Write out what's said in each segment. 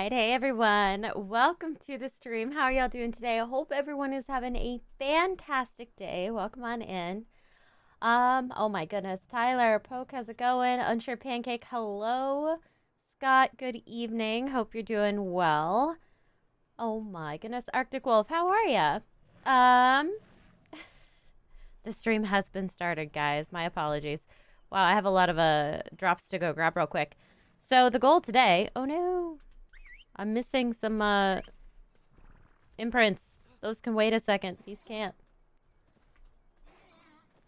right, hey everyone. Welcome to the stream. How are y'all doing today? I hope everyone is having a fantastic day. Welcome on in. Oh my goodness. Tyler, Poke, how's it going? Unsure Pancake, hello. Scott, good evening. Hope you're doing well. Oh my goodness. Arctic Wolf, how are ya? The stream has been started, guys. My apologies. Wow, I have a lot of drops to go grab real quick. So the goal today, oh no, I'm missing some imprints. Those can wait a second. These can't.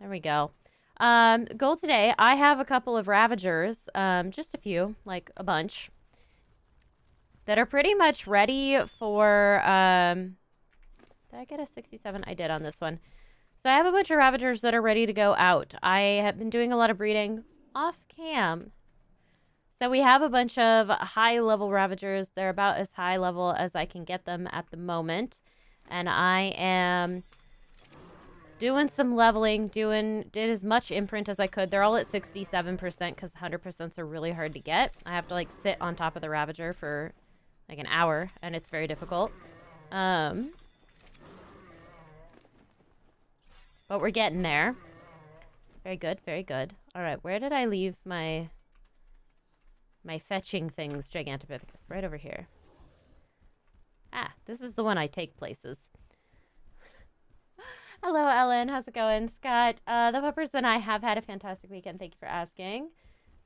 There we go. Goal today, I have a couple of Ravagers, just a few, like a bunch, that are pretty much ready for, did I get a 67? I did on this one. So I have a bunch of Ravagers that are ready to go out. I have been doing a lot of breeding off cam. So we have a bunch of high-level Ravagers. They're about as high level as I can get them at the moment. And I am doing some leveling, did as much imprint as I could. They're all at 67% because 100% are really hard to get. I have to, like, sit on top of the Ravager for, like, an hour, and it's very difficult. But we're getting there. Very good, very good. All right, where did I leave my fetching things, Gigantopithecus? Right over here. Ah, this is the one I take places. Hello, Ellen. How's it going? Scott, the puppers and I have had a fantastic weekend. Thank you for asking.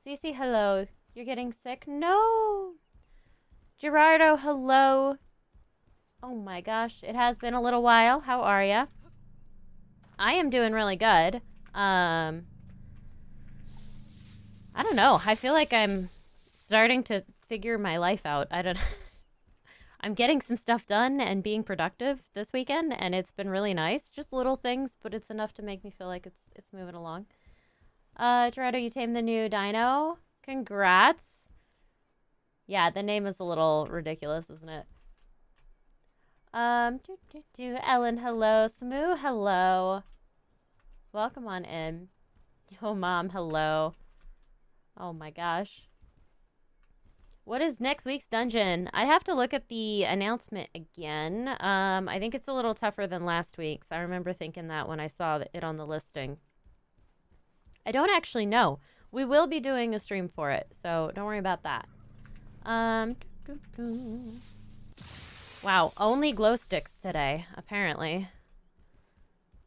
Cece, hello. You're getting sick? No. Gerardo, hello. Oh my gosh, it has been a little while. How are ya? I am doing really good. I don't know. I feel like I'm starting to figure my life out. I don't I'm getting some stuff done and being productive this weekend, and it's been really nice. Just little things, but it's enough to make me feel like it's moving along. Gerardo, you tamed the new dino. Congrats. Yeah, the name is a little ridiculous, isn't it? Ellen, hello. Samu, hello. Welcome on in. Yo, Mom, hello. Oh my gosh. What is next week's dungeon? I'd have to look at the announcement again. I think it's a little tougher than last week's. I remember thinking that when I saw it on the listing. I don't actually know. We will be doing a stream for it, so don't worry about that. Wow, only glow sticks today, apparently.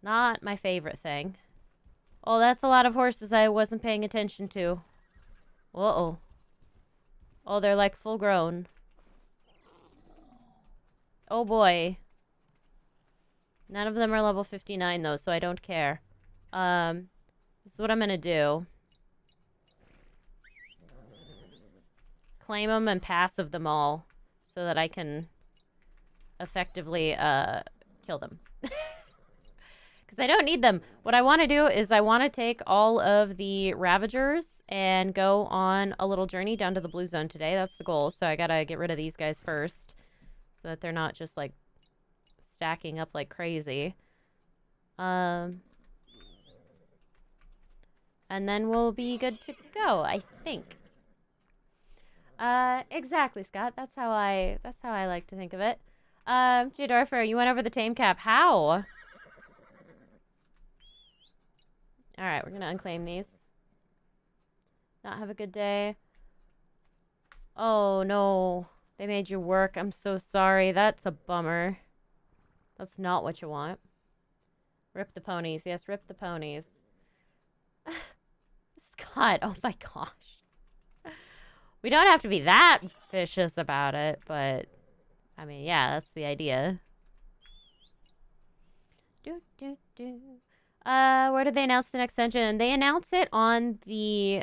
Not my favorite thing. Oh, that's a lot of horses I wasn't paying attention to. Uh-oh. Oh, they're like full grown. Oh boy. None of them are level 59 though, so I don't care. This is what I'm gonna do. Claim them and passive them all so that I can effectively kill them. Because I don't need them. What I want to do is I want to take all of the Ravagers and go on a little journey down to the blue zone today. That's the goal. So I gotta get rid of these guys first so that they're not just like stacking up like crazy. And then we'll be good to go, I think. Exactly, Scott. That's how I like to think of it. Jadorfer, you went over the tame cap. How? Alright, we're gonna unclaim these. Not have a good day. Oh, no. They made you work. I'm so sorry. That's a bummer. That's not what you want. Rip the ponies. Yes, rip the ponies. Scott, oh my gosh. We don't have to be that vicious about it, but... I mean, yeah, that's the idea. Where did they announce the next dungeon? They announce it on the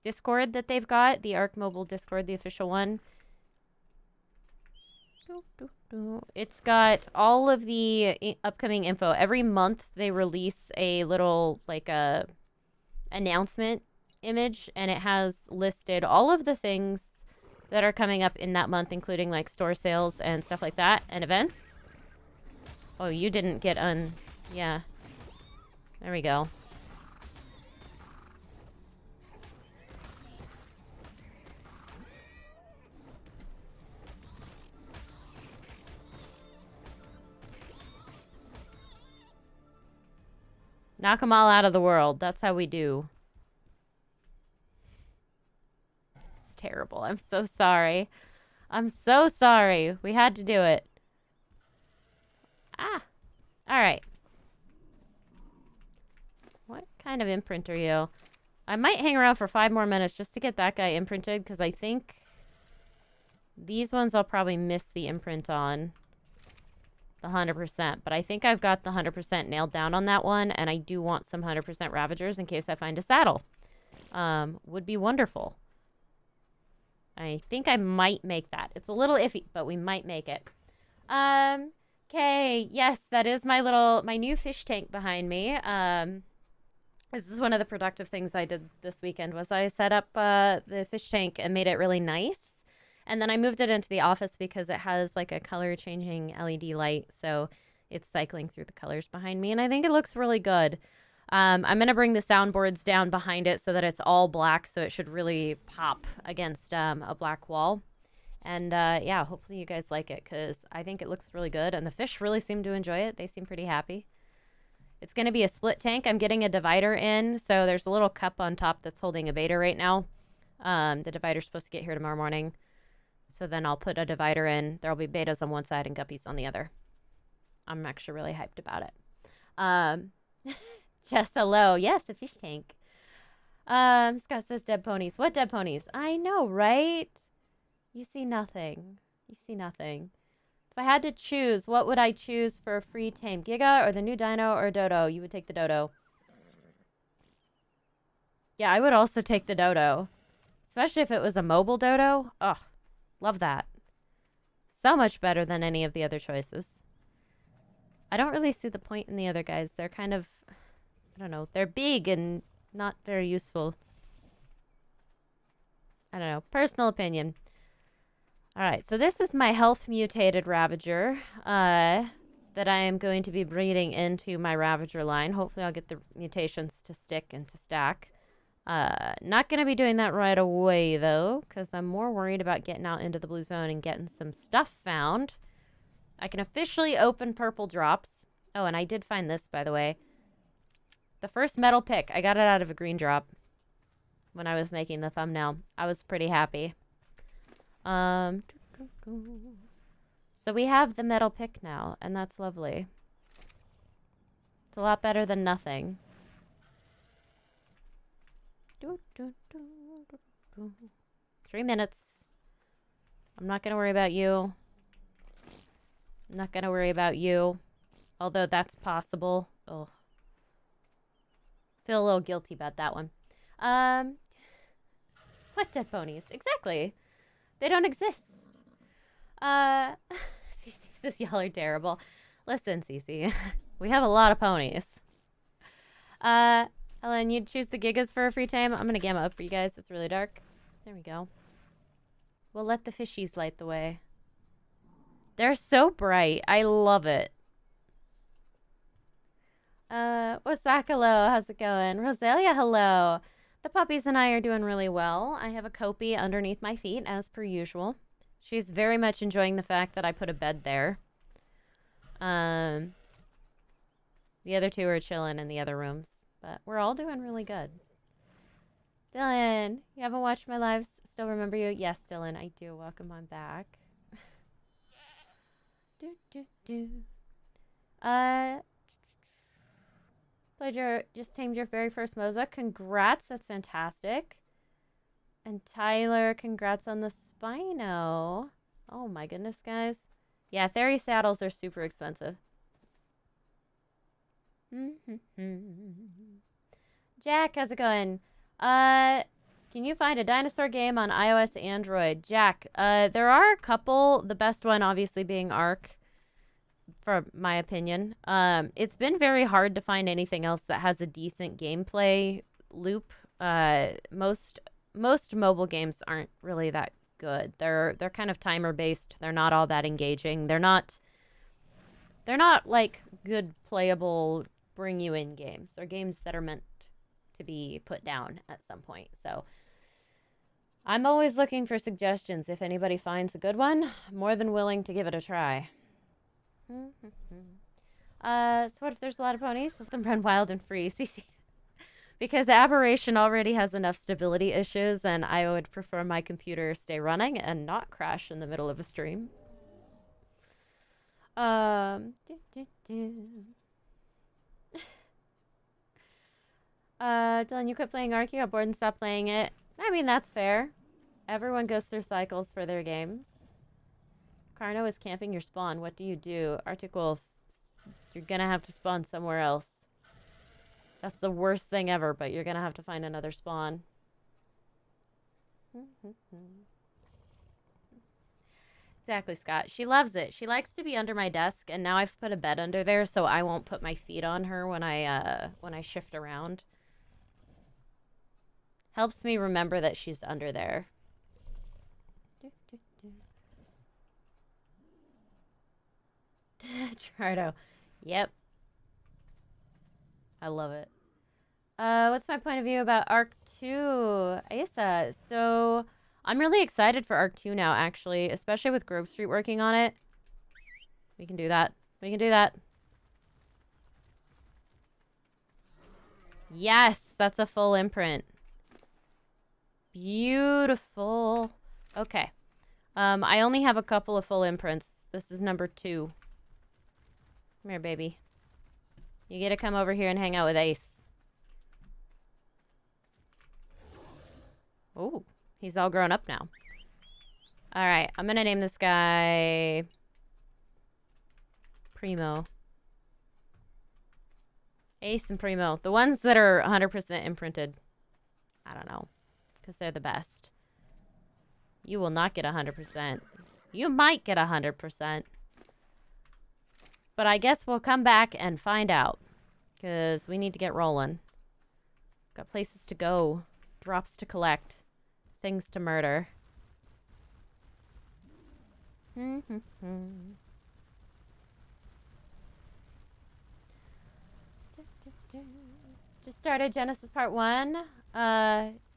Discord that they've got. The ARK mobile Discord, the official one. It's got all of the upcoming info. Every month they release a little, like, announcement image, and it has listed all of the things that are coming up in that month, including, like, store sales and stuff like that, and events. Oh, you didn't get yeah. There we go. Knock them all out of the world. That's how we do. It's terrible. I'm so sorry. I'm so sorry. We had to do it. Ah. All right. What kind of imprint are you? I might hang around for 5 more minutes just to get that guy imprinted, because I think these ones I'll probably miss the imprint on. The 100%. But I think I've got the 100% nailed down on that one, and I do want some 100% Ravagers in case I find a saddle. Would be wonderful. I think I might make that. It's a little iffy, but we might make it. Okay. Yes, that is my new fish tank behind me. This is one of the productive things I did this weekend was I set up the fish tank and made it really nice. And then I moved it into the office because it has like a color changing LED light. So it's cycling through the colors behind me. And I think it looks really good. I'm going to bring the soundboards down behind it so that it's all black. So it should really pop against a black wall. And yeah, hopefully you guys like it because I think it looks really good. And the fish really seem to enjoy it. They seem pretty happy. It's going to be a split tank. I'm getting a divider in. So there's a little cup on top that's holding a beta right now. The divider's supposed to get here tomorrow morning. So then I'll put a divider in. There'll be betas on one side and guppies on the other. I'm actually really hyped about it. Just hello. Yes, a fish tank. Scott says dead ponies. What dead ponies? I know, right? You see nothing. You see nothing. If I had to choose, what would I choose for a free tame? Giga or the new dino or dodo? You would take the dodo. Yeah, I would also take the dodo. Especially if it was a mobile dodo. Ugh. Love that. So much better than any of the other choices. I don't really see the point in the other guys. They're kind of, I don't know, they're big and not very useful. I don't know. Personal opinion. All right, so this is my health mutated Ravager that I am going to be breeding into my Ravager line. Hopefully I'll get the mutations to stick and to stack. Not going to be doing that right away, though, because I'm more worried about getting out into the blue zone and getting some stuff found. I can officially open purple drops. Oh, and I did find this, by the way. The first metal pick. I got it out of a green drop when I was making the thumbnail. I was pretty happy. So we have the metal pick now, and that's lovely. It's a lot better than nothing. 3 minutes. I'm not going to worry about you. I'm not going to worry about you. Although that's possible. Oh. Feel a little guilty about that one. What dead ponies? Exactly. They don't exist. Cece says y'all are terrible. Listen, Cece. We have a lot of ponies. Ellen, you'd choose the Gigas for a free time? I'm going to gamma up for you guys. It's really dark. There we go. We'll let the fishies light the way. They're so bright. I love it. Wasaka, hello. How's it going? Rosalia, hello. The puppies and I are doing really well. I have a Kopi underneath my feet, as per usual. She's very much enjoying the fact that I put a bed there. The other two are chilling in the other rooms. But we're all doing really good. Dylan, you haven't watched my lives? Still remember you? Yes, Dylan, I do. Welcome on back. Just tamed your very first Moza. Congrats, that's fantastic. And Tyler, congrats on the Spino. Oh my goodness, guys. Yeah, Theory saddles are super expensive. Jack, how's it going? Can you find a dinosaur game on iOS, Android? Jack, there are a couple. The best one, obviously, being ARK, for my opinion. It's been very hard to find anything else that has a decent gameplay loop. Most mobile games aren't really that good. They're kind of timer based. They're not all that engaging. They're not like good playable bring you in games. They're games that are meant to be put down at some point. So I'm always looking for suggestions. If anybody finds a good one, I'm more than willing to give it a try. So what if there's a lot of ponies? Just them run wild and free. CC. Because Aberration already has enough stability issues, and I would prefer my computer stay running and not crash in the middle of a stream. Dylan, you quit playing ARK, you got bored and stopped playing it. I mean, that's fair. Everyone goes through cycles for their games. Carno is camping your spawn. What do you do? Arctic Wolf, you're gonna have to spawn somewhere else. That's the worst thing ever, but you're gonna have to find another spawn. Exactly, Scott. She loves it. She likes to be under my desk, and now I've put a bed under there so I won't put my feet on her when I shift around. Helps me remember that she's under there. Trido. Yep. I love it. What's my point of view about ARK 2? Asa. So, I'm really excited for ARK 2 now, actually. Especially with Grove Street working on it. We can do that. We can do that. Yes! That's a full imprint. Beautiful. Okay. I only have a couple of full imprints. This is number 2. Come here, baby. You get to come over here and hang out with Ace. Oh, he's all grown up now. All right, I'm going to name this guy Primo. Ace and Primo. The ones that are 100% imprinted. I don't know. Because they're the best. You will not get 100%. You might get 100%. But I guess we'll come back and find out. Because we need to get rolling. Got places to go. Drops to collect. Things to murder. Just started Genesis Part 1.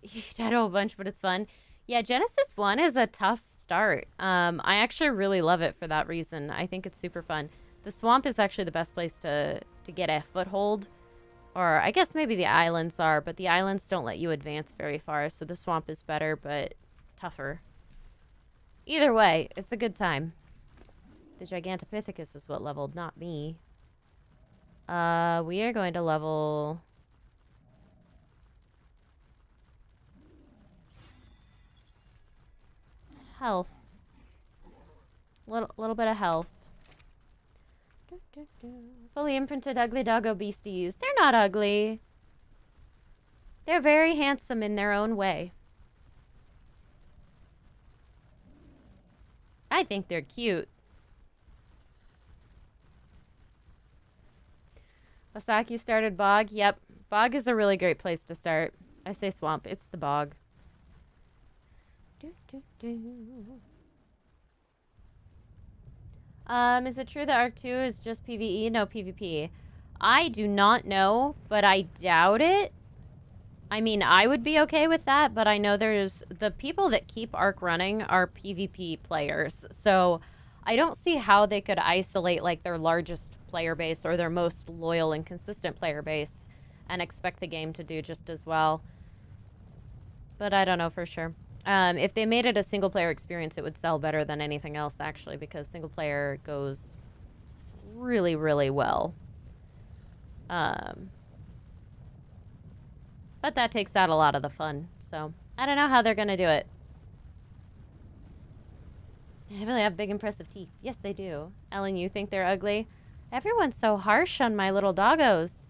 You died a whole bunch, but it's fun. Yeah, Genesis 1 is a tough start. I actually really love it for that reason. I think it's super fun. The swamp is actually the best place to get a foothold. Or I guess maybe the islands are, but the islands don't let you advance very far, so the swamp is better, but tougher. Either way, it's a good time. The Gigantopithecus is what leveled, not me. We are going to level... health. Little bit of health. Fully imprinted ugly doggo beasties. They're not ugly. They're very handsome in their own way. I think they're cute. Wasaki started bog. Yep. Bog is a really great place to start. I say swamp. It's the bog. Is it true that ARK 2 is just PvE? No, PvP. I do not know, but I doubt it. I mean, I would be okay with that, but I know there's... the people that keep ARK running are PvP players, so I don't see how they could isolate, like, their largest player base or their most loyal and consistent player base and expect the game to do just as well. But I don't know for sure. If they made it a single-player experience, it would sell better than anything else, actually, because single-player goes really, really well. But that takes out a lot of the fun, so I don't know how they're going to do it. They really have big, impressive teeth. Yes, they do. Ellen, you think they're ugly? Everyone's so harsh on my little doggos.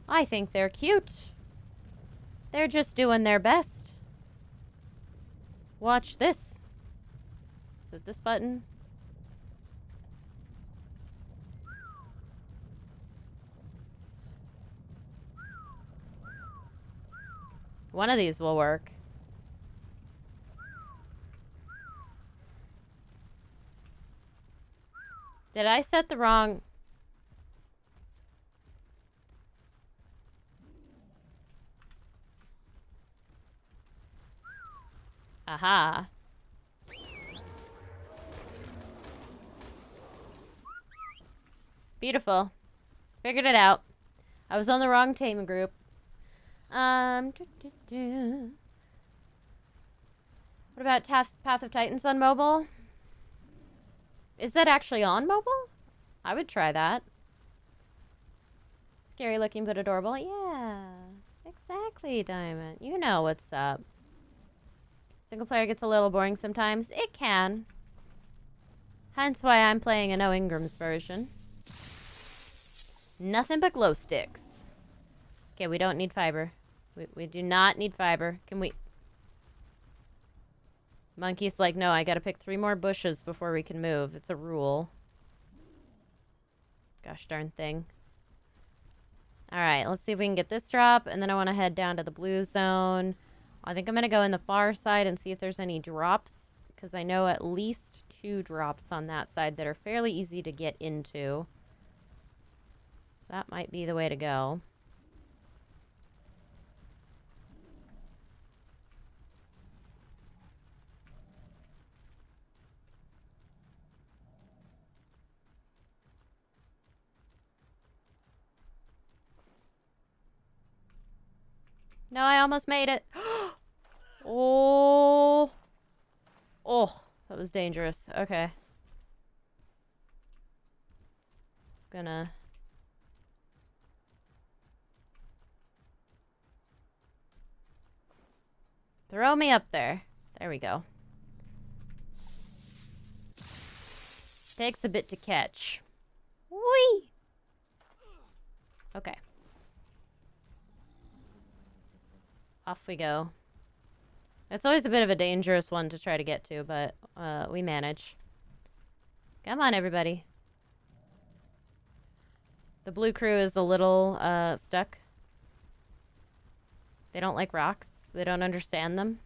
I think they're cute. They're just doing their best. Watch this. Is it this button? One of these will work. Did I set the wrong... Aha. Beautiful. Figured it out. I was on the wrong team group. What about Path of Titans on mobile? Is that actually on mobile? I would try that. Scary looking but adorable. Yeah, exactly, Diamond. You know what's up. Single player gets a little boring sometimes. It can. Hence why I'm playing a no Engrams version. Nothing but glow sticks. Okay, we don't need fiber. We do not need fiber. Can we... Monkey's like, no, I gotta pick 3 more bushes before we can move. It's a rule. Gosh darn thing. Alright, let's see if we can get this drop. And then I want to head down to the blue zone. I think I'm going to go in the far side and see if there's any drops. Because I know at least 2 drops on that side that are fairly easy to get into. That might be the way to go. No, I almost made it. Oh. Oh, that was dangerous. Okay. Gonna... Throw me up there. There we go. Takes a bit to catch. Whee! Okay. Off we go. It's always a bit of a dangerous one to try to get to, but we manage. Come on, everybody. The blue crew is a little stuck. They don't like rocks. They don't understand them.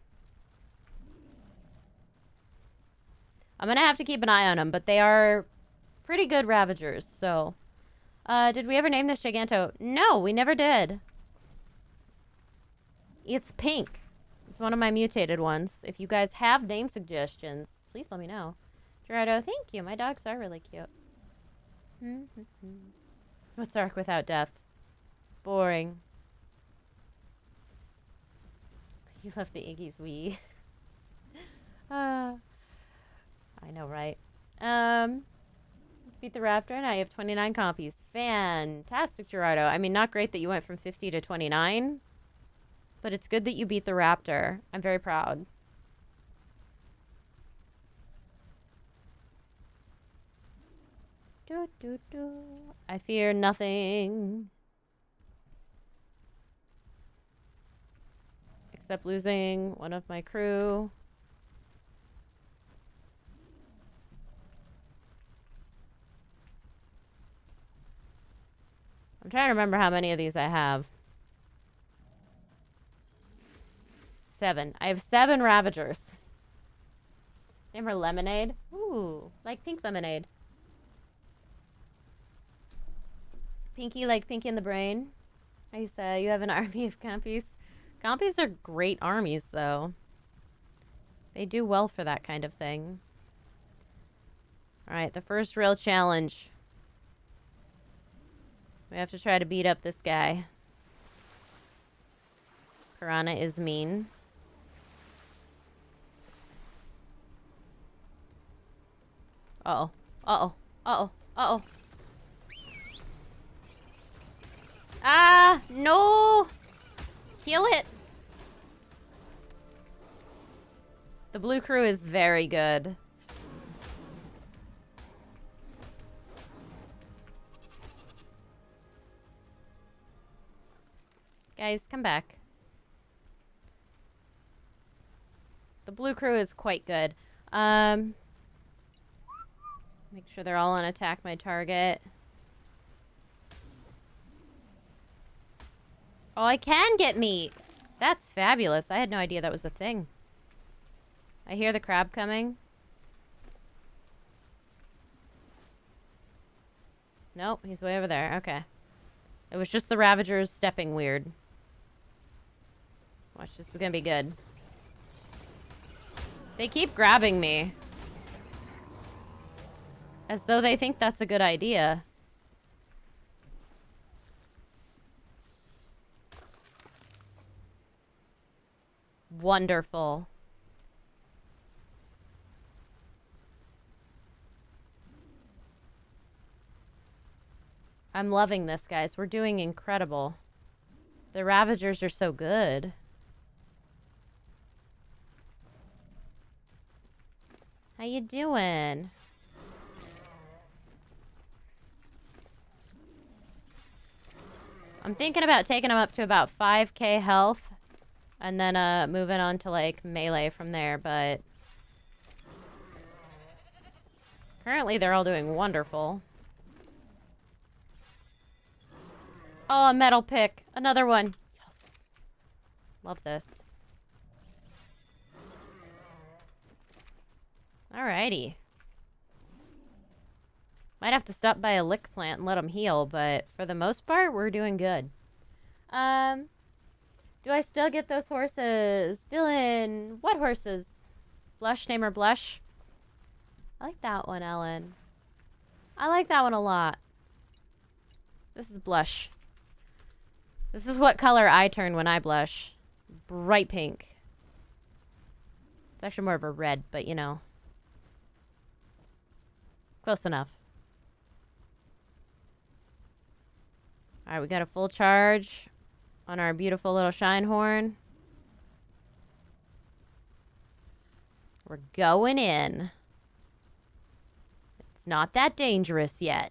I'm gonna have to keep an eye on them, but they are pretty good Ravagers, so... did we ever name this Giganto? No, we never did. It's pink. It's one of my mutated ones. If you guys have name suggestions, please let me know. Gerardo, thank you. My dogs are really cute. What's ARK without death? Boring. You left the Iggy's Wii. I know, right? Beat the Raptor, and I have 29 copies. Fantastic, Gerardo. I mean, not great that you went from 50 to 29, but it's good that you beat the Raptor. I'm very proud. Do, do, do. I fear nothing. Except losing one of my crew. I'm trying to remember how many of these I have. 7. I have 7 Ravagers. Name her Lemonade. Ooh, like pink lemonade. Pinky like Pinky in the Brain. I say you have an army of compies. Compies are great armies, though. They do well for that kind of thing. Alright, the first real challenge. We have to try to beat up this guy. Piranha is mean. Uh-oh. Uh-oh. Uh-oh. Uh-oh. Ah! No! Kill it! The blue crew is very good. Guys, come back. The blue crew is quite good. Make sure they're all on attack my target. Oh, I can get meat. That's fabulous. I had no idea that was a thing. I hear the crab coming. Nope, he's way over there. Okay. It was just the Ravagers stepping weird. Watch, this is gonna be good. They keep grabbing me. As though they think that's a good idea. Wonderful. I'm loving this, guys. We're doing incredible. The Ravagers are so good. How you doing? I'm thinking about taking them up to about 5k health and then moving on to like melee from there, but currently they're all doing wonderful. Oh, a metal pick. Another one. Yes. Love this. Alrighty. Might have to stop by a lick plant and let them heal, but for the most part, we're doing good. Do I still get those horses? Dylan, what horses? Blush, name her Blush. I like that one, Ellen. I like that one a lot. This is Blush. This is what color I turn when I blush. Bright pink. It's actually more of a red, but you know. Close enough. Alright, we got a full charge on our beautiful little shine horn. We're going in. It's not that dangerous yet.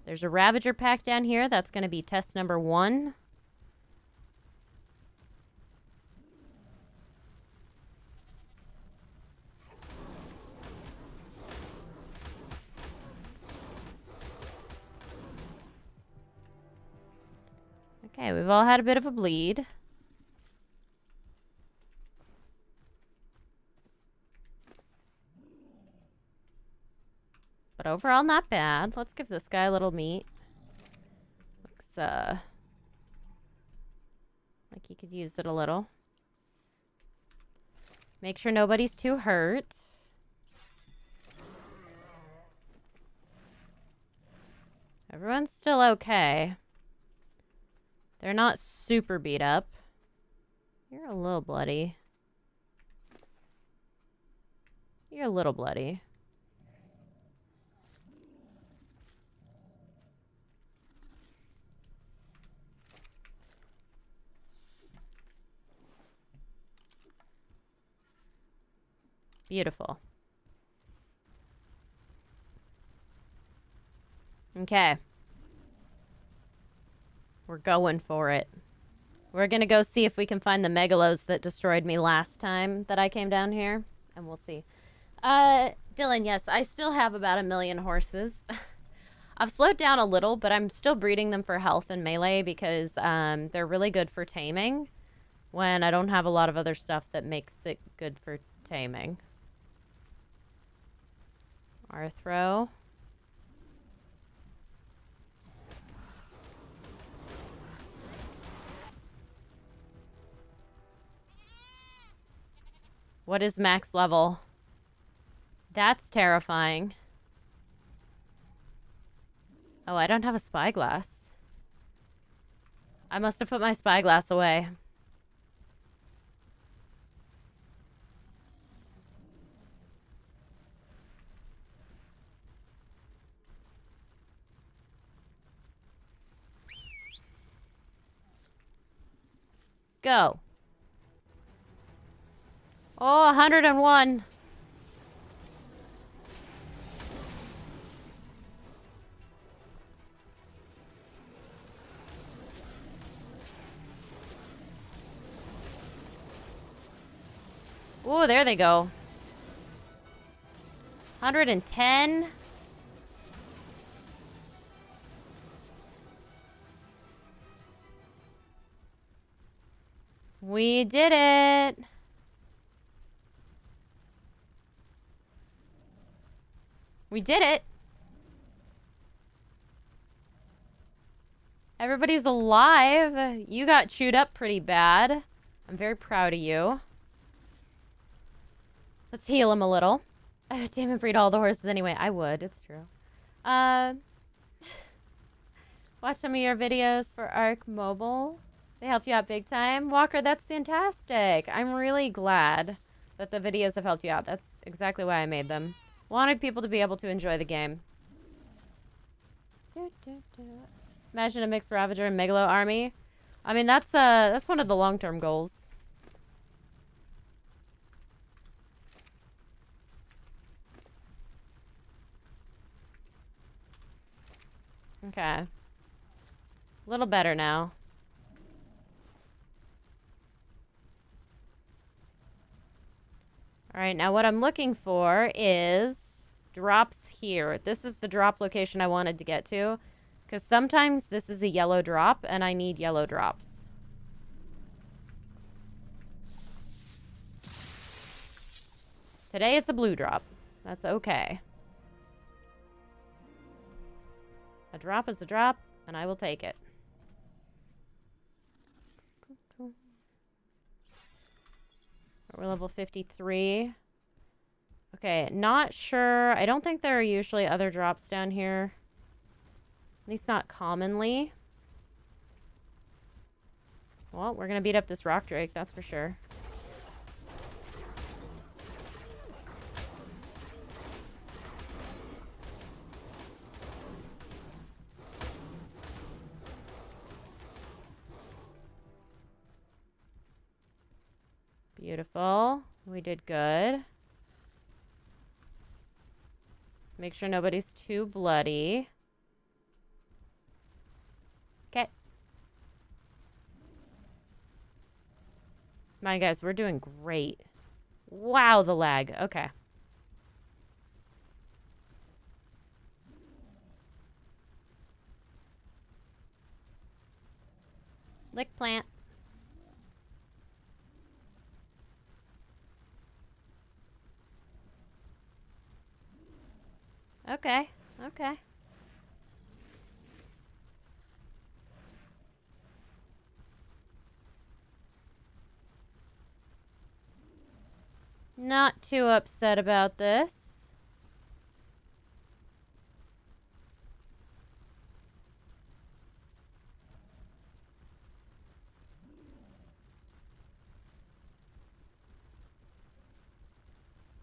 There's a Ravager pack down here. That's going to be test number 1. Okay, we've all had a bit of a bleed. But overall, not bad. Let's give this guy a little meat. Looks, like he could use it a little. Make sure nobody's too hurt. Everyone's still okay. They're not super beat up. You're a little bloody. You're a little bloody. Beautiful. Okay. We're going for it. We're gonna go see if we can find the megalos that destroyed me last time that I came down here. And we'll see. Dylan, yes, I still have about 1 million horses. I've slowed down a little, but I'm still breeding them for health and melee because they're really good for taming when I don't have a lot of other stuff that makes it good for taming. Arthro. What is max level? That's terrifying. Oh, I don't have a spyglass. I must have put my spyglass away. Go. Oh, 101. Ooh, there they go. 110. We did it. We did it. Everybody's alive. You got chewed up pretty bad. I'm very proud of you. Let's heal him a little. Damn it, breed all the horses anyway. I would. It's true. Watch some of your videos for ARK Mobile. They help you out big time. Walker, that's fantastic. I'm really glad that the videos have helped you out. That's exactly why I made them. Wanted people to be able to enjoy the game. Imagine a mixed Ravager and Megalo army. I mean, that's one of the long-term goals. Okay. A little better now. Alright, now what I'm looking for is drops here. This is the drop location I wanted to get to. Because sometimes this is a yellow drop, and I need yellow drops. Today it's a blue drop. That's okay. A drop is a drop, and I will take it. We're level 53. Okay, not sure. I don't think there are usually other drops down here. At least not commonly. Well, we're gonna beat up this rock drake, that's for sure. Beautiful. We did good. Make sure nobody's too bloody. Okay. Come on, guys. We're doing great. Wow, the lag. Okay. Lick plant. Okay. Okay. Not too upset about this.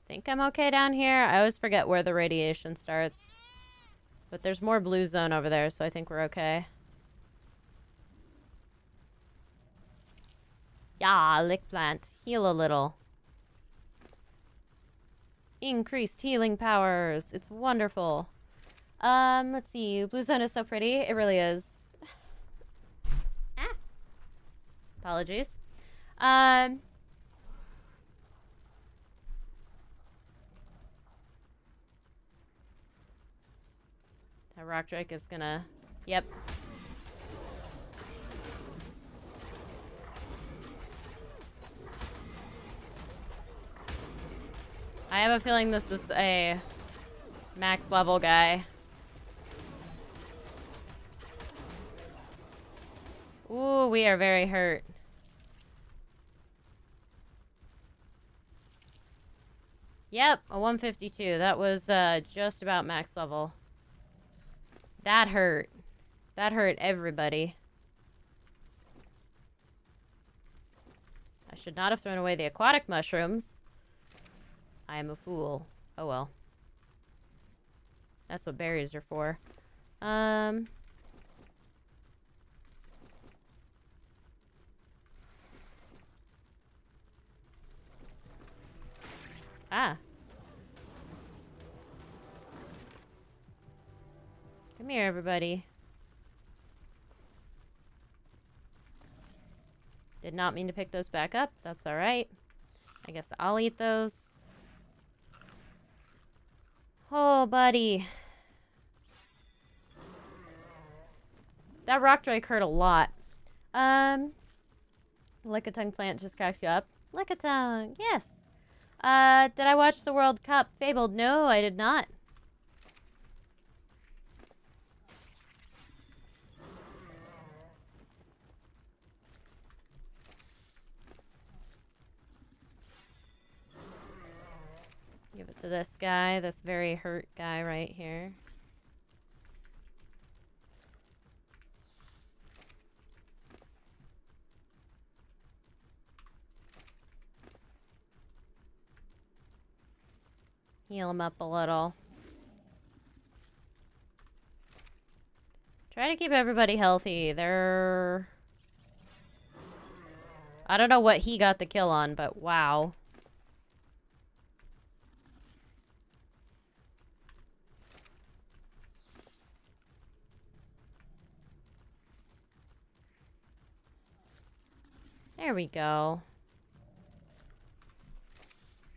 Think I'm okay down here. I always forget where the radiation starts. But there's more blue zone over there, so I think we're okay. Yeah, lick plant. Heal a little. Increased healing powers. It's wonderful. Let's see. Blue zone is so pretty. It really is. Ah. Apologies. That rock drake is gonna... Yep. I have a feeling this is a max level guy. Ooh, we are very hurt. Yep, a 152. That was just about max level. That hurt. That hurt everybody. I should not have thrown away the aquatic mushrooms. I am a fool. Oh well. That's what berries are for. Ah. Come here, everybody. Did not mean to pick those back up. That's alright. I guess I'll eat those. Oh, buddy. That rock drake hurt a lot. Lick-a-tongue plant just cracks you up. Lick-a-tongue, yes. Did I watch the World Cup? Fabled, no, I did not. Give it to this guy, this very hurt guy right here. Heal him up a little. Try to keep everybody healthy. They're... I don't know what he got the kill on, but wow. There we go.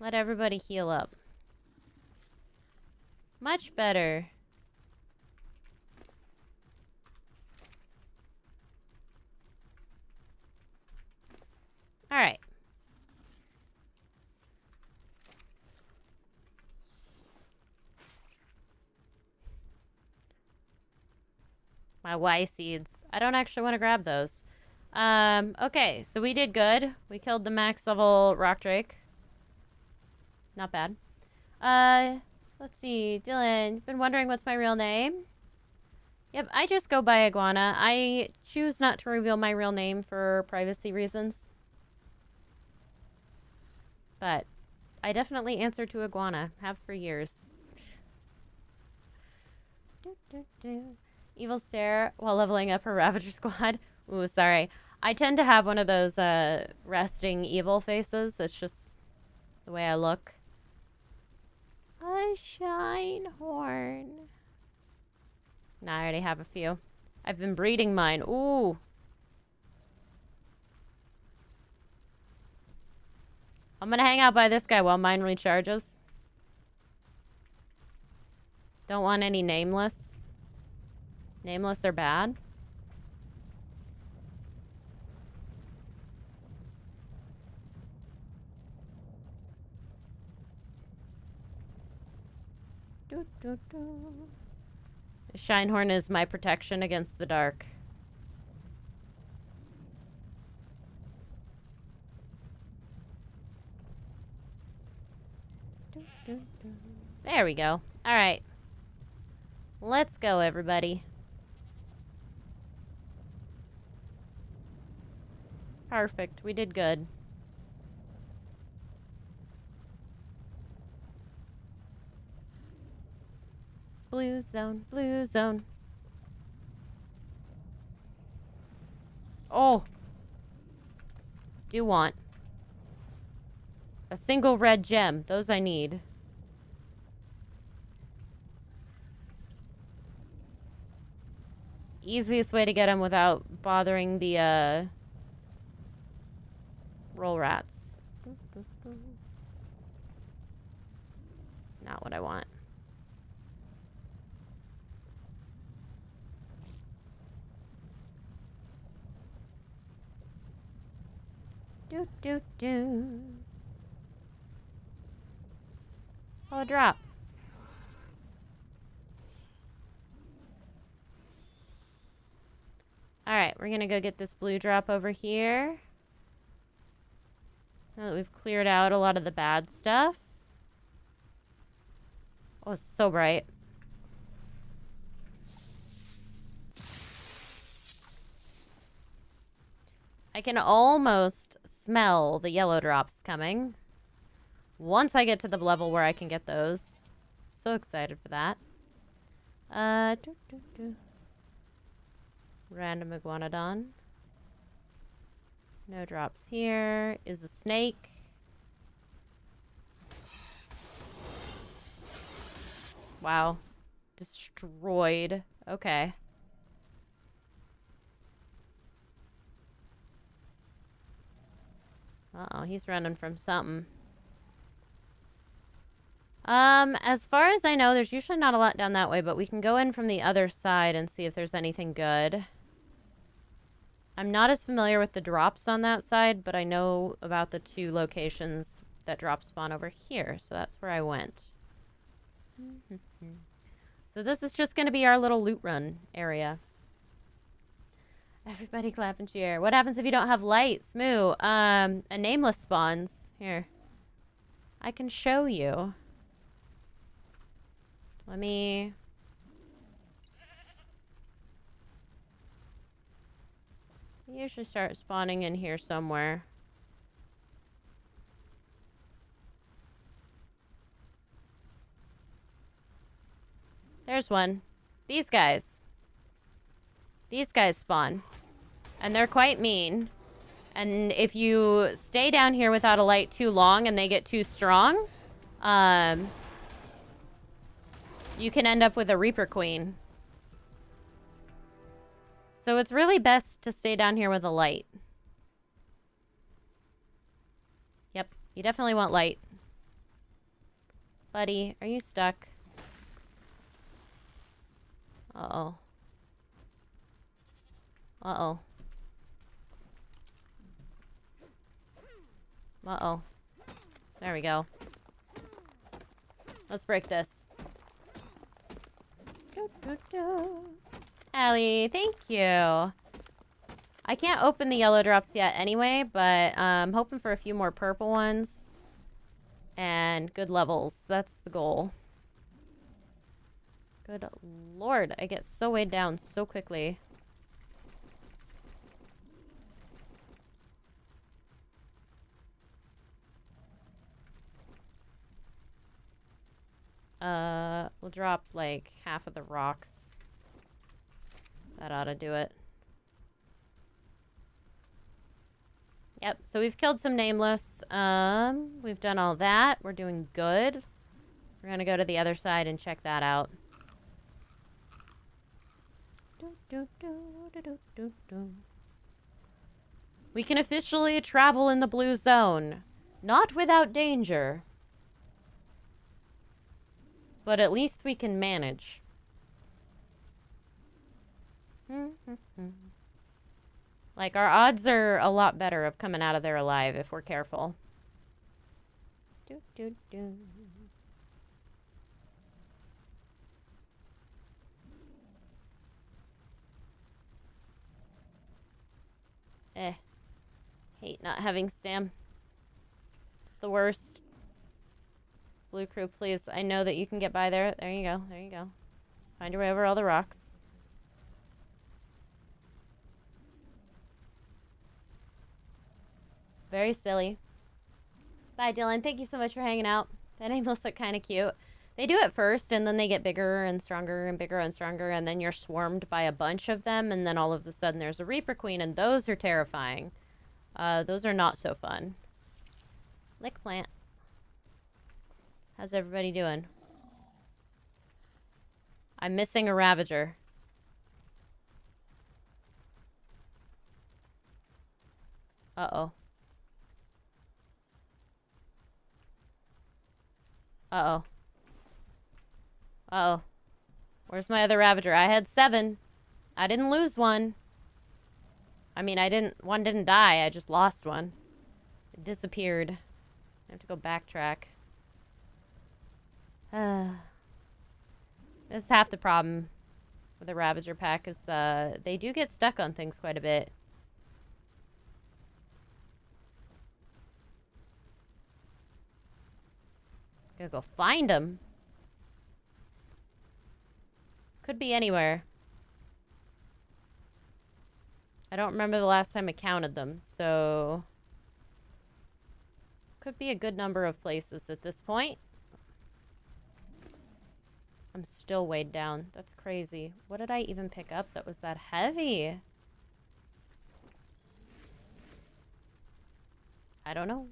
Let everybody heal up. Much better. All right. My Y seeds. I don't actually want to grab those. Okay, so we did good. We killed the max level rock drake. Not bad. Let's see. Dylan, you've been wondering what's my real name? Yep, I just go by Iguana. I choose not to reveal my real name for privacy reasons. But I definitely answer to Iguana. Have for years. Evil stare while leveling up her Ravager squad. Ooh, sorry. I tend to have one of those resting evil faces. It's just the way I look. A shine horn. Nah, I already have a few. I've been breeding mine. Ooh. I'm gonna hang out by this guy while mine recharges. Don't want any nameless. Nameless are bad. The Shinehorn is my protection against the dark. There we go. All right. Let's go, everybody. Perfect. We did good. Blue zone, blue zone. Oh. Do want a single red gem. Those I need. Easiest way to get them without bothering the roll rats. Not what I want. Do, do, do. Oh, a drop. Alright, we're gonna go get this blue drop over here. Now that we've cleared out a lot of the bad stuff. Oh, it's so bright. I can almost smell the yellow drops coming. Once I get to the level where I can get those. So excited for that. Random iguanodon. No drops here. Is a snake. Wow. Destroyed. Okay. Uh-oh, he's running from something. As far as I know, there's usually not a lot down that way, but we can go in from the other side and see if there's anything good. I'm not as familiar with the drops on that side, but I know about the two locations that drop spawn over here, so that's where I went. So this is just going to be our little loot run area. Everybody clap and cheer. What happens if you don't have lights? Moo. A nameless spawns. Here. I can show you. Let me... They usually start spawning in here somewhere. There's one. These guys. These guys spawn. And they're quite mean. And if you stay down here without a light too long and they get too strong, you can end up with a Reaper Queen. So it's really best to stay down here with a light. Yep, you definitely want light. Buddy, are you stuck? Uh-oh. Uh-oh. Uh-oh. There we go. Let's break this. Allie, thank you. I can't open the yellow drops yet anyway, but I'm hoping for a few more purple ones. And good levels. That's the goal. Good lord, I get so weighed down so quickly. We'll drop like half of the rocks. That ought to do it. Yep, so we've killed some nameless. We've done all that. We're doing good. We're gonna go to the other side and check that out. We can officially travel in the blue zone. Not without danger. But at least we can manage. Like, our odds are a lot better of coming out of there alive if we're careful. Hate not having stam. It's the worst. Blue crew, please. I know that you can get by there. There you go. There you go. Find your way over all the rocks. Very silly. Bye, Dylan. Thank you so much for hanging out. That nameless look kind of cute. They do it first, and then they get bigger and stronger and bigger and stronger, and then you're swarmed by a bunch of them, and then all of a sudden there's a Reaper Queen, and those are terrifying. Those are not so fun. Lick plant. How's everybody doing? I'm missing a Ravager. Uh-oh. Uh-oh. Uh-oh. Where's my other Ravager? I had 7. I didn't lose one. I mean, one didn't die. I just lost one. It disappeared. I have to go backtrack. This is half the problem with the Ravager pack is they do get stuck on things quite a bit. Gotta go find them. Could be anywhere. I don't remember the last time I counted them, so... Could be a good number of places at this point. I'm still weighed down. That's crazy. What did I even pick up that was that heavy? I don't know.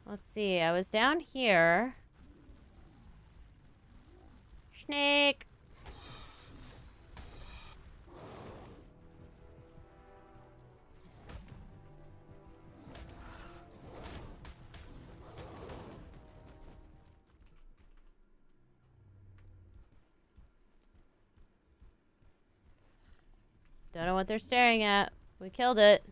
Let's see. I was down here. Snake. Don't know what they're staring at. We killed it.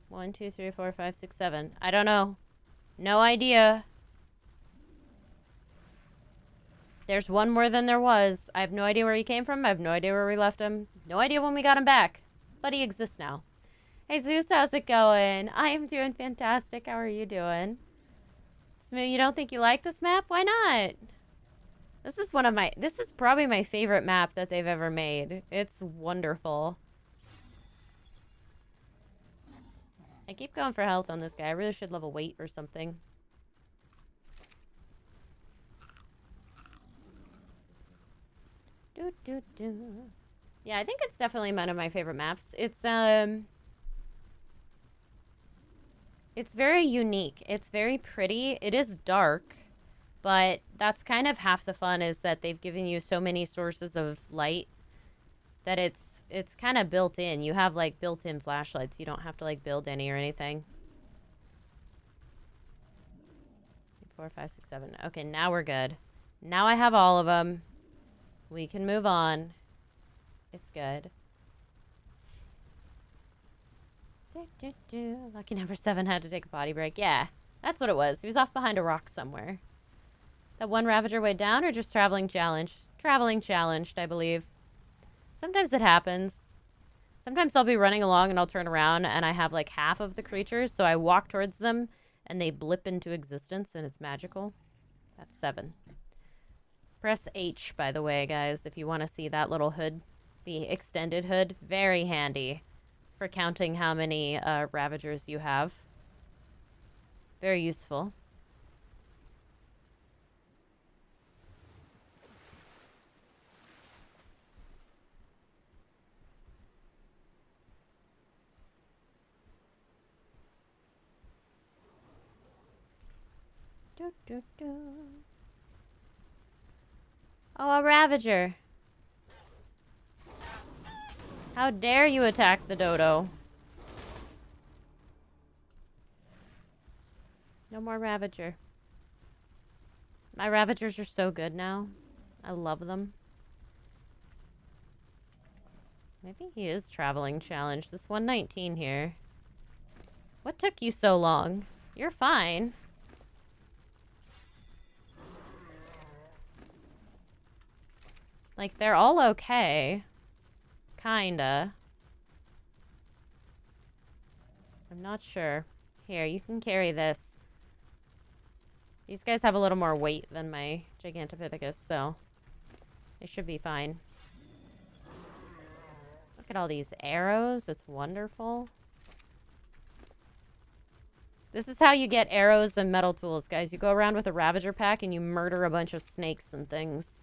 One, two, three, four, five, six, 7. I don't know. No idea. There's one more than there was. I have no idea where he came from. I have no idea where we left him. No idea when we got him back. But he exists now. Hey Zeus, how's it going? I am doing fantastic. How are you doing? Smooth, you don't think you like this map? Why not? This is probably my favorite map that they've ever made. It's wonderful. I keep going for health on this guy. I really should level weight or something. Yeah, I think it's definitely one of my favorite maps. It's very unique. It's very pretty. It is dark, but that's kind of half the fun, is that they've given you so many sources of light that it's kind of built in. You have like built-in flashlights. You don't have to like build any or anything. 4, 5, 6, 7. Okay, now we're good. Now I have all of them. We can move on. It's good. Lucky number 7 had to take a potty break. Yeah, that's what it was. He was off behind a rock somewhere. That one Ravager way down, or just traveling challenged? Traveling challenged, I believe. Sometimes it happens. Sometimes I'll be running along and I'll turn around and I have like half of the creatures, so I walk towards them and they blip into existence and it's magical. That's 7. Press H, by the way, guys, if you want to see that little hood. The extended hood. Very handy for counting how many Ravagers you have. Very useful. Oh, a Ravager. How dare you attack the dodo? No more Ravager. My Ravagers are so good now. I love them. Maybe he is traveling challenge. This 119 here. What took you so long? You're fine. Like, they're all okay. Kinda. I'm not sure. Here, you can carry this. These guys have a little more weight than my Gigantopithecus, so they should be fine. Look at all these arrows. It's wonderful. This is how you get arrows and metal tools, guys. You go around with a Ravager pack and you murder a bunch of snakes and things.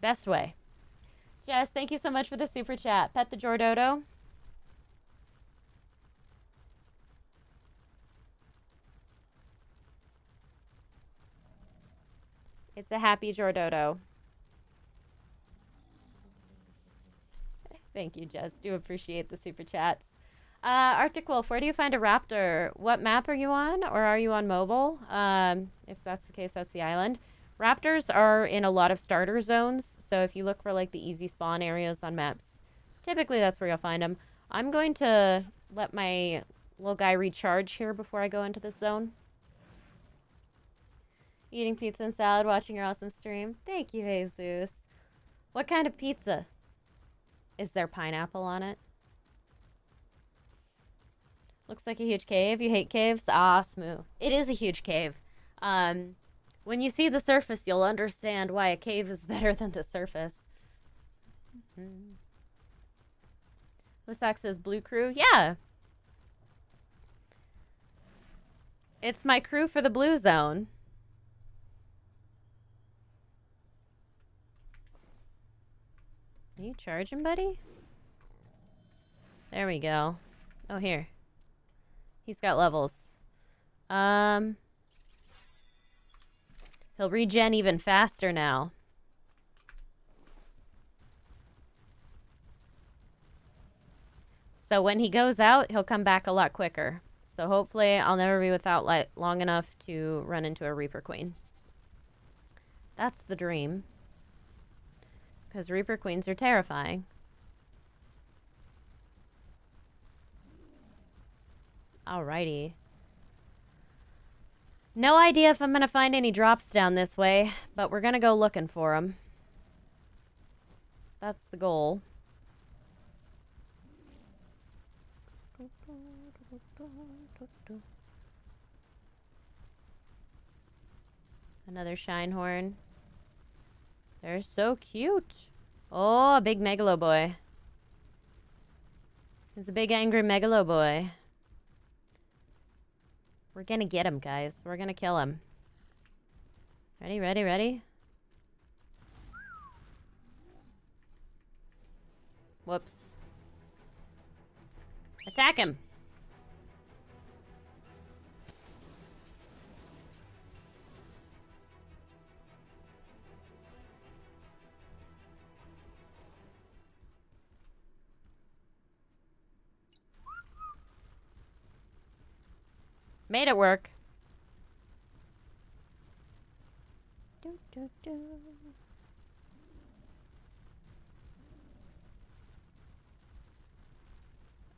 Best way. Jess, thank you so much for the super chat. Pet the Jordodo. It's a happy Jordodo. Thank you, Jess. Do appreciate the super chats. Arctic Wolf, where do you find a raptor? What map are you on? Or are you on mobile? If that's the case, that's the island. Raptors are in a lot of starter zones, so if you look for like the easy spawn areas on maps, typically that's where you'll find them. I'm going to let my little guy recharge here before I go into this zone. Eating pizza and salad, watching your awesome stream. Thank you, Jesus. What kind of pizza? Is there pineapple on it? Looks like a huge cave. You hate caves? Ah, smooth. It is a huge cave. When you see the surface, you'll understand why a cave is better than the surface. Lisak says blue crew. Yeah. It's my crew for the blue zone. Are you charging, buddy? There we go. Oh, here. He's got levels. He'll regen even faster now. So when he goes out, he'll come back a lot quicker. So hopefully I'll never be without light long enough to run into a Reaper Queen. That's the dream. Because Reaper Queens are terrifying. Alrighty. No idea if I'm going to find any drops down this way, but we're going to go looking for them. That's the goal. Another Shinehorn. They're so cute. Oh, a big megalo boy. He's a big angry megalo boy. We're gonna get him, guys. We're gonna kill him. Ready, ready, ready? Whoops. Attack him! Made it work.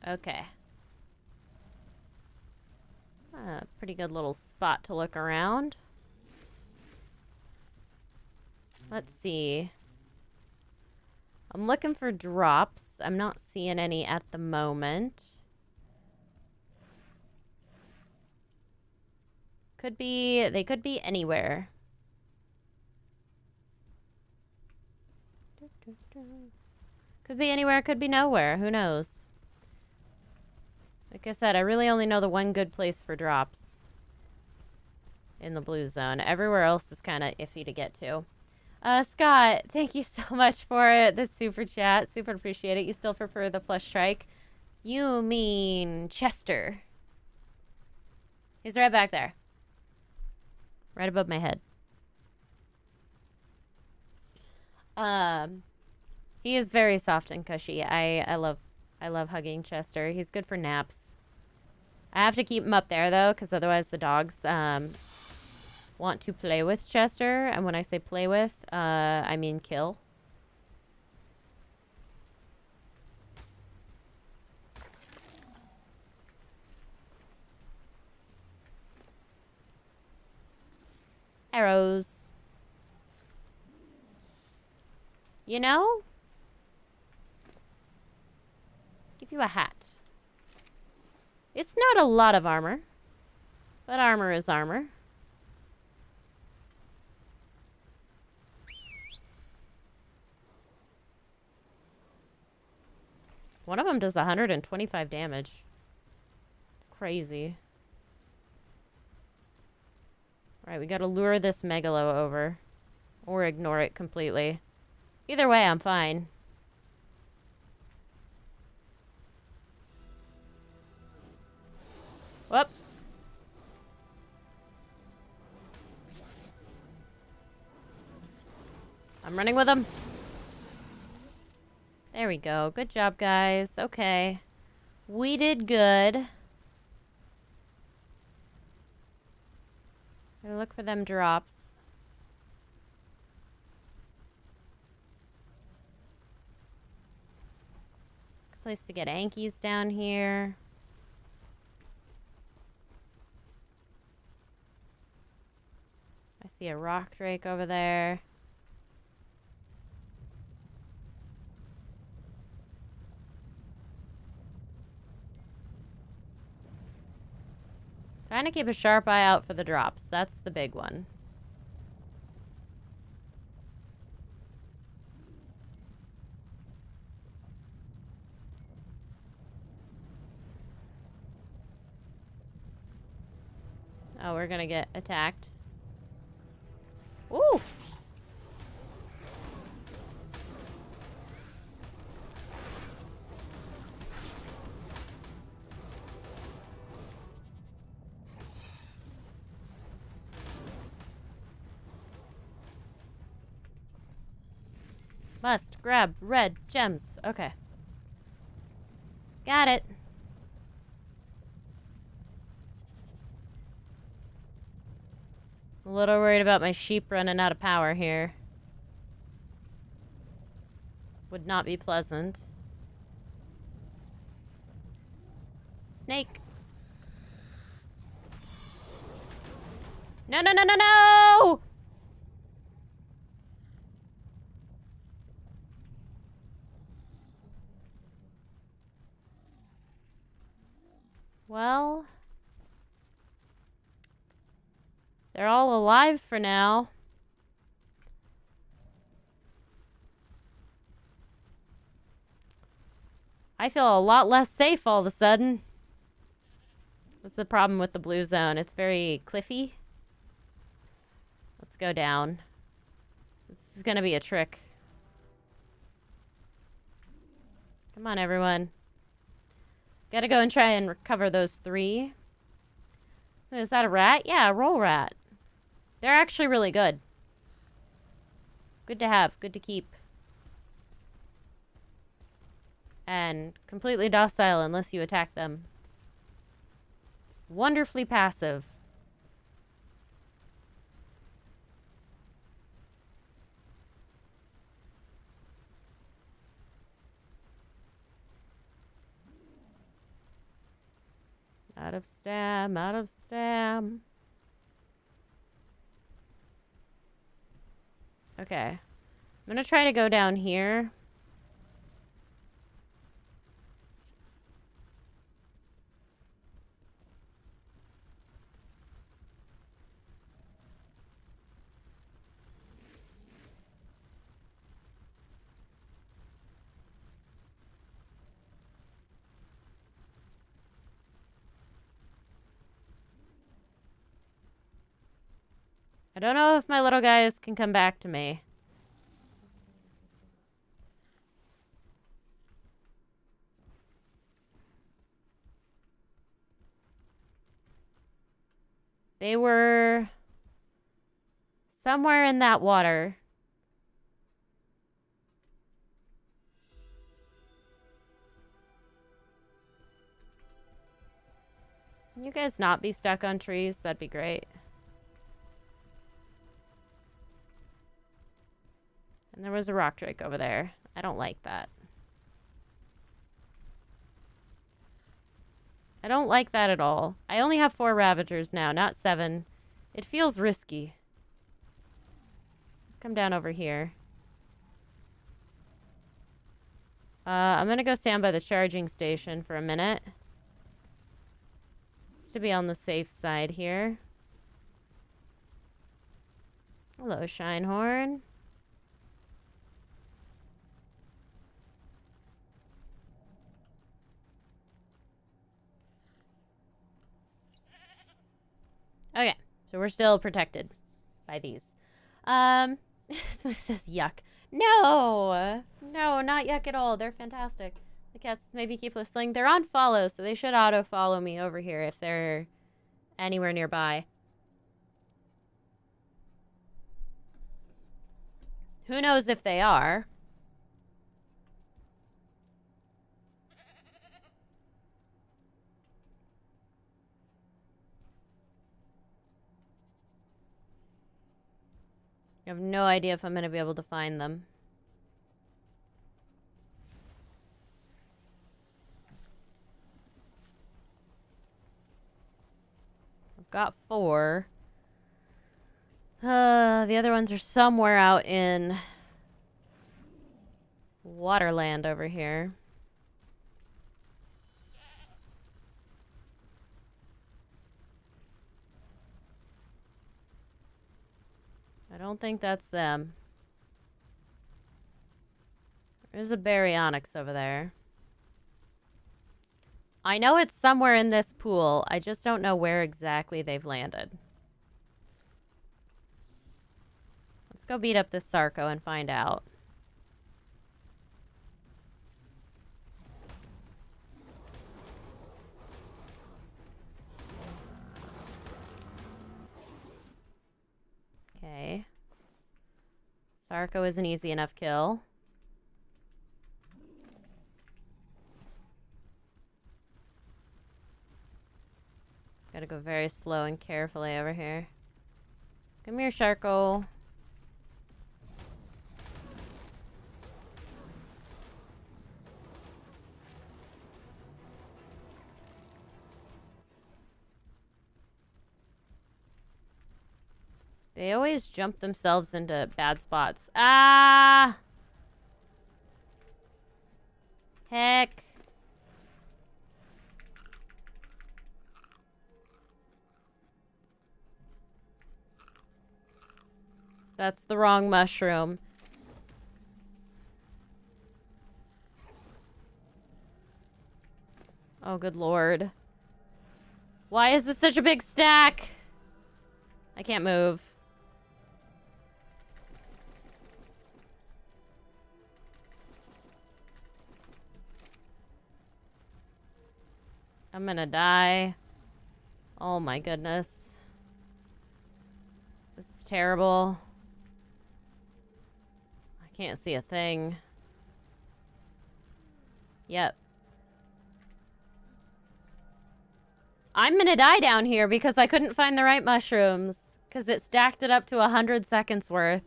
Okay. Pretty good little spot to look around. Let's see. I'm looking for drops. I'm not seeing any at the moment. They could be anywhere. Could be anywhere, could be nowhere. Who knows? Like I said, I really only know the one good place for drops in the blue zone. Everywhere else is kind of iffy to get to. Scott, thank you so much for the super chat. Super appreciate it. You still prefer the flush strike? You mean Chester. He's right back there. Right above my head. He is very soft and cushy. I love hugging Chester. He's good for naps. I have to keep him up there though, because otherwise the dogs want to play with Chester. And when I say play with, I mean kill. Arrows. You know? Give you a hat. It's not a lot of armor, but armor is armor. One of them does 125 damage. It's crazy. Right, we gotta lure this megalo over. Or ignore it completely. Either way, I'm fine. Whoop. I'm running with him. There we go. Good job, guys. Okay. We did good. Gotta look for them drops. Good place to get Ankies down here. I see a rock drake over there. Trying to keep a sharp eye out for the drops. That's the big one. Oh, we're gonna get attacked. Ooh! Must grab red gems. Okay. Got it. A little worried about my sheep running out of power here. Would not be pleasant. Snake. No, no, no, no, no! Well, They're all alive for now. I feel a lot less safe all of a sudden. What's the problem with the blue zone? It's very cliffy. Let's go down. This is gonna be a trick. Come on, everyone. Gotta go and try and recover those 3. Is that a rat? Yeah, a roll rat. They're actually really good. Good to have. Good to keep. And completely docile unless you attack them. Wonderfully passive. Out of stam, out of stam. Okay. I'm gonna try to go down here. I don't know if my little guys can come back to me. They were somewhere in that water. Can you guys not be stuck on trees? That'd be great. And there was a rock drake over there. I don't like that. I don't like that at all. I only have 4 ravagers now, not 7. It feels risky. Let's come down over here. I'm gonna go stand by the charging station for a minute. Just to be on the safe side here. Hello, Shinehorn. Okay, so we're still protected by these. This says yuck. No, no, not yuck at all. They're fantastic. The cats maybe keep listening. They're on follow, so they should auto follow me over here if they're anywhere nearby. Who knows if they are? I have no idea if I'm going to be able to find them. I've got 4. The other ones are somewhere out in Waterland over here. I don't think that's them. There's a baryonyx over there. I know it's somewhere in this pool. I just don't know where exactly they've landed. Let's go beat up this Sarco and find out. Okay. Sarco is an easy enough kill. Gotta go very slow and carefully over here. Come here, Sarco. They always jump themselves into bad spots. Ah! Heck. That's the wrong mushroom. Oh, good lord. Why is this such a big stack? I can't move. I'm gonna die. Oh my goodness. This is terrible. I can't see a thing. Yep. I'm gonna die down here because I couldn't find the right mushrooms. Because it stacked it up to 100 seconds worth.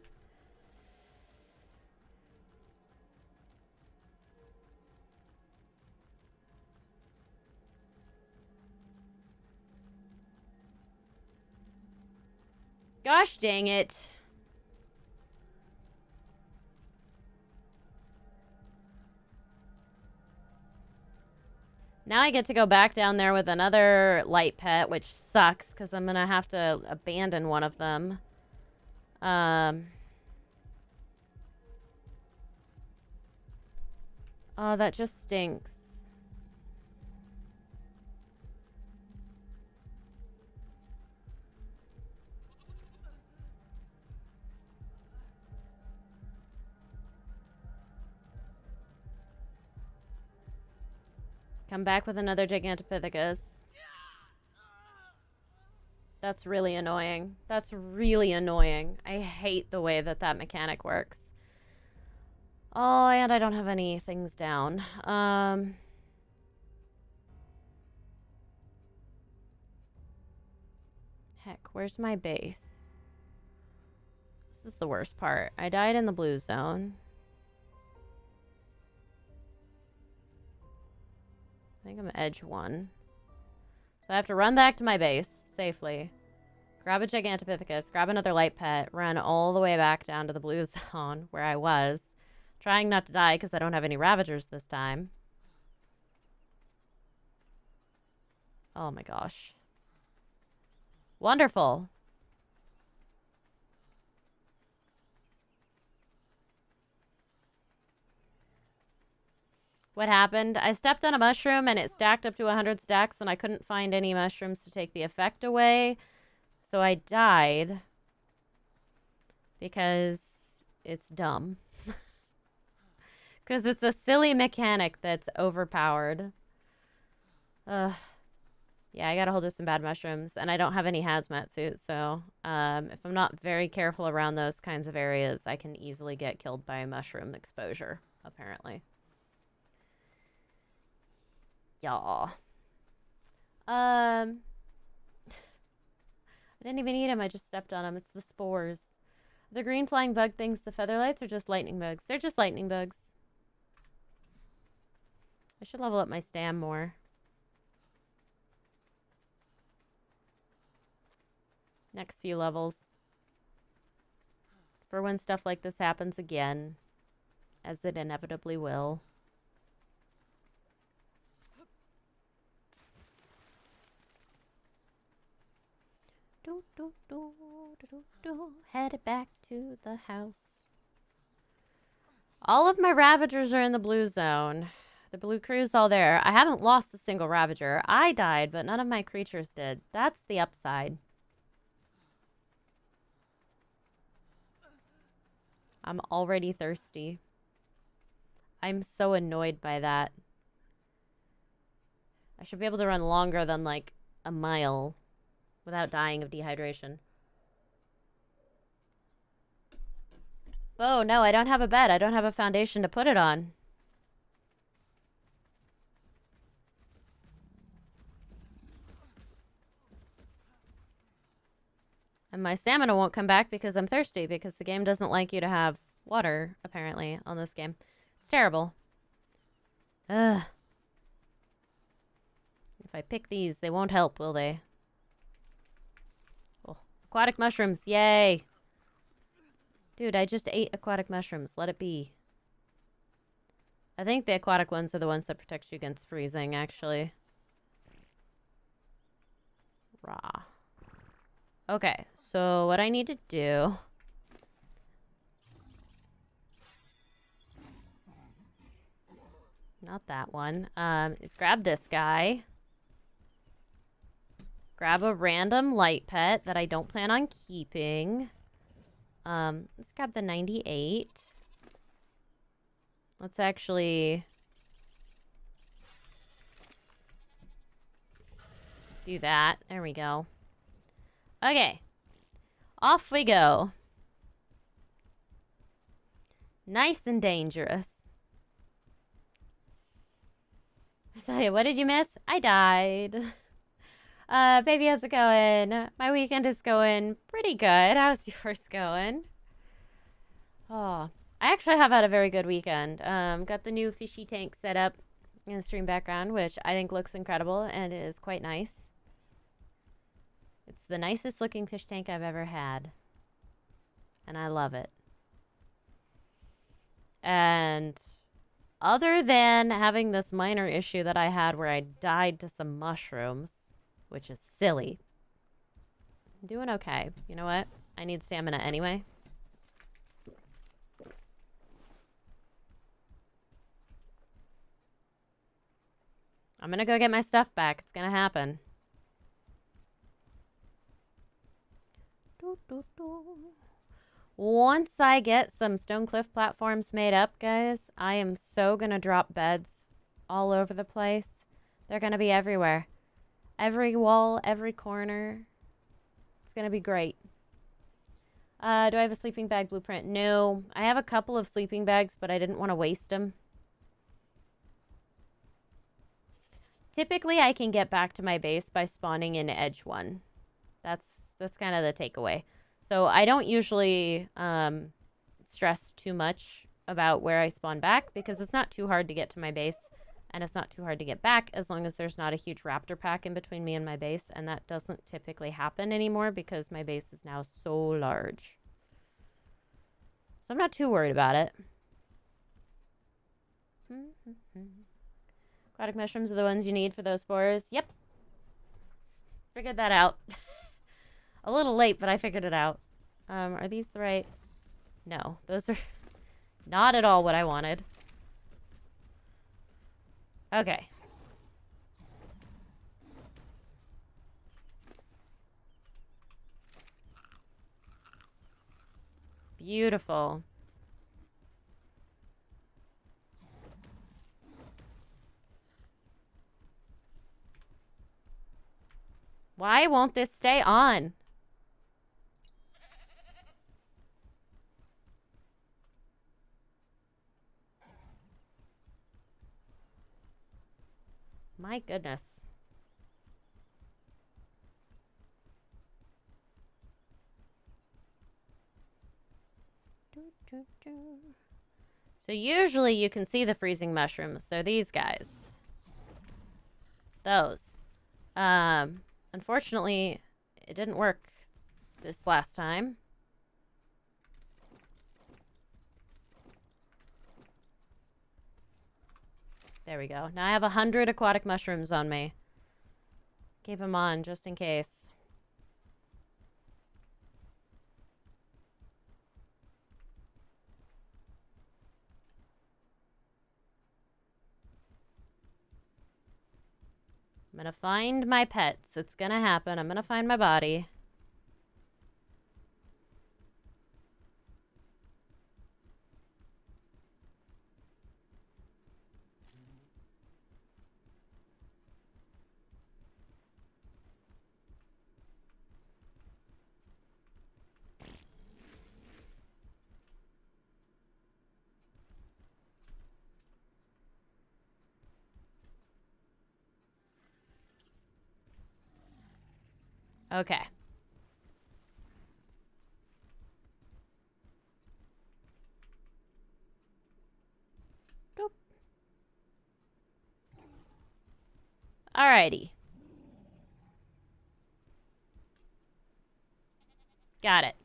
Gosh dang it. Now I get to go back down there with another light pet, which sucks because I'm going to have to abandon one of them. Oh, that just stinks. Come back with another Gigantopithecus. That's really annoying. That's really annoying. I hate the way that that mechanic works. Oh, and I don't have any things down. Heck, where's my base? This is the worst part. I died in the blue zone. I think I'm edge 1. So I have to run back to my base safely. Grab a Gigantopithecus, grab another light pet, run all the way back down to the blue zone where I was. Trying not to die because I don't have any Ravagers this time. Oh my gosh. Wonderful. What happened? I stepped on a mushroom and it stacked up to 100 stacks and I couldn't find any mushrooms to take the effect away. So I died because it's dumb. Because it's a silly mechanic that's overpowered. Yeah, I got a hold of some bad mushrooms and I don't have any hazmat suit. So if I'm not very careful around those kinds of areas, I can easily get killed by mushroom exposure, apparently. Y'all. I didn't even eat them. I just stepped on them. It's the spores. The green flying bug things, the featherlights, are just lightning bugs. They're just lightning bugs. I should level up my stam more. Next few levels. For when stuff like this happens again. As it inevitably will. Headed back to the house. All of my Ravagers are in the blue zone. The blue crew's all there. I haven't lost a single Ravager. I died, but none of my creatures did. That's the upside. I'm already thirsty. I'm so annoyed by that. I should be able to run longer than like a mile without dying of dehydration. Oh, no, I don't have a bed. I don't have a foundation to put it on. And my stamina won't come back because I'm thirsty, because the game doesn't like you to have water, apparently, on this game. It's terrible. Ugh. If I pick these, they won't help, will they? Oh, aquatic mushrooms, yay! Dude, I just ate aquatic mushrooms. Let it be. I think the aquatic ones are the ones that protect you against freezing, actually. Raw. Okay, so what I need to do Not that one. Is grab this guy. Grab a random light pet that I don't plan on keeping. Let's grab the 98. Let's actually do that. There we go. Okay. Off we go. Nice and dangerous. I tell you, what did you miss? I died. Baby, how's it going? My weekend is going pretty good. How's yours going? Oh, I actually have had a very good weekend. Got the new fishy tank set up in the stream background, which I think looks incredible and is quite nice. It's the nicest looking fish tank I've ever had. And I love it. And other than having this minor issue that I had where I died to some mushrooms, which is silly, I'm doing okay. You know what? I need stamina anyway. I'm gonna go get my stuff back. It's gonna happen. Once I get some stone cliff platforms made up, guys, I am so gonna drop beds all over the place. They're gonna be everywhere. Every wall, every corner. It's gonna be great. Do I have a sleeping bag blueprint? No. I have a couple of sleeping bags, but I didn't want to waste them. Typically, I can get back to my base by spawning in edge 1. That's kind of the takeaway. So I don't usually stress too much about where I spawn back because it's not too hard to get to my base and it's not too hard to get back as long as there's not a huge raptor pack in between me and my base, and that doesn't typically happen anymore because my base is now so large. So I'm not too worried about it. Aquatic mushrooms are the ones you need for those spores. Yep. Figured that out. A little late, but I figured it out. Are these the right? No, those are not at all what I wanted. Okay. Beautiful. Why won't this stay on? My goodness. So usually you can see the freezing mushrooms. They're these guys. Those. Unfortunately, it didn't work this last time. There we go. Now I have 100 aquatic mushrooms on me. Keep them on just in case. I'm gonna find my pets. It's gonna happen. I'm gonna find my body. Okay. Doop. Alrighty. Got it.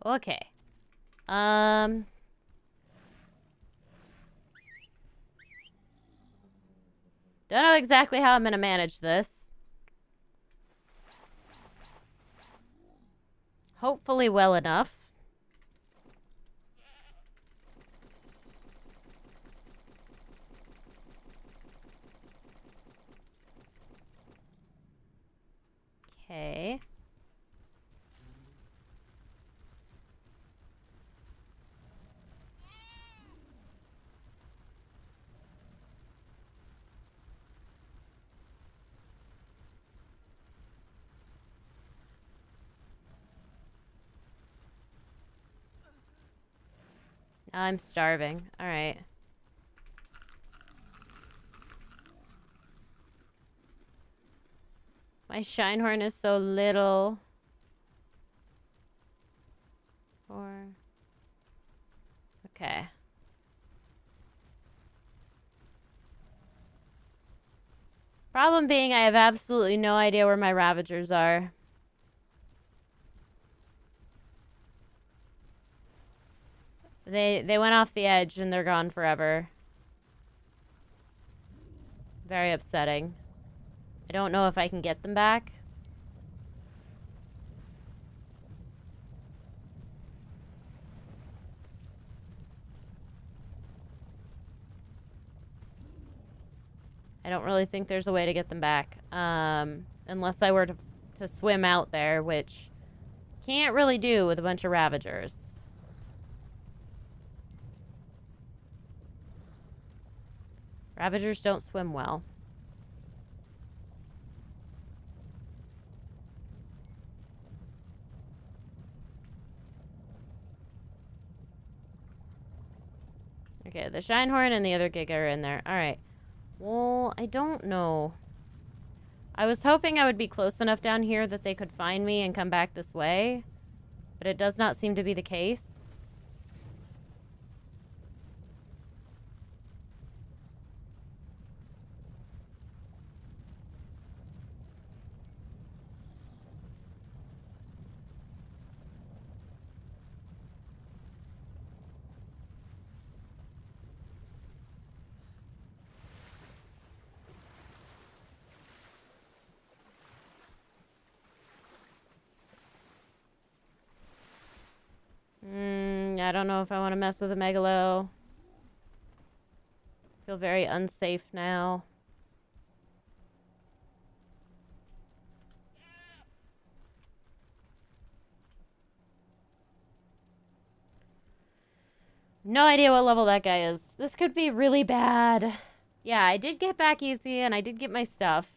Okay. Don't know exactly how I'm gonna manage this. Hopefully well enough. Okay. I'm starving. All right. My Shinehorn is so little. Okay. Problem being, I have absolutely no idea where my Ravagers are. They went off the edge and they're gone forever. Very upsetting. I don't know if I can get them back. I don't really think there's a way to get them back. Unless I were to swim out there, which can't really do with a bunch of Ravagers. Ravagers don't swim well. Okay, the Shinehorn and the other Giga are in there. Alright. Well, I don't know. I was hoping I would be close enough down here that they could find me and come back this way. But it does not seem to be the case. I don't know if I want to mess with a Megalo. I feel very unsafe now. No idea what level that guy is. This could be really bad. Yeah, I did get back easy and I did get my stuff.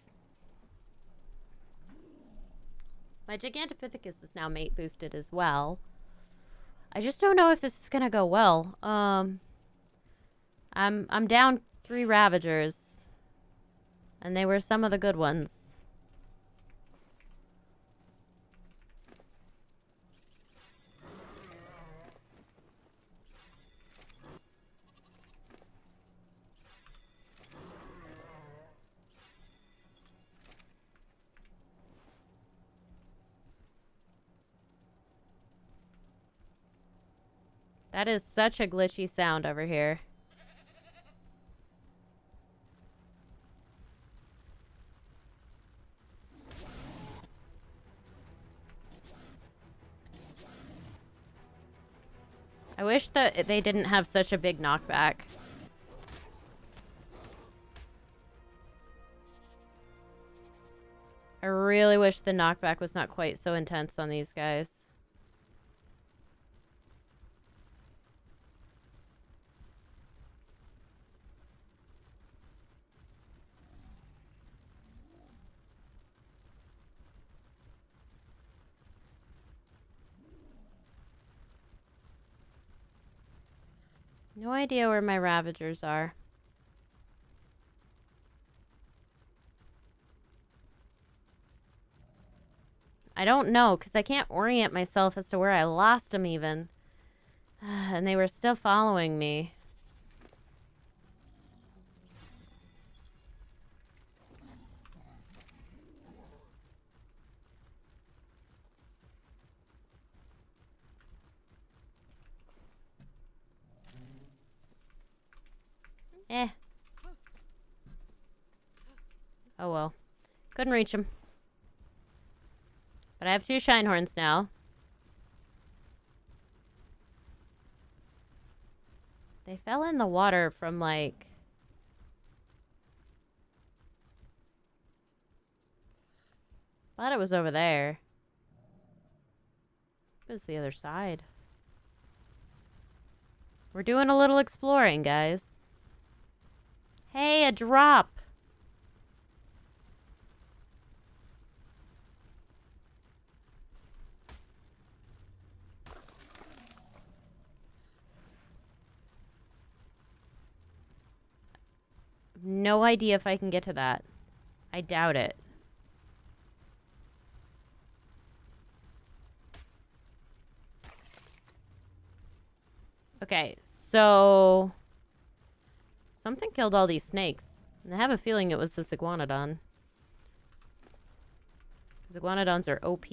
My Gigantopithecus is now mate boosted as well. I just don't know if this is gonna go well. I'm down 3 Ravagers. And they were some of the good ones. That is such a glitchy sound over here. I wish that they didn't have such a big knockback. I really wish the knockback was not quite so intense on these guys. No idea where my Ravagers are. I don't know, because I can't orient myself as to where I lost them even. And they were still following me. Oh well. Couldn't reach him. But I have 2 shine horns now. They fell in the water from, like... Thought it was over there. It's the other side. We're doing a little exploring, guys. Hey, a drop! No idea if I can get to that. I doubt it. Okay, so... Something killed all these snakes. And I have a feeling it was this iguanodon. Because iguanodons are OP.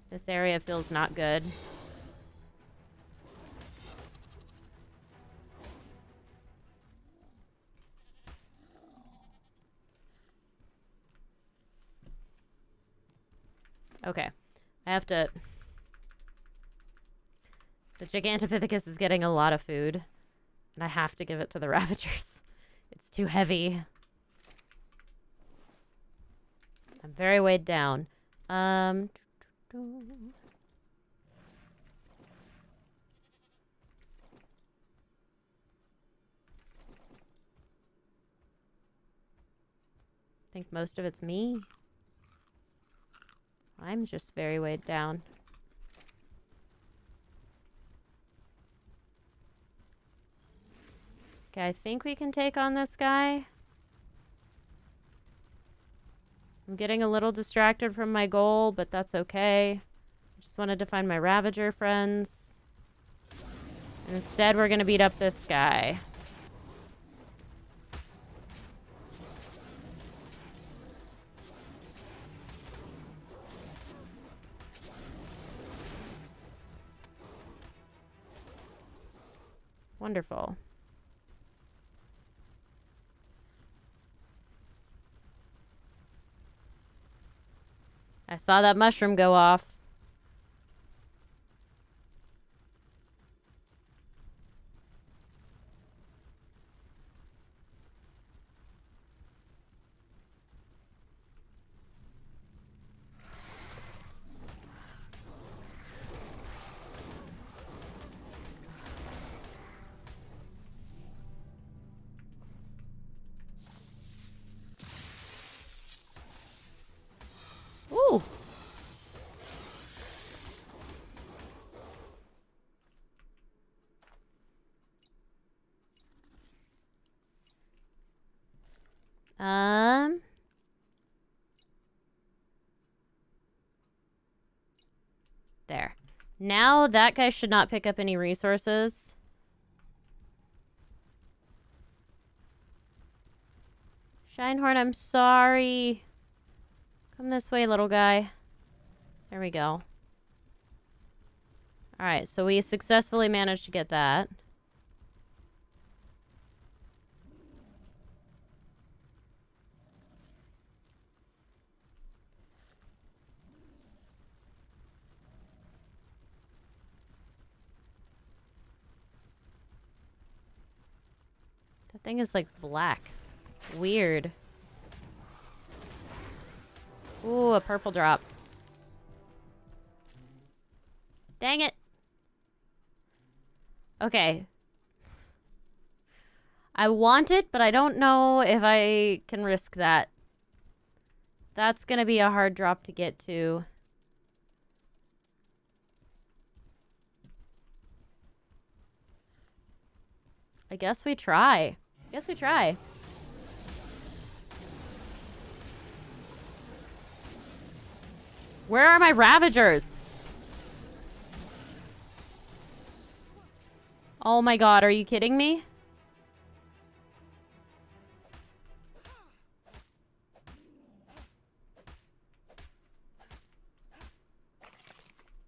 This area feels not good. Okay. I have to... The Gigantopithecus is getting a lot of food. And I have to give it to the Ravagers. It's too heavy. I'm very weighed down. I think most of it's me. I'm just very weighed down. Okay, I think we can take on this guy. I'm getting a little distracted from my goal, but that's okay. I just wanted to find my Ravager friends. And instead, we're gonna beat up this guy. Wonderful. I saw that mushroom go off. Ooh. There. Now that guy should not pick up any resources. Shinehorn, I'm sorry. Come this way, little guy. There we go. Alright, so we successfully managed to get that. That thing is like black. Weird. Ooh, a purple drop. Dang it. Okay. I want it, but I don't know if I can risk that. That's gonna be a hard drop to get to. I guess we try. Where are my Ravagers? Oh my god, are you kidding me?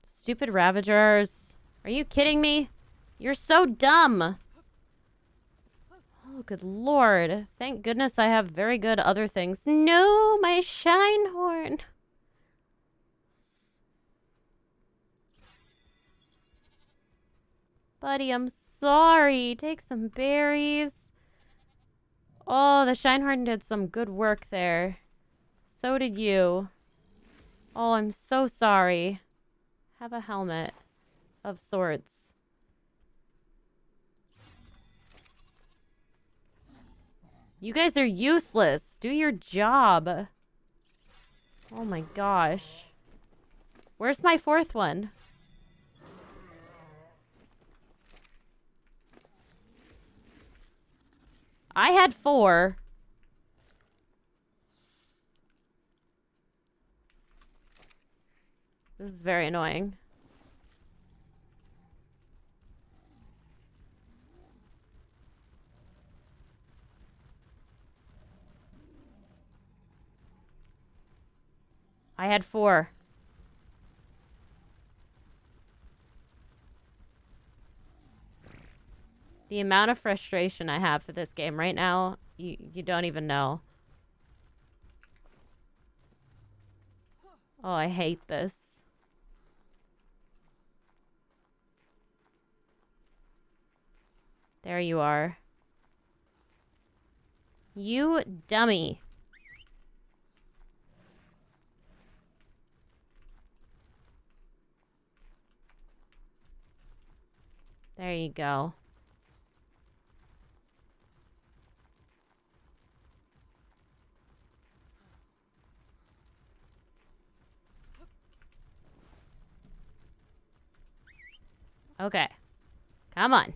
Stupid Ravagers. Are you kidding me? You're so dumb. Oh, good lord. Thank goodness I have very good other things. No, my shine horn. Buddy, I'm sorry. Take some berries. Oh, the Shinehorn did some good work there. So did you. Oh, I'm so sorry. Have a helmet of sorts. You guys are useless. Do your job. Oh my gosh. Where's my fourth one? I had 4. This is very annoying. I had 4. The amount of frustration I have for this game right now, you don't even know. Oh, I hate this. There you are. You dummy. There you go. Okay. Come on.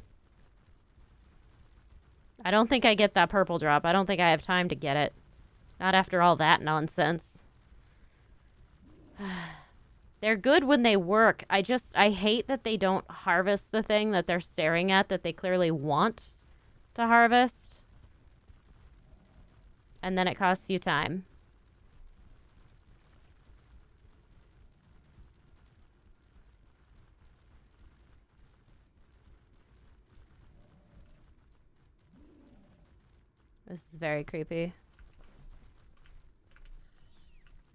I don't think I get that purple drop. I don't think I have time to get it. Not after all that nonsense. They're good when they work. I hate that they don't harvest the thing that they're staring at that they clearly want to harvest. And then it costs you time. This is very creepy.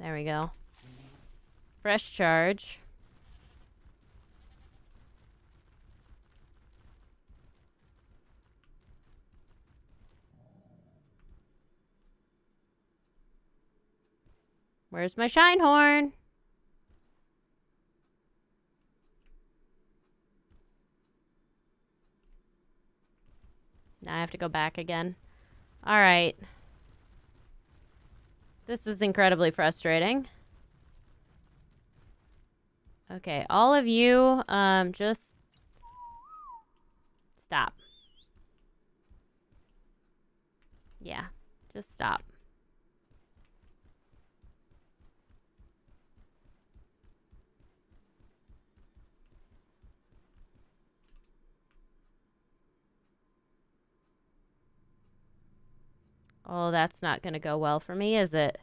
There we go. Fresh charge. Where's my shine horn? Now I have to go back again. All right. This is incredibly frustrating. Okay, all of you, just stop. Yeah, just stop. Oh, that's not going to go well for me, is it?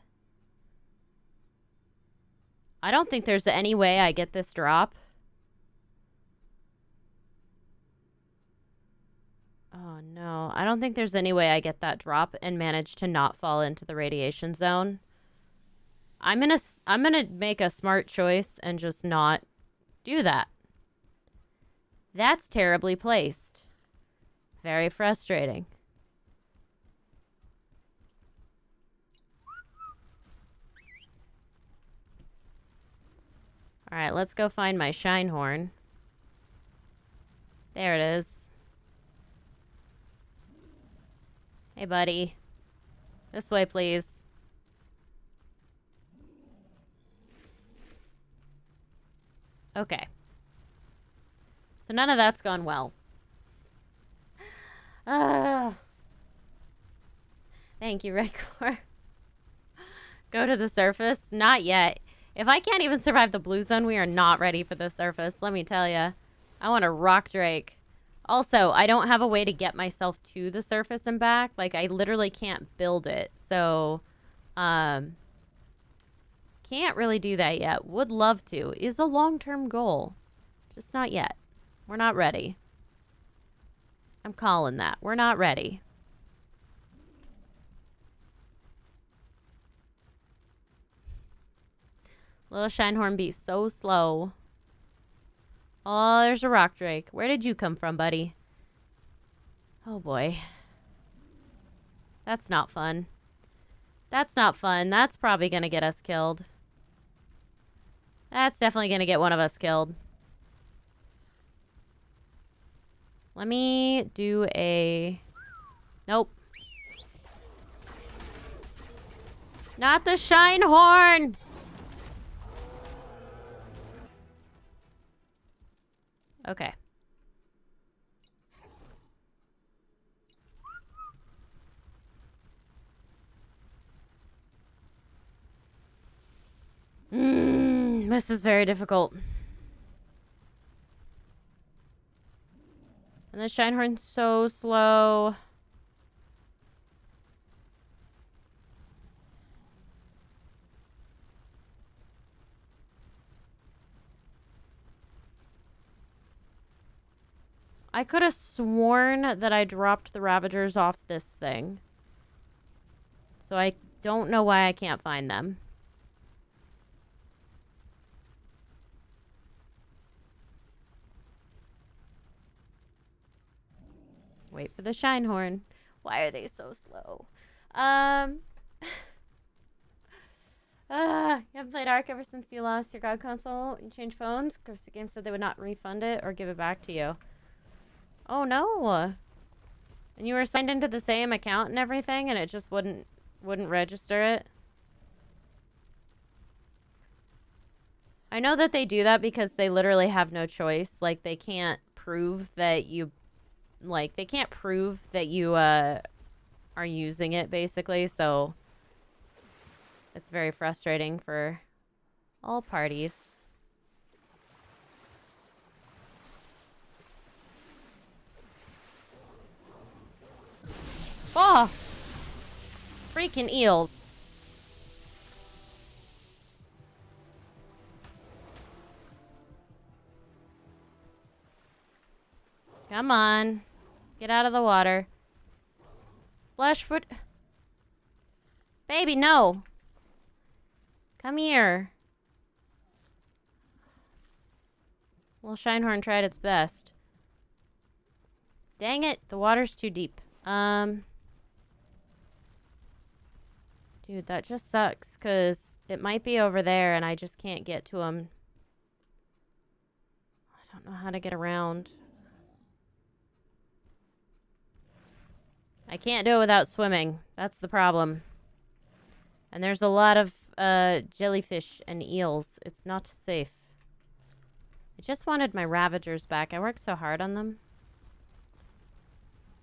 I don't think there's any way I get this drop. Oh, no. I don't think there's any way I get that drop and manage to not fall into the radiation zone. I'm gonna make a smart choice and just not do that. That's terribly placed. Very frustrating. All right, let's go find my shine horn. There it is. Hey, buddy. This way, please. Okay. So none of that's gone well. Thank you, Redcore. Go to the surface? Not yet. If I can't even survive the blue zone, we are not ready for the surface, let me tell you. I want a rock drake. Also, I don't have a way to get myself to the surface and back. Like, I literally can't build it. So, can't really do that yet. Would love to. Is a long-term goal. Just not yet. We're not ready. I'm calling that. We're not ready. Little Shinehorn be so slow. Oh, there's a rock drake. Where did you come from, buddy? Oh, boy. That's not fun. That's not fun. That's probably going to get us killed. That's definitely going to get one of us killed. Let me do a... Nope. Not the Shinehorn! Okay. This is very difficult. And the Shinehorn's so slow. I could have sworn that I dropped the Ravagers off this thing. So I don't know why I can't find them. Wait for the Shinehorn. Why are they so slow? You haven't played ARK ever since you lost your God console and changed phones? Because the game said they would not refund it or give it back to you. Oh, no. And you were signed into the same account and everything, and it just wouldn't register it? I know that they do that because they literally have no choice. Like, they can't prove that you... Like, they can't prove that you, are using it, basically, so... It's very frustrating for all parties. Oh! Freaking eels. Come on. Get out of the water. Fleshwood. Baby, no. Come here. Well, Shinehorn tried its best. Dang it, the water's too deep. Dude, that just sucks, because it might be over there, and I just can't get to him. I don't know how to get around. I can't do it without swimming. That's the problem. And there's a lot of jellyfish and eels. It's not safe. I just wanted my Ravagers back. I worked so hard on them.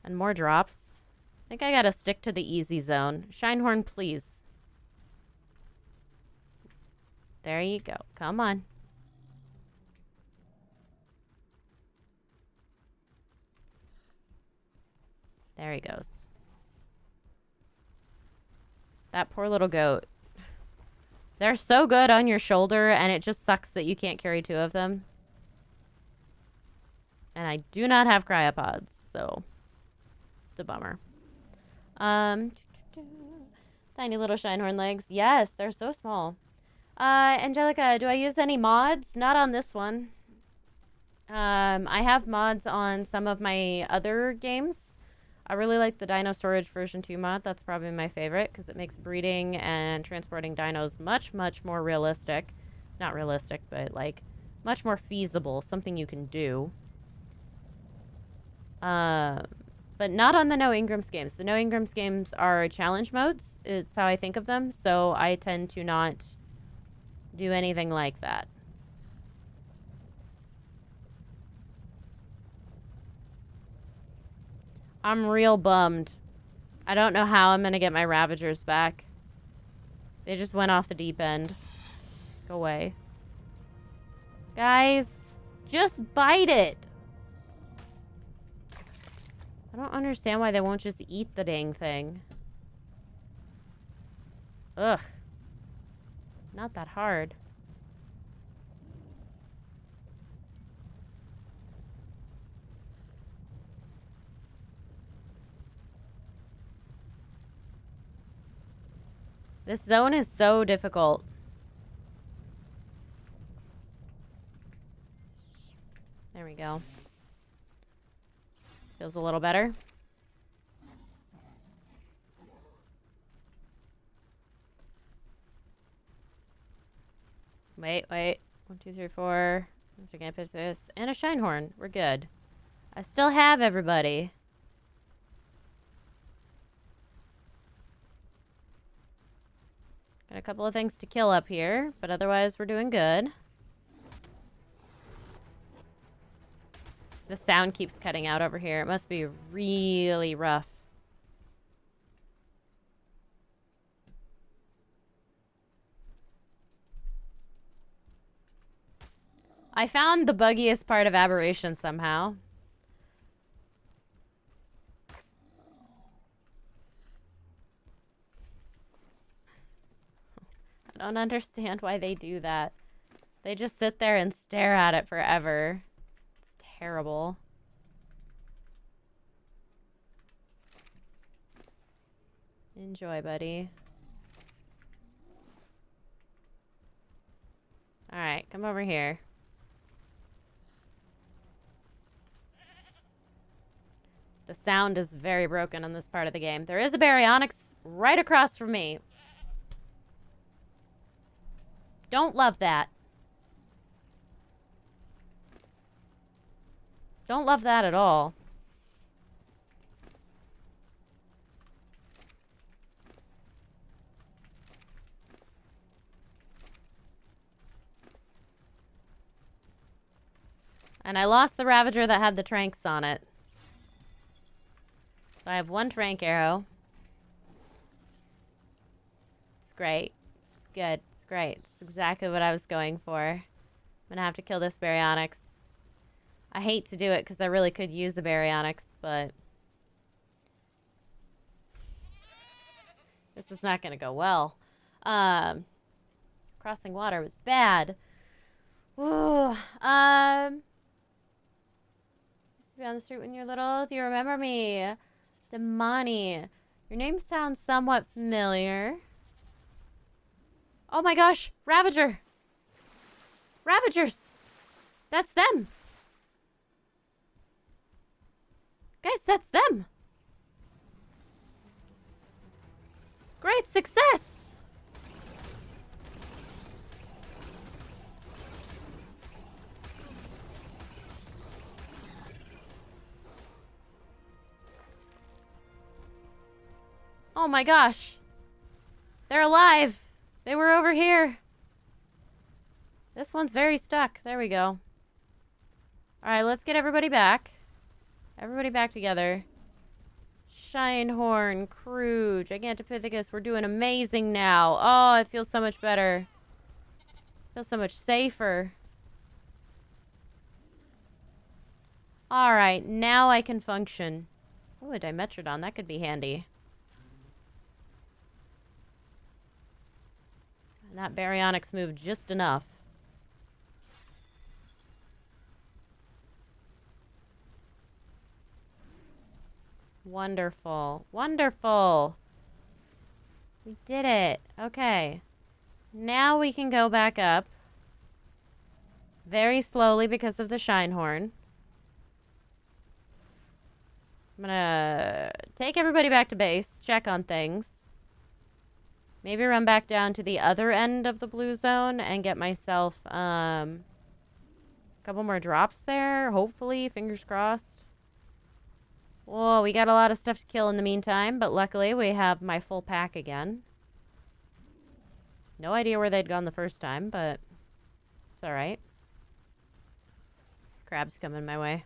And more drops. I think I gotta stick to the easy zone. Shinehorn, please. There you go. Come on. There he goes. That poor little goat. They're so good on your shoulder, and it just sucks that you can't carry two of them. And I do not have cryopods, so it's a bummer. Tiny little Shinehorn legs. Yes, they're so small. Angelica, do I use any mods? Not on this one. I have mods on some of my other games. I really like the Dino Storage version 2 mod. That's probably my favorite because it makes breeding and transporting dinos much, much more realistic. Not realistic, but like much more feasible. Something you can do. But not on the No Engrams games. The No Engrams games are challenge modes. It's how I think of them. So I tend to not do anything like that. I'm real bummed. I don't know how I'm going to get my Ravagers back. They just went off the deep end. Go away. Guys, just bite it. I don't understand why they won't just eat the dang thing. Ugh. Not that hard. This zone is so difficult. There we go. Feels a little better. Wait. 1, 2, 3, 4. So gonna pick this. And a shine horn. We're good. I still have everybody. Got a couple of things to kill up here, but otherwise we're doing good. The sound keeps cutting out over here. It must be really rough. I found the buggiest part of Aberration somehow. I don't understand why they do that. They just sit there and stare at it forever. It's terrible. Enjoy, buddy. Alright, come over here. The sound is very broken on this part of the game. There is a baryonyx right across from me. Don't love that. Don't love that at all. And I lost the Ravager that had the tranks on it. So I have 1 trank arrow. It's great. It's good. It's great. It's exactly what I was going for. I'm gonna have to kill this baryonyx. I hate to do it because I really could use the baryonyx, but this is not gonna go well. Crossing water was bad. Whoa. Used to be on the street when you're little. Do you remember me? Damani. Your name sounds somewhat familiar. Oh my gosh, Ravager! Ravagers! That's them! Guys, that's them! Great success! Oh my gosh. They're alive! They were over here. This one's very stuck. There we go. Alright, let's get everybody back. Everybody back together. Shinehorn, Crew, Gigantopithecus. We're doing amazing now. Oh, it feels so much better. It feels so much safer. Alright, now I can function. Oh, a Dimetrodon. That could be handy. And that baryonyx moved just enough. Wonderful. Wonderful. We did it. Okay. Now we can go back up. Very slowly because of the Shinehorn. I'm gonna take everybody back to base. Check on things. Maybe run back down to the other end of the blue zone and get myself a couple more drops there. Hopefully. Fingers crossed. Whoa, we got a lot of stuff to kill in the meantime, but luckily we have my full pack again. No idea where they'd gone the first time, but it's alright. Crab's coming my way.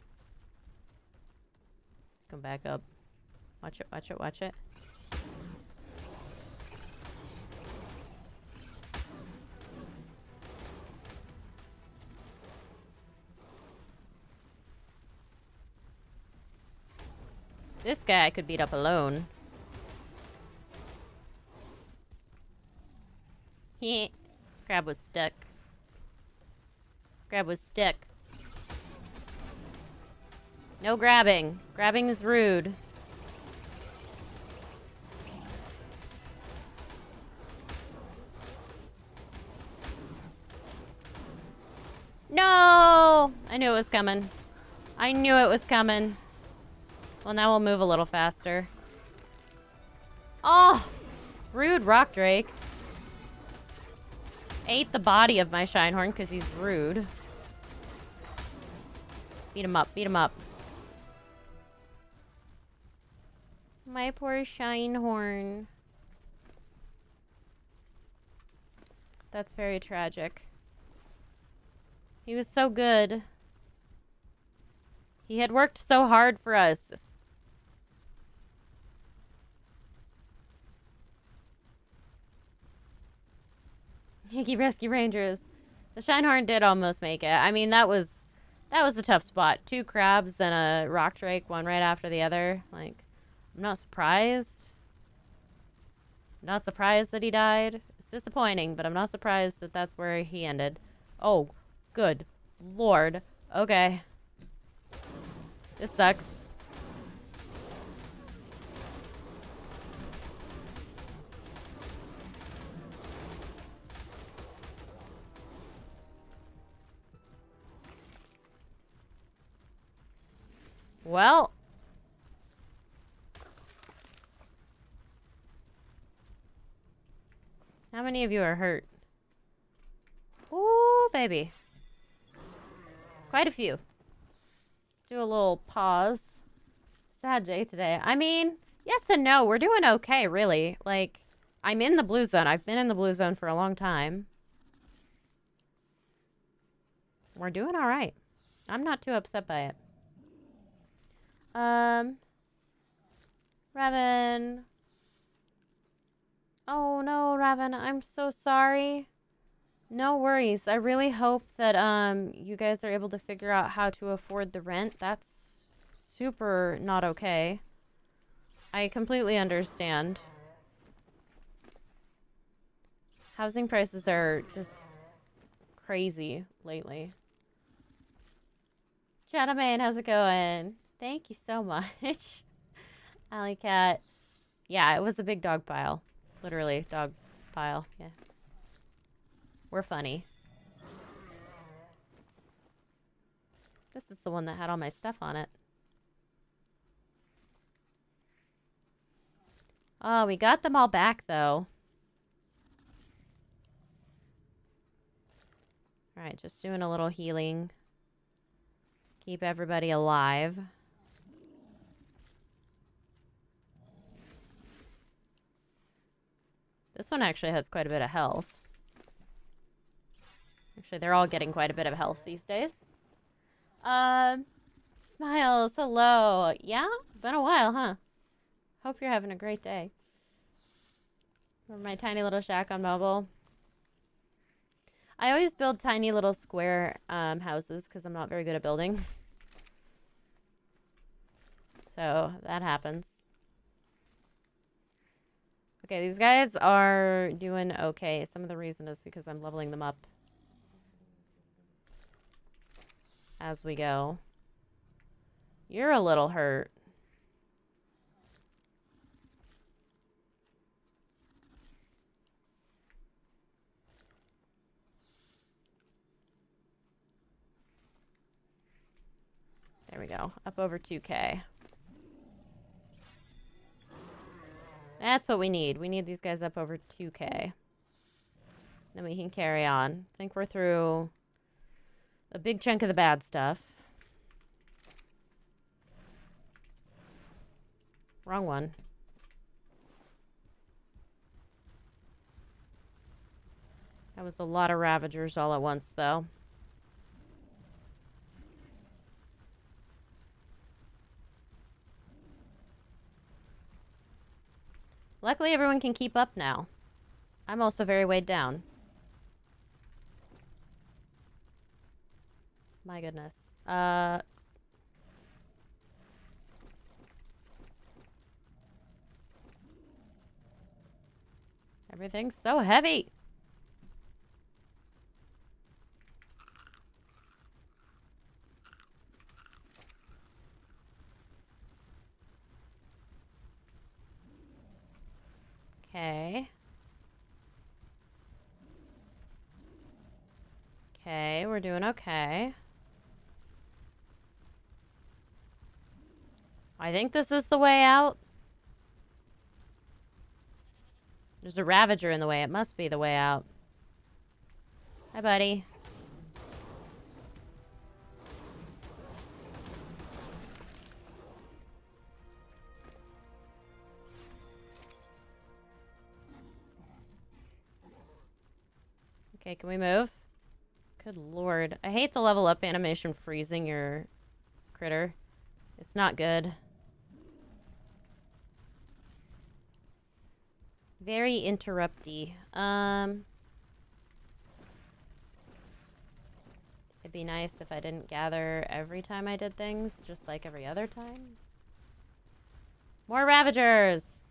Come back up. Watch it, watch it, watch it. This guy I could beat up alone. Crab was stuck. Crab was stuck. No grabbing. Grabbing is rude. No! I knew it was coming. I knew it was coming. Well, now we'll move a little faster. Oh! Rude rock drake. Ate the body of my Shinehorn because he's rude. Beat him up. Beat him up. My poor Shinehorn. That's very tragic. He was so good. He had worked so hard for us. Yankee Rescue Rangers. The Shinehorn did almost make it. I mean, that was a tough spot. 2 crabs and a rock drake, one right after the other. Like, I'm not surprised. Not surprised that he died. It's disappointing, but I'm not surprised that that's where he ended. Oh, good Lord. Okay. This sucks. Well. How many of you are hurt? Ooh, baby. Quite a few. Let's do a little pause. Sad day today. I mean, yes and no. We're doing okay, really. Like, I'm in the blue zone. I've been in the blue zone for a long time. We're doing all right. I'm not too upset by it. Raven. Oh no, Raven, I'm so sorry. No worries. I really hope that you guys are able to figure out how to afford the rent. That's super not okay. I completely understand. Housing prices are just crazy lately. Gentleman, how's it going? Thank you so much. Alley Cat. Yeah, it was a big dog pile. Literally, dog pile. Yeah. We're funny. This is the one that had all my stuff on it. Oh, we got them all back, though. Alright, just doing a little healing. Keep everybody alive. This one actually has quite a bit of health. Actually, they're all getting quite a bit of health these days. Smiles, hello. Yeah? Been a while, huh? Hope you're having a great day. For my tiny little shack on mobile. I always build tiny little square houses because I'm not very good at building. So, that happens. Okay, these guys are doing okay. Some of the reason is because I'm leveling them up as we go. You're a little hurt. There we go. Up over 2K. That's what we need. We need these guys up over 2K. Then we can carry on. I think we're through a big chunk of the bad stuff. Wrong one. That was a lot of Ravagers all at once, though. Luckily, everyone can keep up now. I'm also very weighed down. My goodness. Everything's so heavy. Okay. Okay, we're doing okay. I think this is the way out. There's a Ravager in the way. It must be the way out. Hi, buddy. Okay, can we move? Good lord. I hate the level up animation freezing your critter. It's not good. Very interrupty. It'd be nice if I didn't gather every time I did things, just like every other time. More Ravagers!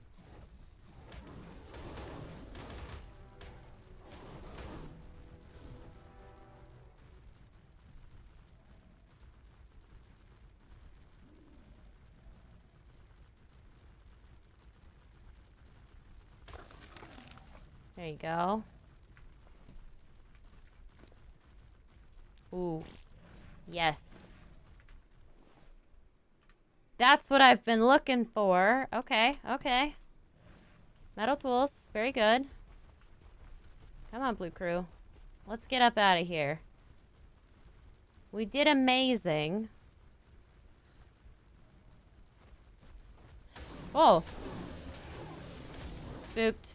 There you go. Ooh. Yes. That's what I've been looking for. Okay, okay. Metal tools. Very good. Come on, Blue Crew. Let's get up out of here. We did amazing. Oh. Spooked.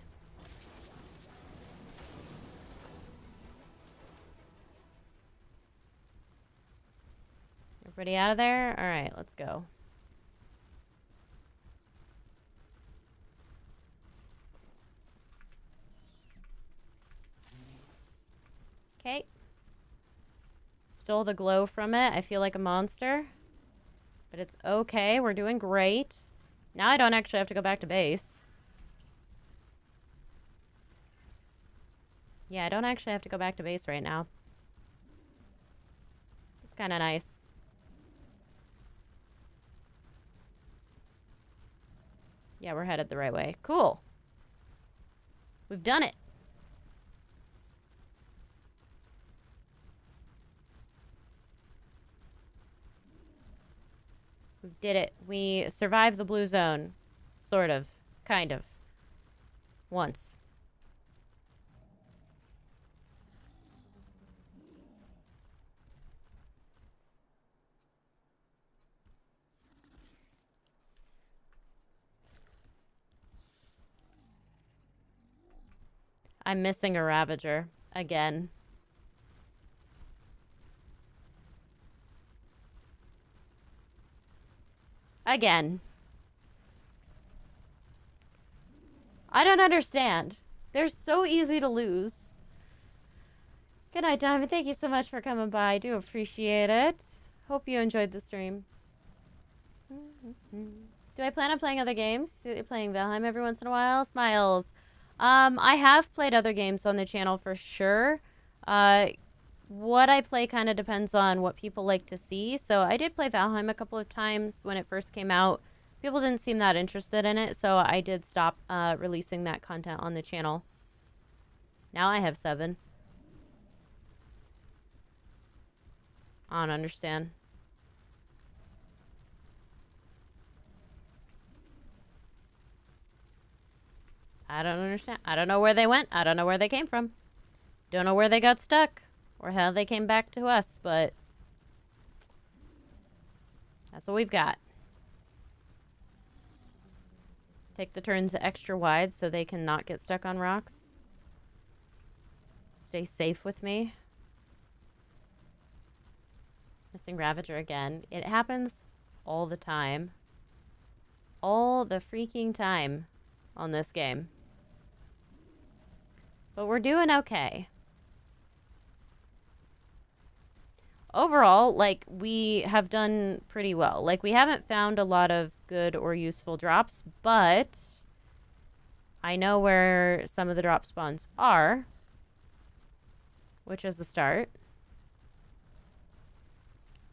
Everybody out of there? All right, let's go. Okay. Stole the glow from it. I feel like a monster. But it's okay. We're doing great. Now I don't actually have to go back to base. Yeah, I don't actually have to go back to base right now. It's kind of nice. Yeah, we're headed the right way. Cool. We've done it. We did it. We survived the blue zone. Sort of. Kind of. Once. I'm missing a Ravager. Again. Again. I don't understand. They're so easy to lose. Good night, Diamond. Thank you so much for coming by. I do appreciate it. Hope you enjoyed the stream. Do I plan on playing other games? Playing Valheim every once in a while? Smiles. I have played other games on the channel for sure. What I play kind of depends on what people like to see. So I did play Valheim a couple of times when it first came out. People didn't seem that interested in it, so I did stop releasing that content on the channel. Now I have 7. I don't understand. I don't understand. I don't know where they went. I don't know where they came from. Don't know where they got stuck or how they came back to us, but that's what we've got. Take the turns extra wide so they can not get stuck on rocks. Stay safe with me. Missing Ravager again. It happens all the time. All the freaking time on this game. But we're doing okay. Overall, like, we have done pretty well. Like, we haven't found a lot of good or useful drops, but I know where some of the drop spawns are, which is a start.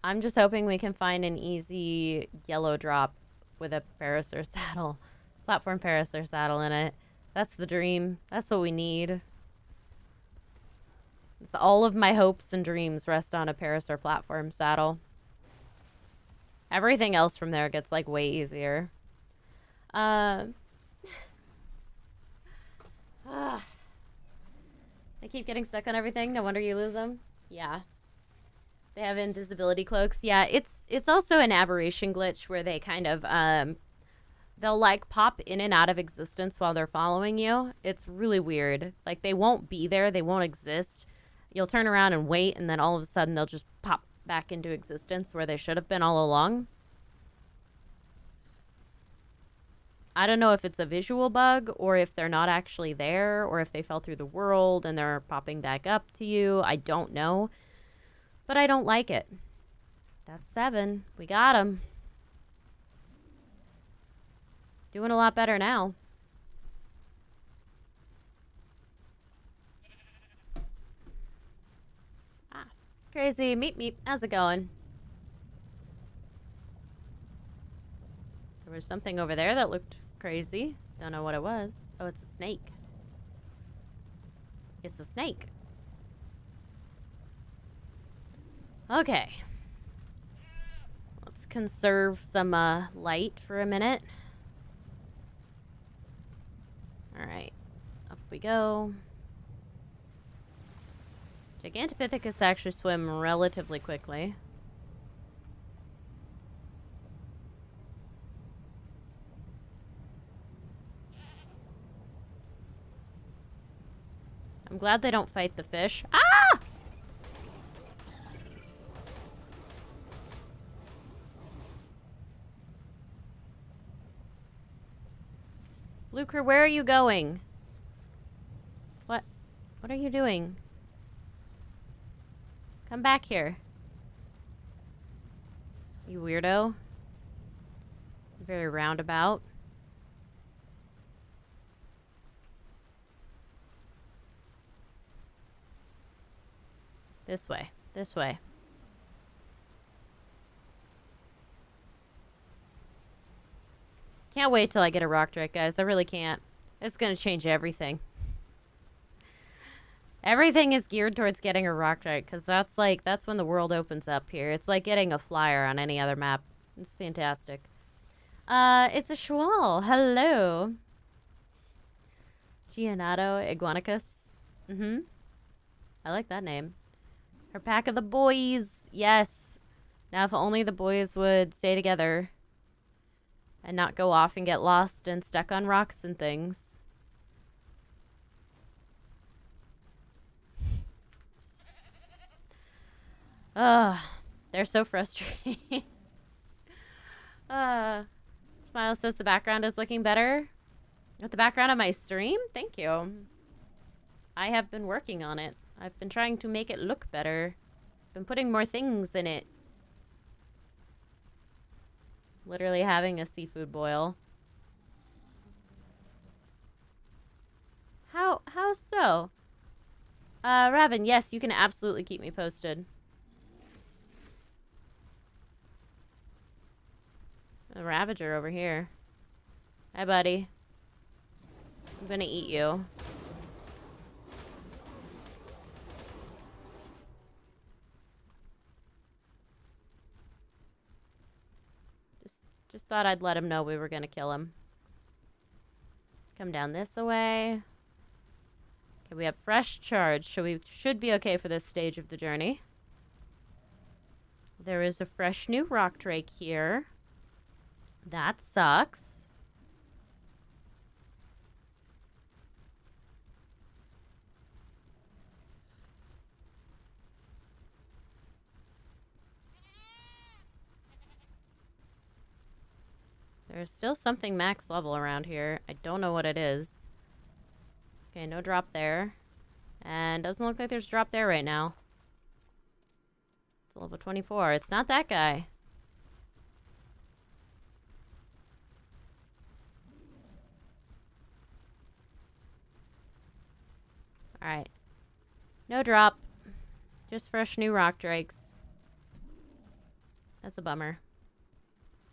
I'm just hoping we can find an easy yellow drop with a parasaur saddle. Platform parasaur saddle in it. That's the dream. That's what we need. It's all of my hopes and dreams rest on a parasaur platform saddle. Everything else from there gets like way easier. They keep getting stuck on everything. No wonder you lose them. Yeah. They have invisibility cloaks. Yeah, it's also an aberration glitch where they kind of they'll like pop in and out of existence while they're following you. It's really weird. Like they won't be there, they won't exist. You'll turn around and wait, and then all of a sudden they'll just pop back into existence where they should have been all along. I don't know if it's a visual bug or if they're not actually there or if they fell through the world and they're popping back up to you. I don't know. But I don't like it. That's 7. We got him. Doing a lot better now. Ah, crazy. Meep meep. How's it going? There was something over there that looked crazy. Don't know what it was. Oh, it's a snake. It's a snake. Okay. Let's conserve some light for a minute. Alright. Up we go. Gigantopithecus actually swim relatively quickly. I'm glad they don't fight the fish. Ah! Lucre, where are you going? What? What are you doing? Come back here. You weirdo. Very roundabout. This way. This way. Can't wait till I get a rock drake, guys. I really can't. It's gonna change everything. Everything is geared towards getting a rock drake, because that's when the world opens up here. It's like getting a flyer on any other map. It's fantastic. It's a Schwal. Hello. Gianato Iguanicus. Mm-hmm. I like that name. Her pack of the boys. Yes. Now if only the boys would stay together and not go off and get lost and stuck on rocks and things. Ugh. They're so frustrating. Smile says the background is looking better. With the background of my stream? Thank you. I have been working on it. I've been trying to make it look better. Been putting more things in it. Literally having a seafood boil. How so? Raven, yes, you can absolutely keep me posted. A Ravager over here. Hi, buddy. I'm gonna eat you. Just thought I'd let him know we were gonna kill him. Come down this way. Okay, we have fresh charge, so we should be okay for this stage of the journey. There is a fresh new rock drake here. That sucks. There's still something max level around here. I don't know what it is. Okay, no drop there. And doesn't look like there's a drop there right now. It's level 24. It's not that guy. Alright. No drop. Just fresh new rock drakes. That's a bummer.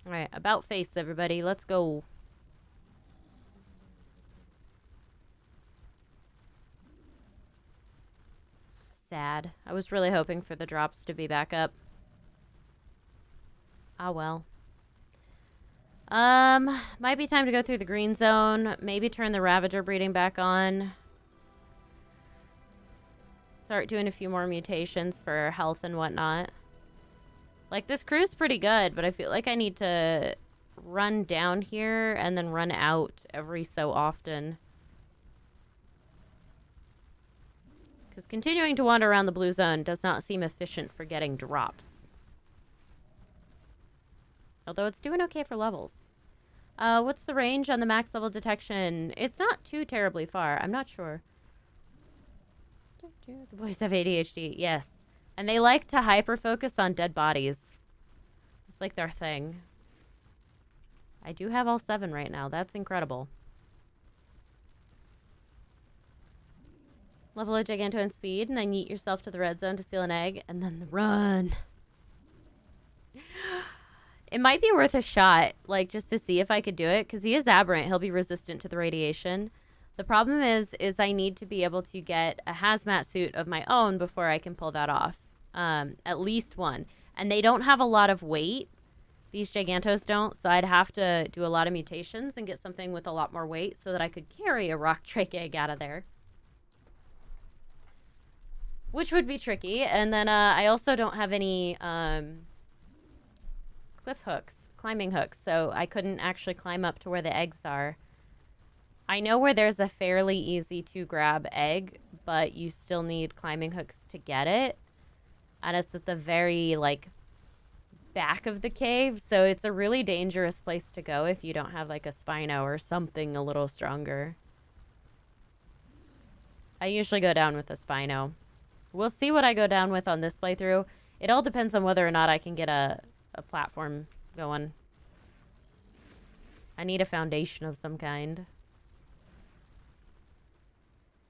Alright, about face, everybody. Let's go. Sad. I was really hoping for the drops to be back up. Ah, well. Might be time to go through the green zone. Maybe turn the Ravager breeding back on. Start doing a few more mutations for health and whatnot. Like, this crew's pretty good, but I feel like I need to run down here and then run out every so often. Because continuing to wander around the blue zone does not seem efficient for getting drops. Although it's doing okay for levels. What's the range on the max level detection? It's not too terribly far. I'm not sure. The boys have ADHD. Yes. And they like to hyper-focus on dead bodies. It's like their thing. I do have all 7 right now. That's incredible. Level a Giganto in speed, and then yeet yourself to the red zone to steal an egg, and then run. It might be worth a shot, like, just to see if I could do it, because he is aberrant. He'll be resistant to the radiation. The problem is I need to be able to get a hazmat suit of my own before I can pull that off. At least one. And they don't have a lot of weight. These Gigantos don't, so I'd have to do a lot of mutations and get something with a lot more weight so that I could carry a rock drake egg out of there. Which would be tricky. And then I also don't have any cliff hooks, climbing hooks, so I couldn't actually climb up to where the eggs are. I know where there's a fairly easy to grab egg, but you still need climbing hooks to get it. And it's at the very, like, back of the cave, so it's a really dangerous place to go if you don't have, like, a Spino or something a little stronger. I usually go down with a Spino. We'll see what I go down with on this playthrough. It all depends on whether or not I can get a platform going. I need a foundation of some kind.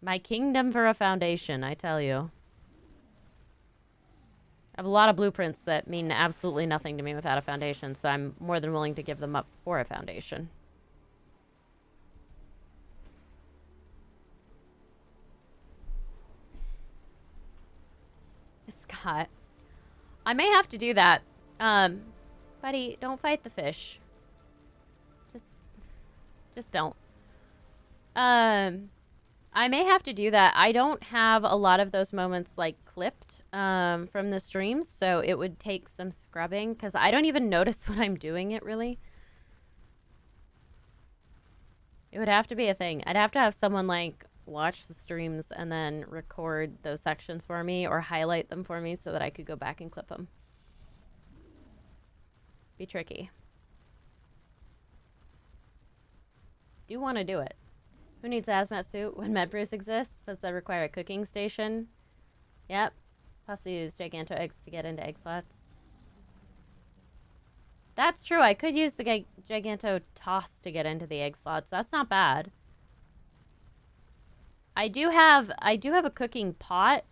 My kingdom for a foundation, I tell you. I have a lot of blueprints that mean absolutely nothing to me without a foundation, so I'm more than willing to give them up for a foundation. Scott. I may have to do that. Buddy, don't fight the fish. Just don't. I may have to do that. I don't have a lot of those moments, like, clipped from the streams, so it would take some scrubbing, because I don't even notice when I'm doing it, really. It would have to be a thing. I'd have to have someone, like, watch the streams and then record those sections for me or highlight them for me so that I could go back and clip them. Be tricky. Do want to do it. Who needs a hazmat suit when MedBruce exists? Does that require a cooking station? Yep. Possibly use Giganto eggs to get into egg slots. That's true. I could use the Giganto toss to get into the egg slots. That's not bad. I do have a cooking pot.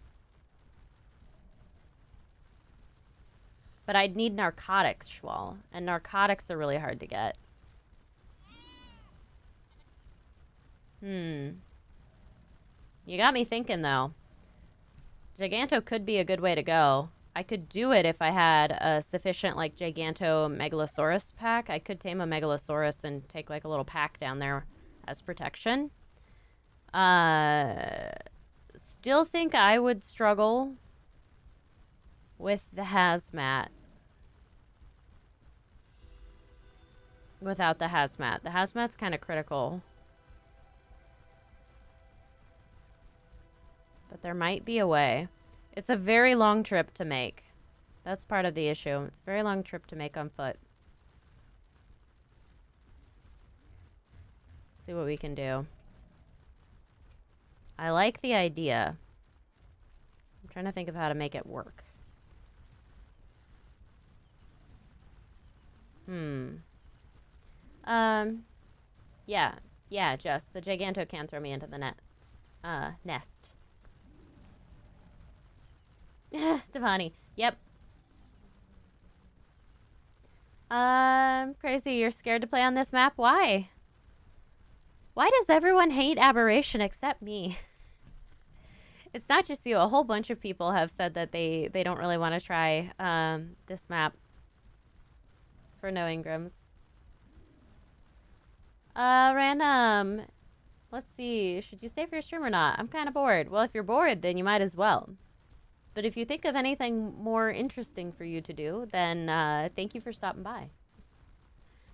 But I'd need narcotics, Schwal. And narcotics are really hard to get. You got me thinking, though. Giganto could be a good way to go. I could do it if I had a sufficient, like, Giganto Megalosaurus pack. I could tame a Megalosaurus and take, like, a little pack down there as protection. Still think I would struggle with the hazmat. Without the hazmat. The hazmat's kind of critical. But there might be a way. It's a very long trip to make. That's part of the issue. It's a very long trip to make on foot. See what we can do. I like the idea. I'm trying to think of how to make it work. Yeah, Jess. The Giganto can throw me into the nest. Devani. Yep. Crazy. You're scared to play on this map? Why? Why does everyone hate Aberration except me? It's not just you. A whole bunch of people have said that they don't really want to try this map for no Engrams. Random. Let's see. Should you stay for your stream or not? I'm kind of bored. Well, if you're bored, then you might as well. But if you think of anything more interesting for you to do, then thank you for stopping by.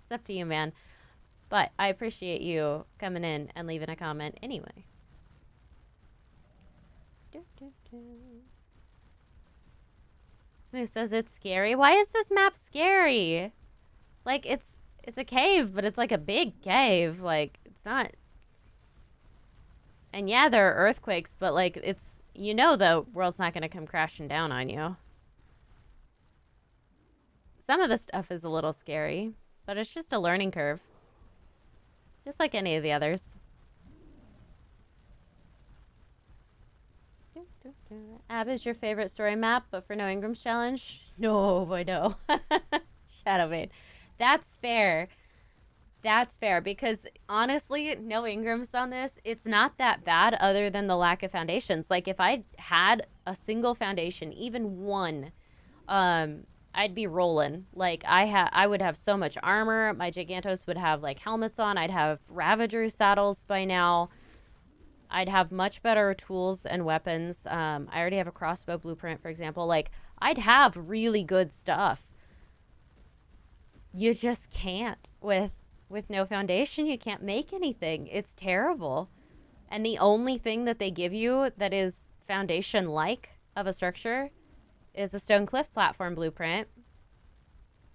It's up to you, man. But I appreciate you coming in and leaving a comment anyway. Smooth says it's scary. Why is this map scary? Like, it's a cave, but it's like a big cave. Like, it's not... And yeah, there are earthquakes, but like, it's... You know the world's not going to come crashing down on you. Some of the stuff is a little scary, but it's just a learning curve. Just like any of the others. Ab is your favorite story map, but for no Engrams challenge? No, boy, no. Shadowbane. That's fair. That's fair, because honestly, no Engrams on this, it's not that bad other than the lack of foundations. Like, if I had a single foundation, even one, I'd be rolling. Like, I would have so much armor. My Gigantos would have, like, helmets on. I'd have Ravager saddles by now. I'd have much better tools and weapons. I already have a crossbow blueprint, for example. Like, I'd have really good stuff. You just can't with no foundation. You can't make anything. It's terrible. And the only thing that they give you that is foundation-like of a structure is a stone cliff platform blueprint,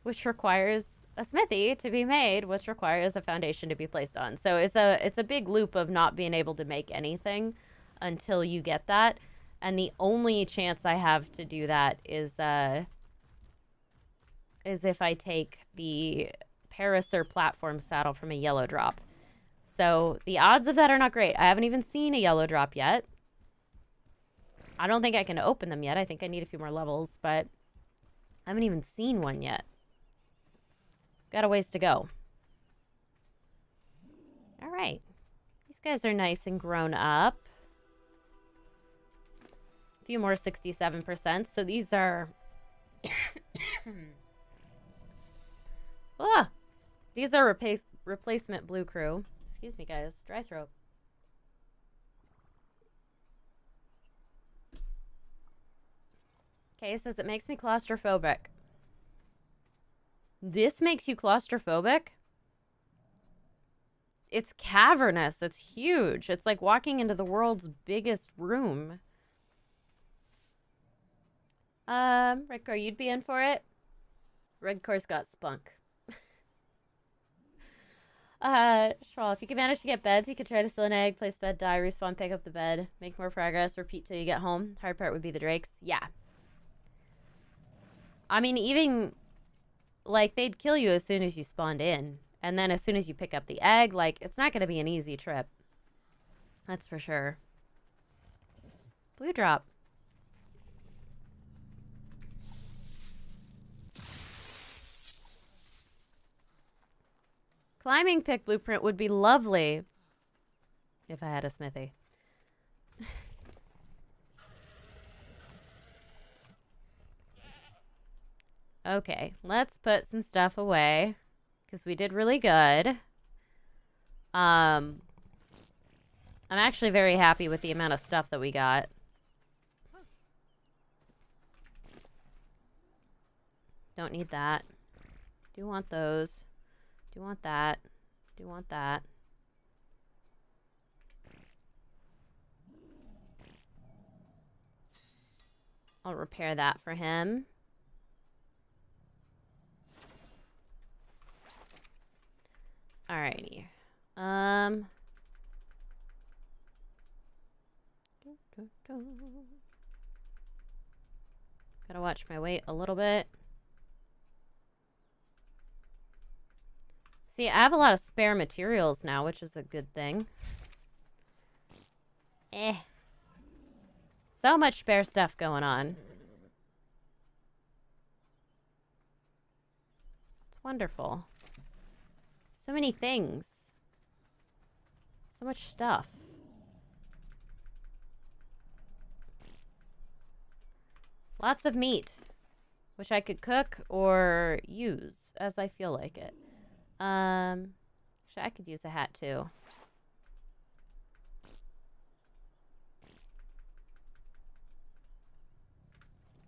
which requires a smithy to be made, which requires a foundation to be placed on. So it's a big loop of not being able to make anything until you get that. And the only chance I have to do that is if I take the Parasaur platform saddle from a yellow drop. So the odds of that are not great. I haven't even seen a yellow drop yet. I don't think I can open them yet. I think I need a few more levels, but I haven't even seen one yet. Got a ways to go. All right. These guys are nice and grown up. A few more 67%. So these are... ah! These are replacement blue crew. Excuse me, guys. Dry throat. Okay, it says it makes me claustrophobic. This makes you claustrophobic? It's cavernous. It's huge. It's like walking into the world's biggest room. Redcore, you'd be in for it? Redcore's got spunk. Schwal, if you can manage to get beds, you could try to steal an egg, place bed, die, respawn, pick up the bed, make more progress, repeat till you get home. Hard part would be the drakes. Yeah. I mean, even, like, they'd kill you as soon as you spawned in. And then as soon as you pick up the egg, like, it's not going to be an easy trip. That's for sure. Blue drop. Climbing pick blueprint would be lovely if I had a smithy. Okay, let's put some stuff away because we did really good. I'm actually very happy with the amount of stuff that we got. Don't need that. Do want those. Do want that. Do want that. I'll repair that for him. Alrighty. Gotta watch my weight a little bit. See, I have a lot of spare materials now, which is a good thing. So much spare stuff going on. Wonderful. So many things. So much stuff. Lots of meat, which I could cook or use as I feel like it. Actually, I could use a hat too.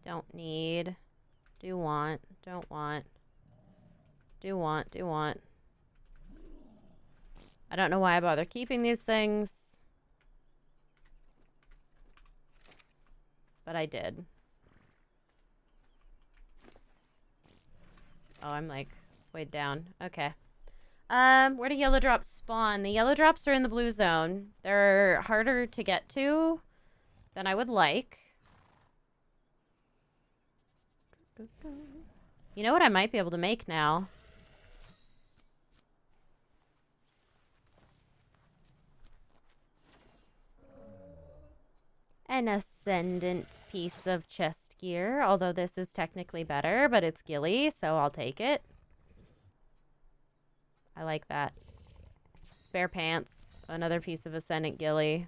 Don't need. Do want. Don't want. Do want. Do want. I don't know why I bother keeping these things. But I did. Oh, I'm like way down. Okay. Where do yellow drops spawn? The yellow drops are in the blue zone. They're harder to get to than I would like. You know what I might be able to make now? An ascendant piece of chest gear, although this is technically better, but it's gilly, so I'll take it. I like that. Spare pants, another piece of ascendant gilly.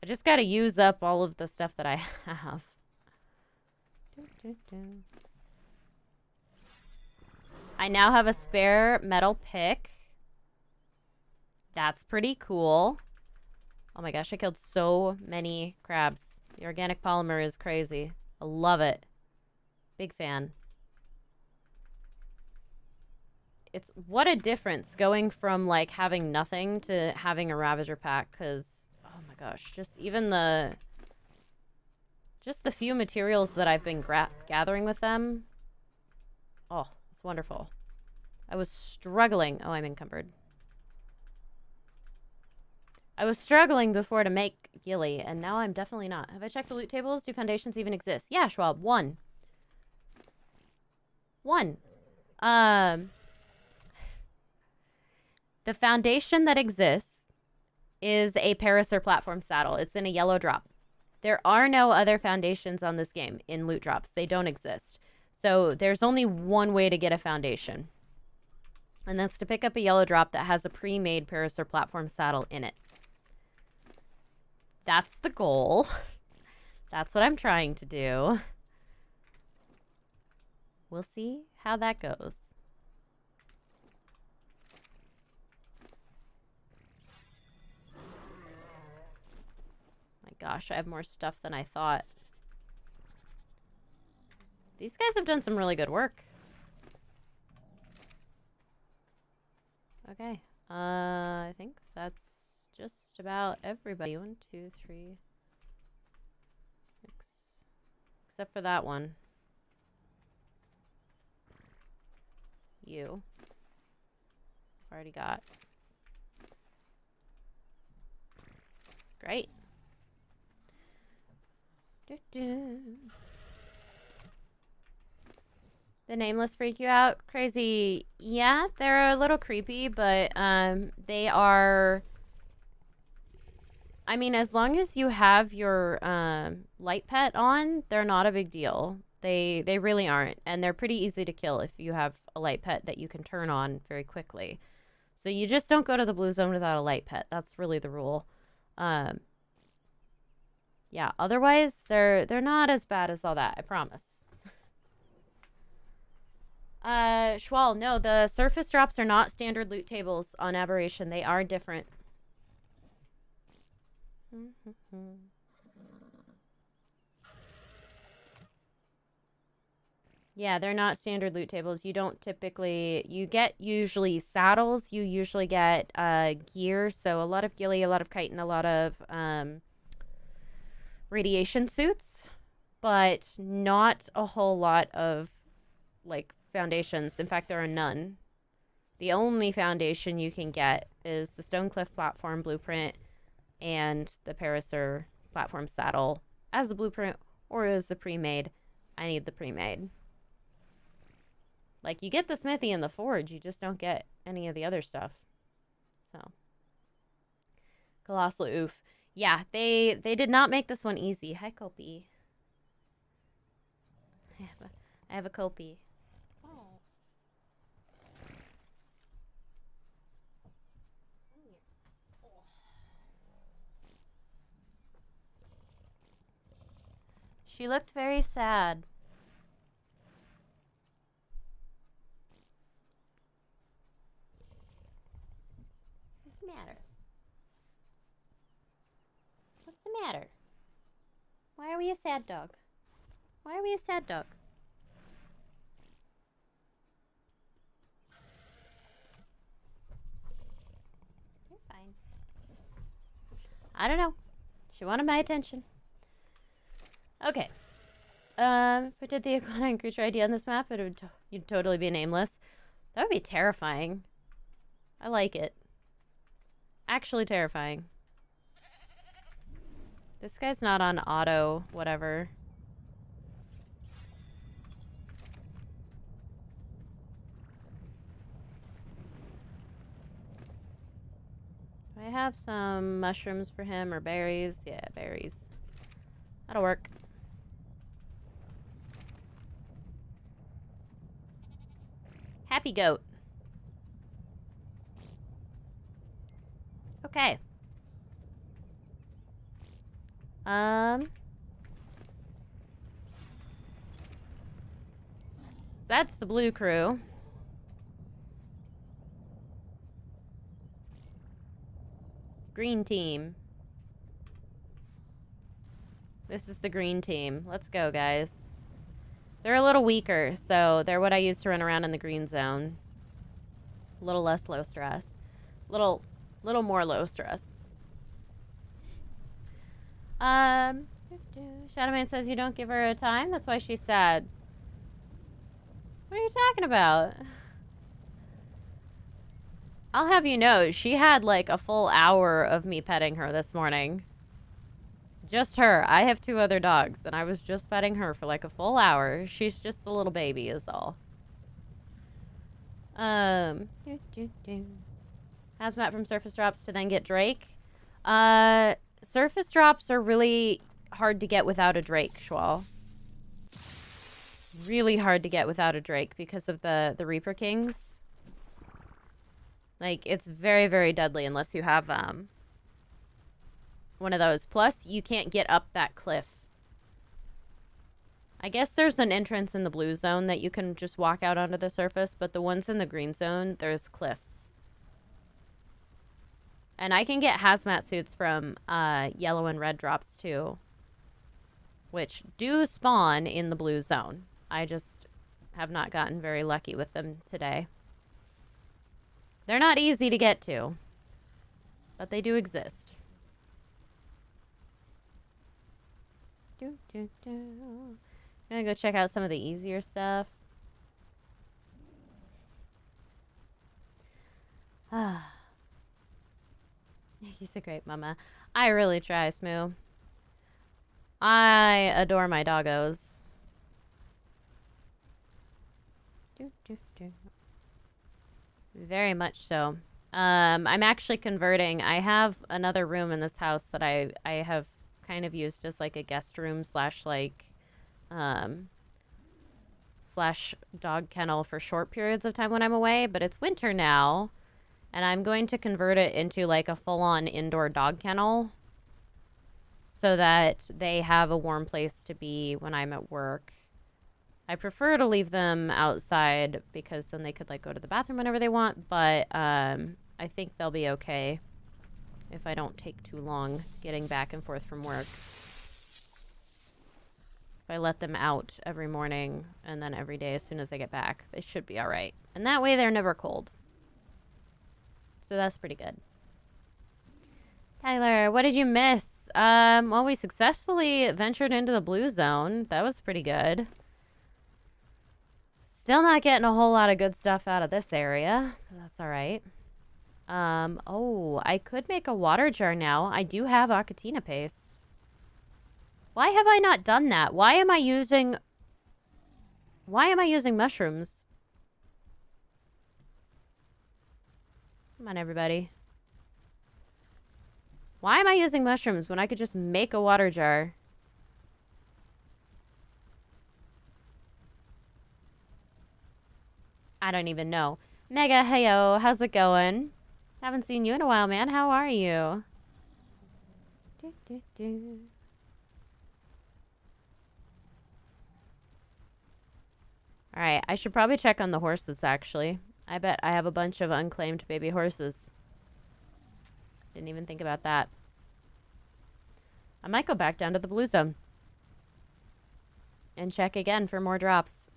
I just gotta use up all of the stuff that I have. I now have a spare metal pick. That's pretty cool. Oh my gosh, I killed so many crabs. The organic polymer is crazy. I love it. Big fan. It's what a difference going from like having nothing to having a Ravager pack, because oh my gosh, just the few materials that I've been gathering with them. Oh, it's wonderful. I was struggling. Oh, I'm encumbered. I was struggling before to make gilly, and now I'm definitely not. Have I checked the loot tables? Do foundations even exist? Yeah, Schwab. One. The foundation that exists is a Parasaur platform saddle. It's in a yellow drop. There are no other foundations on this game in loot drops. They don't exist. So there's only one way to get a foundation. And that's to pick up a yellow drop that has a pre-made Parasaur platform saddle in it. That's the goal. That's what I'm trying to do. We'll see how that goes. My gosh, I have more stuff than I thought. These guys have done some really good work. Okay. I think that's just about everybody. 1, 2, 3, 6. Except for that one. You. I've already got. Great. The nameless freak you out? Crazy. Yeah, they're a little creepy, but they are... I mean, as long as you have your light pet on, they're not a big deal. They really aren't. And they're pretty easy to kill if you have a light pet that you can turn on very quickly. So you just don't go to the blue zone without a light pet. That's really the rule. Yeah, otherwise, they're not as bad as all that, I promise. Schwal, no, the surface drops are not standard loot tables on Aberration. They are different. Yeah, they're not standard loot tables. You don't typically... You get usually saddles. You usually get gear. So a lot of ghillie, a lot of chitin, a lot of radiation suits. But not a whole lot of, like, foundations. In fact, there are none. The only foundation you can get is the Stonecliff platform blueprint and the Parasaur platform saddle as a blueprint or as a pre-made. I need the pre-made. Like, you get the smithy and the forge, you just don't get any of the other stuff. So. Colossal oof. Yeah, they did not make this one easy. Hi, Kopi. I have a Kopi. Oh. She looked very sad. What's the matter? What's the matter? Why are we a sad dog? Why are we a sad dog? You're fine. I don't know. She wanted my attention. Okay. If we did the aquatic creature ID on this map, you'd totally be nameless. That would be terrifying. I like it. Actually terrifying. This guy's not on auto, whatever. Do I have some mushrooms for him or berries? Yeah, berries. That'll work. Happy goat. Okay. That's the blue crew. Green team. This is the green team. Let's go, guys. They're a little weaker, so they're what I use to run around in the green zone. A little less low stress. Little more low stress. Shadowman says you don't give her a time. That's why she's sad. What are you talking about? I'll have you know, she had like a full hour of me petting her this morning. Just her. I have 2 other dogs, and I was just petting her for like a full hour. She's just a little baby is all. Hazmat from surface drops to then get Drake. Surface drops are really hard to get without a Drake, Schwal. Really hard to get without a Drake because of the Reaper Kings. Like, it's very, very deadly unless you have, one of those. Plus, you can't get up that cliff. I guess there's an entrance in the blue zone that you can just walk out onto the surface, but the ones in the green zone, there's cliffs. And I can get hazmat suits from yellow and red drops too, which do spawn in the blue zone. I just have not gotten very lucky with them today. They're not easy to get to, but they do exist. I'm gonna go check out some of the easier stuff. He's a great mama. I really try, Smoo. I adore my doggos. Very much so. I'm actually converting. I have another room in this house that I have kind of used as like a guest room slash like slash dog kennel for short periods of time when I'm away, but it's winter now, and I'm going to convert it into like a full-on indoor dog kennel so that they have a warm place to be when I'm at work. I prefer to leave them outside because then they could like go to the bathroom whenever they want, but I think they'll be okay if I don't take too long getting back and forth from work. If I let them out every morning and then every day as soon as I get back, they should be all right. And that way they're never cold. So that's pretty good. Tyler, what did you miss? Well, we successfully ventured into the blue zone. That was pretty good. Still not getting a whole lot of good stuff out of this area. But that's all right. Oh, I could make a water jar now. I do have Acatina paste. Why have I not done that? Why am I using mushrooms? Come on, everybody. Why am I using mushrooms when I could just make a water jar? I don't even know. Mega, heyo, how's it going? Haven't seen you in a while, man. How are you? All right, I should probably check on the horses, actually. I bet I have a bunch of unclaimed baby horses. Didn't even think about that. I might go back down to the blue zone. And check again for more drops.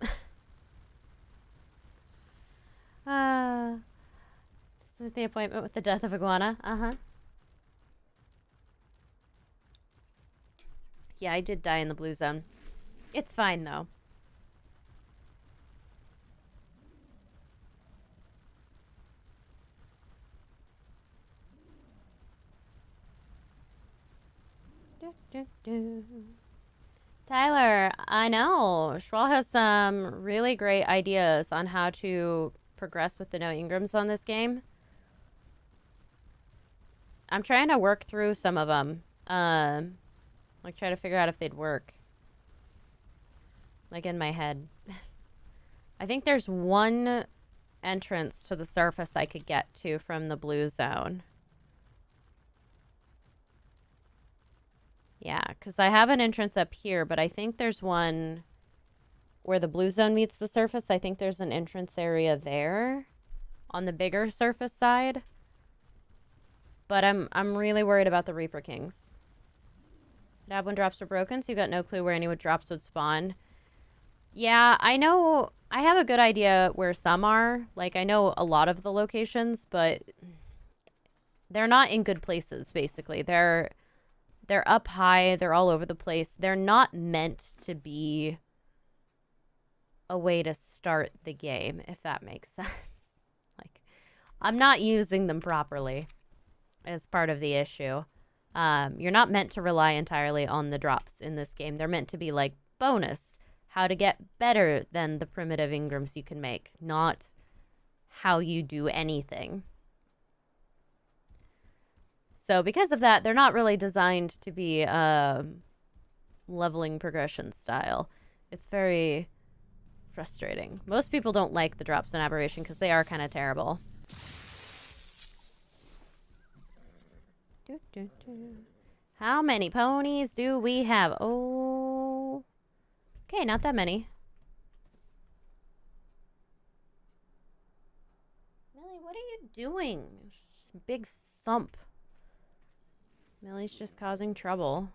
This is the appointment with the death of iguana. Uh-huh. Yeah, I did die in the blue zone. It's fine, though. Tyler, I know. Schwal has some really great ideas on how to progress with the no Engrams on this game. I'm trying to work through some of them. Like, try to figure out if they'd work. Like, in my head. I think there's one entrance to the surface I could get to from the blue zone. Yeah, because I have an entrance up here, but I think there's one where the blue zone meets the surface. I think there's an entrance area there on the bigger surface side. But I'm really worried about the Reaper Kings. Dab when drops are broken, so you got no clue where any drops would spawn. Yeah, I know. I have a good idea where some are. Like, I know a lot of the locations, but they're not in good places, basically. They're up high. They're all over the place. They're not meant to be a way to start the game, if that makes sense. Like, I'm not using them properly as part of the issue. You're not meant to rely entirely on the drops in this game. They're meant to be like bonus, how to get better than the primitive Engrams you can make, not how you do anything. So because of that, they're not really designed to be leveling progression style. It's very frustrating. Most people don't like the drops in Aberration because they are kind of terrible. How many ponies do we have? Oh, okay, not that many. Millie, what are you doing? Big thump. Millie's just causing trouble.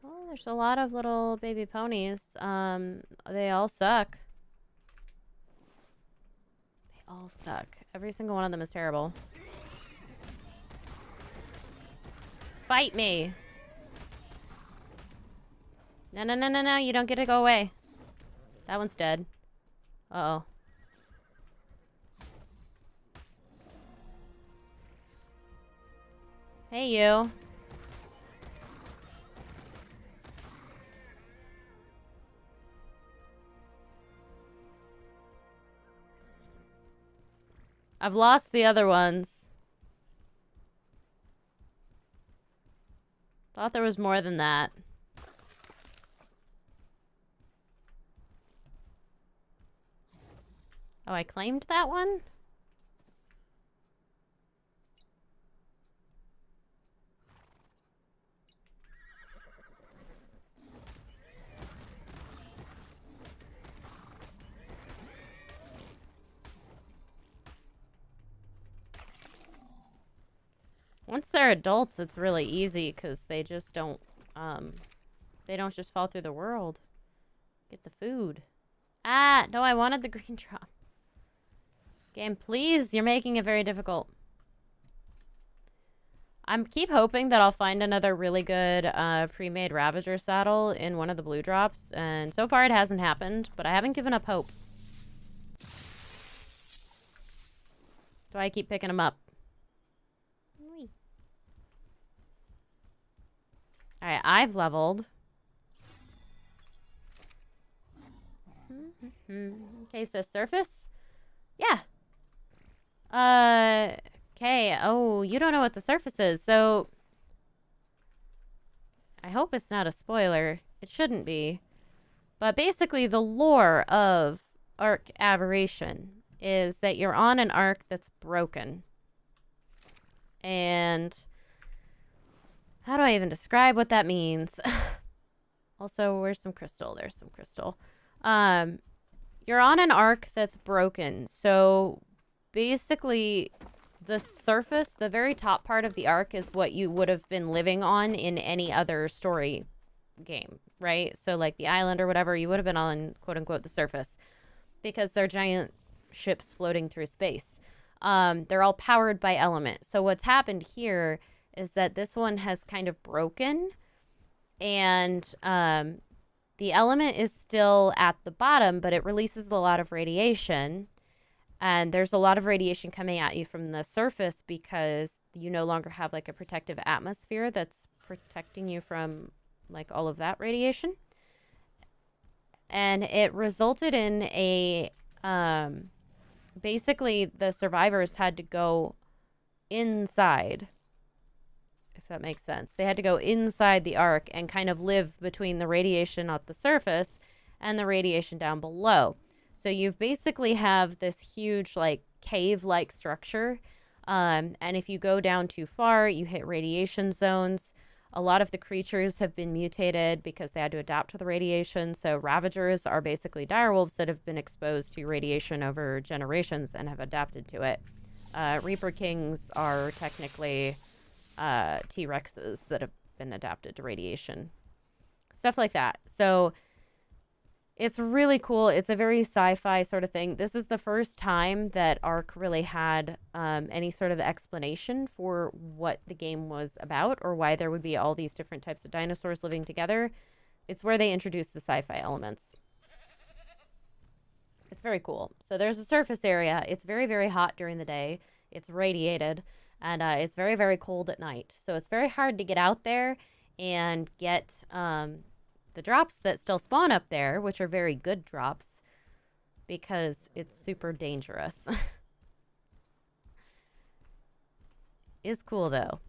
Oh, there's a lot of little baby ponies. They all suck. They all suck. Every single one of them is terrible. Fight me. No, no, no, no, no. You don't get to go away. That one's dead. Uh-oh. Hey, you. I've lost the other ones. Thought there was more than that. Oh, I claimed that one? Once they're adults, it's really easy because they just don't just fall through the world. Get the food. Ah, no, I wanted the green drop. Game, please, you're making it very difficult. I keep hoping that I'll find another really good pre-made Ravager saddle in one of the blue drops, and so far it hasn't happened, but I haven't given up hope. So I keep picking them up. Alright, I've leveled. Okay, so surface? Yeah. Okay. Oh, you don't know what the surface is, so I hope it's not a spoiler. It shouldn't be. But basically, the lore of ARK Aberration is that you're on an ARK that's broken. And how do I even describe what that means? Also, where's some crystal? There's some crystal. Um, you're on an ark that's broken. So basically, the surface, the very top part of the ark is what you would have been living on in any other story game, right? So like the island or whatever, you would have been on quote unquote the surface because they're giant ships floating through space. They're all powered by element. So what's happened here is that this one has kind of broken, and the element is still at the bottom, but it releases a lot of radiation. And there's a lot of radiation coming at you from the surface because you no longer have like a protective atmosphere that's protecting you from like all of that radiation. And it resulted in a basically the survivors had to go inside, if that makes sense. They had to go inside the ark and kind of live between the radiation at the surface and the radiation down below. So you basically have this huge like cave-like structure. And if you go down too far, you hit radiation zones. A lot of the creatures have been mutated because they had to adapt to the radiation. So Ravagers are basically direwolves that have been exposed to radiation over generations and have adapted to it. Reaper Kings are technically T-Rexes that have been adapted to radiation. Stuff like that. So it's really cool. It's a very sci-fi sort of thing. This is the first time that ARK really had any sort of explanation for what the game was about or why there would be all these different types of dinosaurs living together. It's where they introduced the sci-fi elements. It's very cool. So there's a surface area. It's very, very hot during the day. It's radiated, and it's very, very cold at night. So it's very hard to get out there and get the drops that still spawn up there, which are very good drops, because it's super dangerous. Is cool though.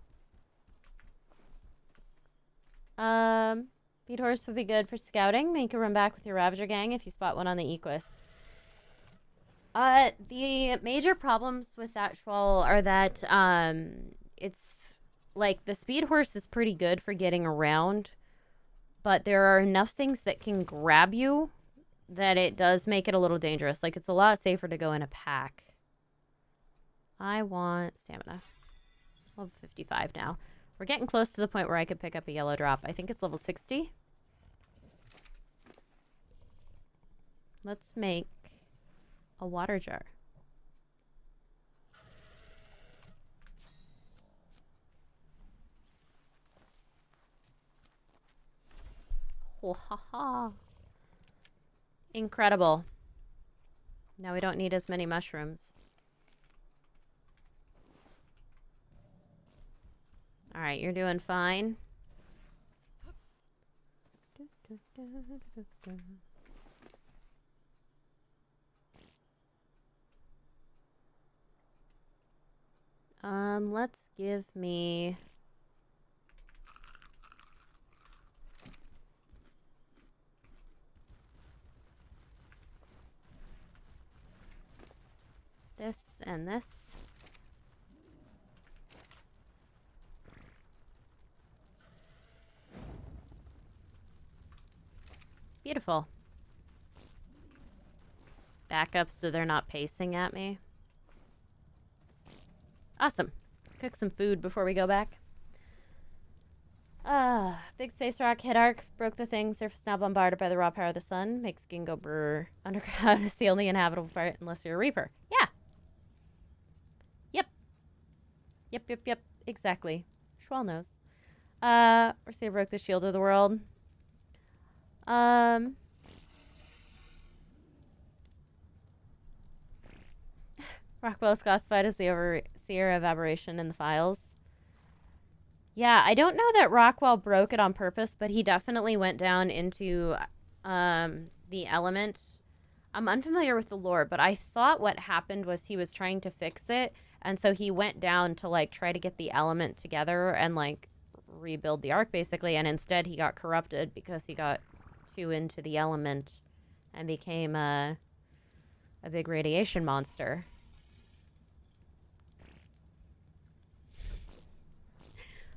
Speed horse would be good for scouting. Then you can run back with your Ravager gang if you spot one on the Equus. The major problems with that Schwal are that it's like the speed horse is pretty good for getting around, but there are enough things that can grab you that it does make it a little dangerous. Like, it's a lot safer to go in a pack. I want stamina. Level 55 now. We're getting close to the point where I could pick up a yellow drop. I think it's level 60. Let's make a water jar. Oh, ha, ha. Incredible. Now we don't need as many mushrooms. All right, you're doing fine. Let's give me... this and this. Beautiful. Back up so they're not pacing at me. Awesome. Cook some food before we go back. Big space rock hit ARK, broke the thing. Surface now bombarded by the raw power of the sun. Makes skin go brrr. Underground is the only inhabitable part unless you're a Reaper. Yeah. Yep. Exactly. Schwal knows. Orsia broke the shield of the world. Rockwell is classified as the overseer of Aberration in the files. Yeah, I don't know that Rockwell broke it on purpose, but he definitely went down into the element. I'm unfamiliar with the lore, but I thought what happened was he was trying to fix it, and so he went down to like try to get the element together and like rebuild the ARK basically, and instead he got corrupted because he got too into the element and became a big radiation monster.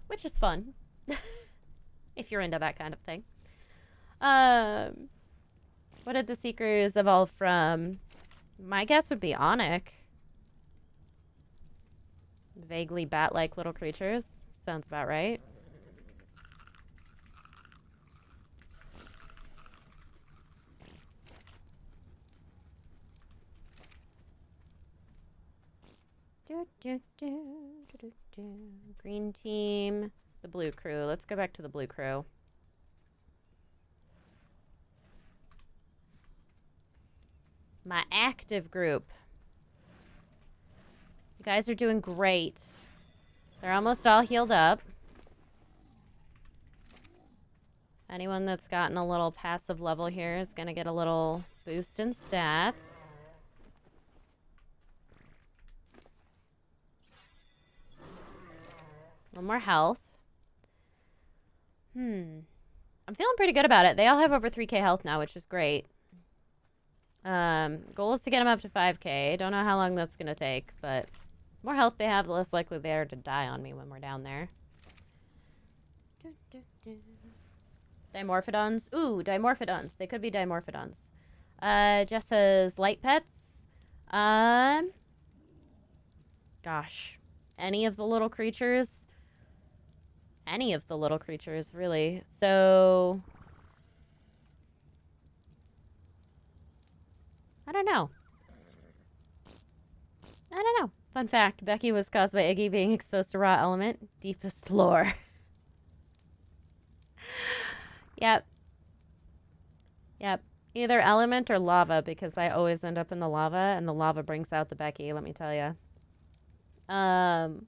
Which is fun. If you're into that kind of thing. What did the Seekers evolve from? My guess would be Onyx. Vaguely bat-like little creatures. Sounds about right. Green team. The blue crew. Let's go back to the blue crew. My active group. You guys are doing great. They're almost all healed up. Anyone that's gotten a little passive level here is going to get a little boost in stats. A little more health. I'm feeling pretty good about it. They all have over 3k health now, which is great. Goal is to get them up to 5k. Don't know how long that's going to take, but the more health they have, the less likely they are to die on me when we're down there. Dimorphodons. Ooh, Dimorphodons. They could be Dimorphodons. Jess says light pets. Gosh. Any of the little creatures. Any of the little creatures, really. So... I don't know. Fun fact, Becky was caused by Iggy being exposed to raw element. Deepest lore. Yep. Either element or lava, because I always end up in the lava, and the lava brings out the Becky, let me tell you. Some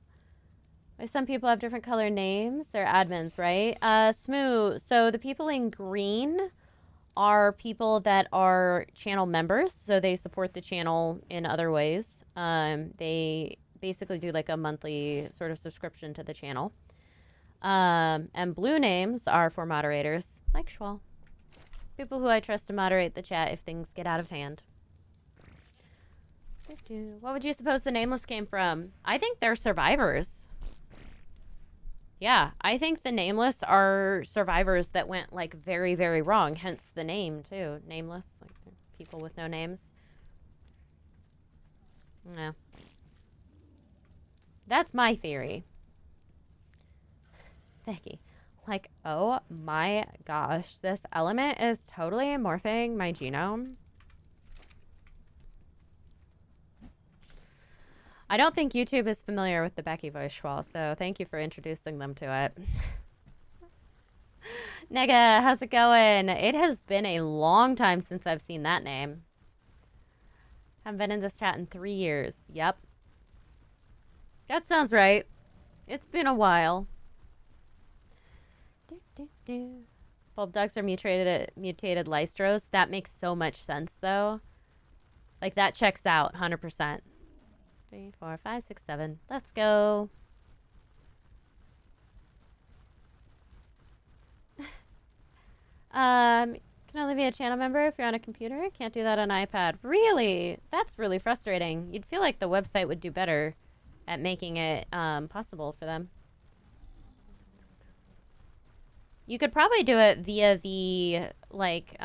people have different color names. They're admins, right? Smoo. So the people in green are people that are channel members, so they support the channel in other ways. They basically do like a monthly sort of subscription to the channel. And blue names are for moderators, like Schwal. People who I trust to moderate the chat if things get out of hand. What would you suppose the nameless came from? I think they're survivors. Yeah, I think the nameless are survivors that went, like, very, very wrong. Hence the name, too. Nameless. Like, people with no names. Yeah. That's my theory. Becky. Like, oh my gosh. This element is totally morphing my genome. I don't think YouTube is familiar with the Becky voice, Schwal, so thank you for introducing them to it. Nega, how's it going? It has been a long time since I've seen that name. Haven't been in this chat in 3 years. Yep. That sounds right. It's been a while. Bulb dogs are mutated Lystros. That makes so much sense, though. Like, that checks out 100%. 3, 4, 5, 6, 7. Let's go. Can only be a channel member if you're on a computer. Can't do that on iPad. Really? That's really frustrating. You'd feel like the website would do better at making it possible for them. You could probably do it via the like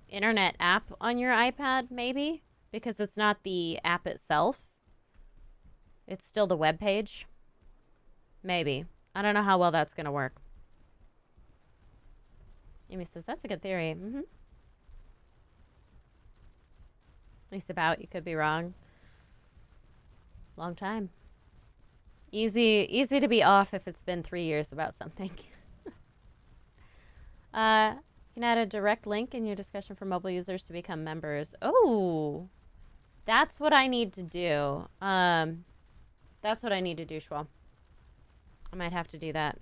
internet app on your iPad, maybe, because it's not the app itself. It's still the web page. Maybe. I don't know how well that's going to work. Amy says, that's a good theory. Mm-hmm. At least about. You could be wrong. Long time. Easy to be off if it's been 3 years about something. You can add a direct link in your discussion for mobile users to become members. Oh, that's what I need to do. That's what I need to do, Schwal. I might have to do that.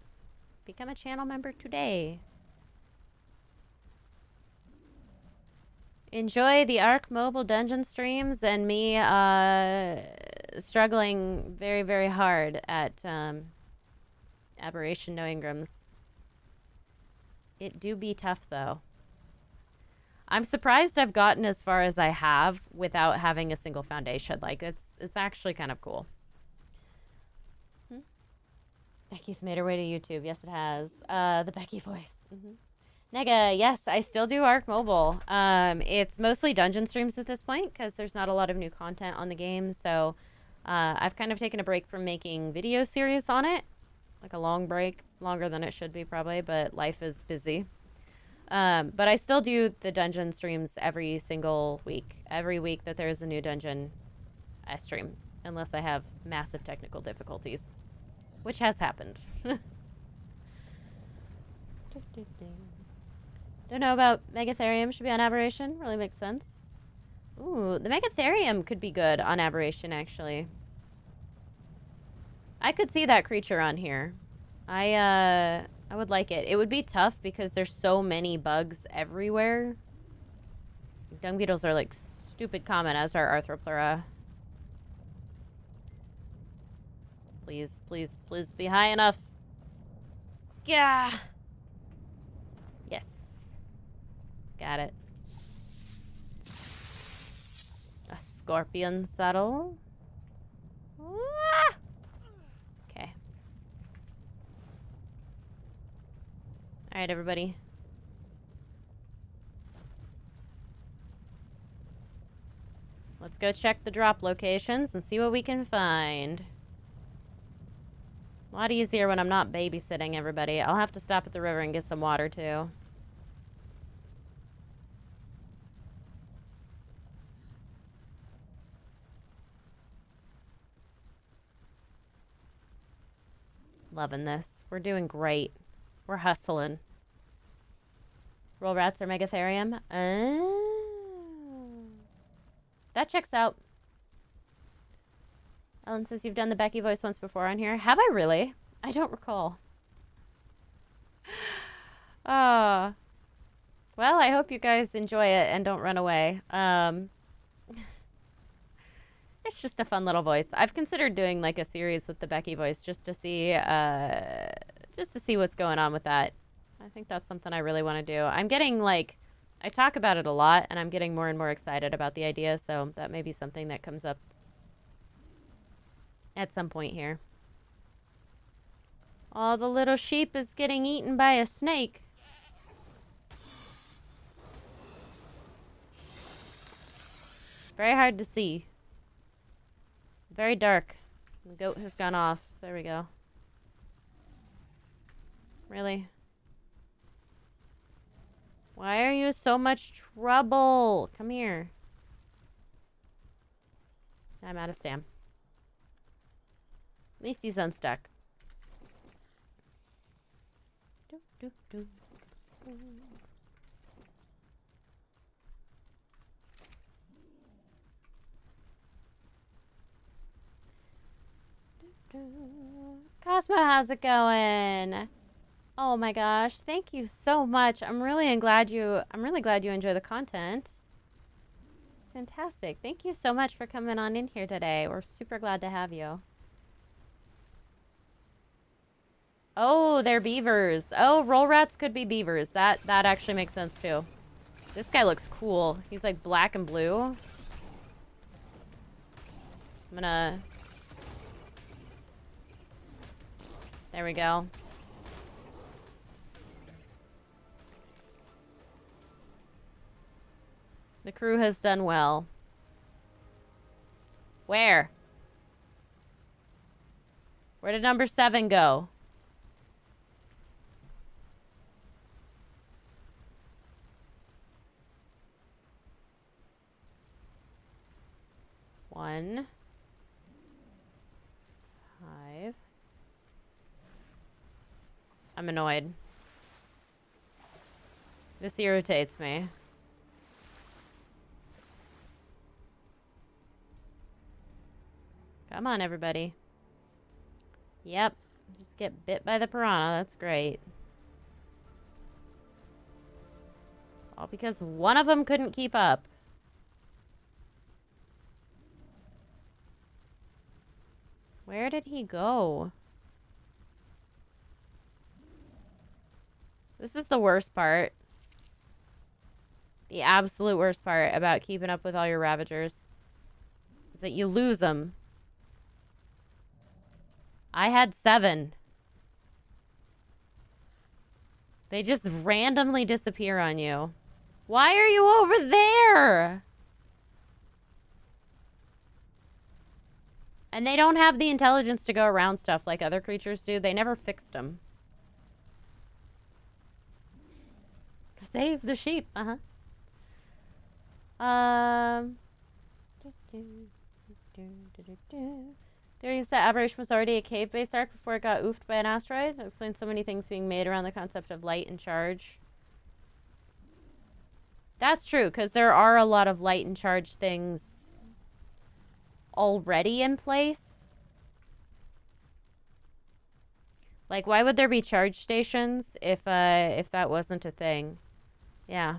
Become a channel member today. Enjoy the ARK mobile dungeon streams and me struggling very, very hard at Aberration, no Engrams. It do be tough, though. I'm surprised I've gotten as far as I have without having a single foundation. Like, it's actually kind of cool. Becky's made her way to YouTube. Yes, it has. The Becky voice. Nega, yes, I still do ARK Mobile. It's mostly dungeon streams at this point because there's not a lot of new content on the game. So I've kind of taken a break from making video series on it. Like a long break, longer than it should be probably, but life is busy. But I still do the dungeon streams every single week. Every week that there's a new dungeon, I stream. Unless I have massive technical difficulties, which has happened. Don't know about Megatherium. Should be on Aberration. Really makes sense. Ooh, the Megatherium could be good on Aberration, actually. I could see that creature on here. I would like it. It would be tough because there's so many bugs everywhere. Dung beetles are like stupid common, as are Arthropleura. Please, please, please be high enough. Yeah. Yes. Got it. A scorpion saddle. Ah! Okay. All right, everybody. Let's go check the drop locations and see what we can find. A lot easier when I'm not babysitting everybody. I'll have to stop at the river and get some water, too. Loving this. We're doing great. We're hustling. Roll rats or Megatherium? That checks out. Ellen says you've done the Becky voice once before on here. Have I really? I don't recall. Well, I hope you guys enjoy it and don't run away. It's just a fun little voice. I've considered doing like a series with the Becky voice just to see what's going on with that. I think that's something I really want to do. I'm getting like, I talk about it a lot and I'm getting more and more excited about the idea. So that may be something that comes up at some point here. Oh, the little sheep is getting eaten by a snake. Very hard to see. Very dark. The goat has gone off. There we go. Really? Why are you so much trouble? Come here. I'm out of stam. At least he's unstuck. Do, do, do, do. Cosmo, how's it going? Oh my gosh, thank you so much. I'm really glad you enjoy the content. It's fantastic. Thank you so much for coming on in here today. We're super glad to have you. Oh, they're beavers. Oh, roll rats could be beavers. That actually makes sense too. This guy looks cool. He's like black and blue. I'm gonna... There we go. The crew has done well. Where? Where did number 7 go? One. 5. I'm annoyed. This irritates me. Come on, everybody. Yep. Just get bit by the piranha. That's great. All because one of them couldn't keep up. Where did he go? This is the worst part. The absolute worst part about keeping up with all your Ravagers is that you lose them. I had 7. They just randomly disappear on you. Why are you over there? And they don't have the intelligence to go around stuff like other creatures do. They never fixed them. Save the sheep. Theories that Aberration was already a cave-based arc before it got oofed by an asteroid. That explains so many things being made around the concept of light and charge. That's true, because there are a lot of light and charge things already in place. Like, why would there be charge stations if that wasn't a thing? Yeah.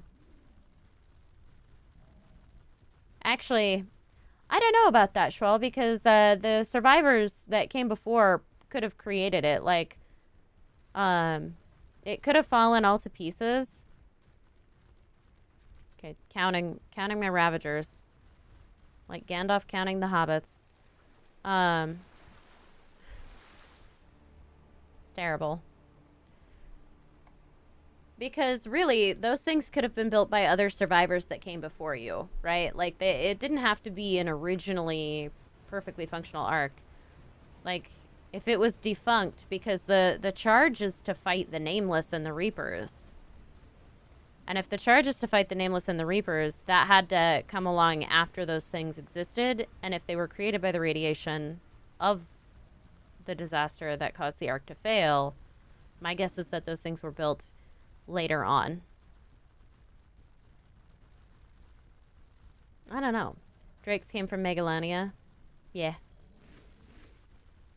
Actually, I don't know about that, Schwell, because the survivors that came before could have created it. Like, it could have fallen all to pieces. Okay, counting my Ravagers. Like Gandalf counting the hobbits. It's terrible. Because really, those things could have been built by other survivors that came before you, right? Like, it didn't have to be an originally perfectly functional arc. Like, if it was defunct, because the charge is to fight the Nameless and the Reapers. And if the charge is to fight the Nameless and the Reapers, that had to come along after those things existed. And if they were created by the radiation of the disaster that caused the arc to fail, my guess is that those things were built later on. I don't know. Drakes came from Megalania. Yeah.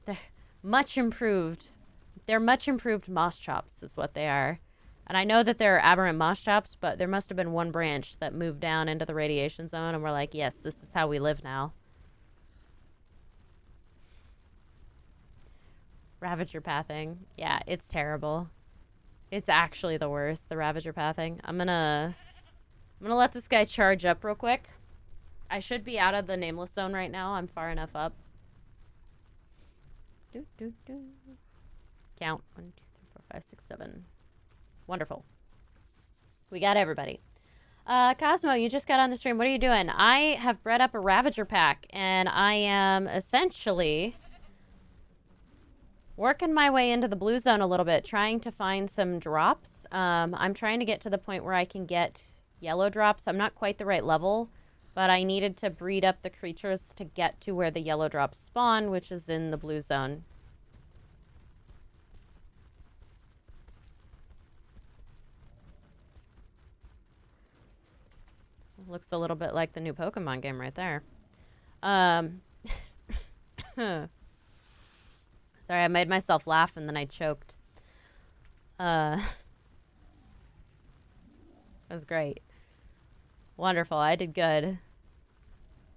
They're much improved. They're much improved moss chops is what they are. And I know that they're aberrant moss chops, but there must have been one branch that moved down into the radiation zone and we're like, yes, this is how we live now. Ravager pathing. Yeah, it's terrible. It's actually the worst, the Ravager pathing. I'm gonna let this guy charge up real quick. I should be out of the Nameless zone right now. I'm far enough up. Count. 1, 2, 3, 4, 5, 6, 7. Wonderful. We got everybody. Cosmo, you just got on the stream. What are you doing? I have bred up a Ravager pack, and I am essentially working my way into the blue zone a little bit, trying to find some drops. I'm trying to get to the point where I can get yellow drops. I'm not quite the right level, but I needed to breed up the creatures to get to where the yellow drops spawn, which is in the blue zone. Looks a little bit like the new Pokemon game right there. Sorry, I made myself laugh and then I choked. That was great. Wonderful. I did good.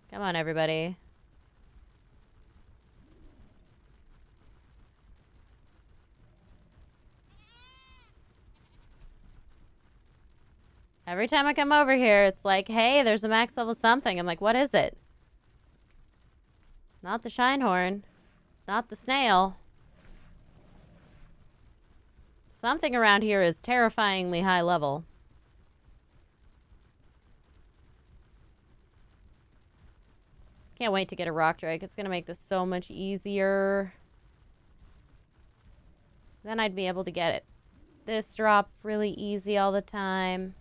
Come on, everybody. Every time I come over here, it's like, hey, there's a max level something. I'm like, what is it? Not the Shinehorn. Not the snail. Something around here is terrifyingly high level. Can't wait to get a rock drake. It's going to make this so much easier. Then I'd be able to get it. This drop really easy all the time.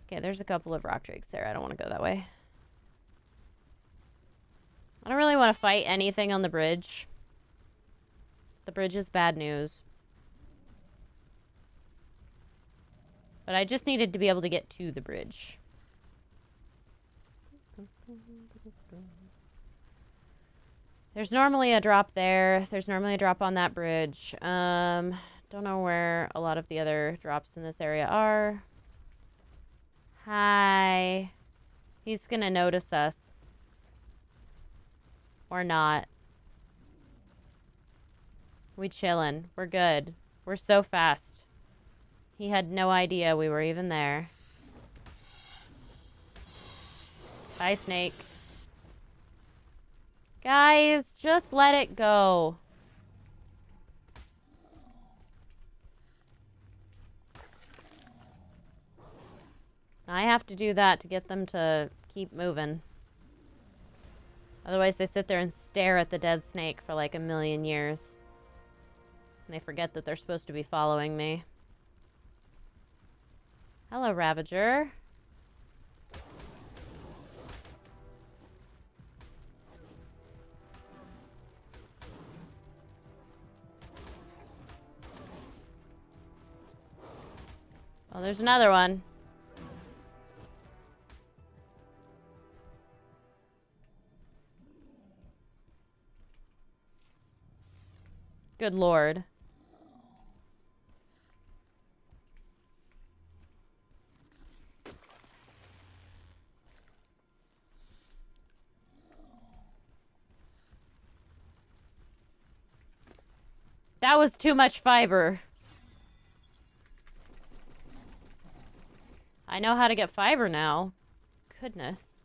Okay, there's a couple of rock drakes there. I don't want to go that way. I don't really want to fight anything on the bridge. The bridge is bad news. But I just needed to be able to get to the bridge. There's normally a drop there. There's normally a drop on that bridge. Don't know where a lot of the other drops in this area are. Hi. He's gonna notice us. Or not. We chillin'. We're good. We're so fast. He had no idea we were even there. Bye, snake. Guys, just let it go. have to do that to get them to keep moving. Otherwise, they sit there and stare at the dead snake for like a million years. And they forget that they're supposed to be following me. Hello, Ravager. Oh, there's another one. Good lord. That was too much fiber. I know how to get fiber now. Goodness.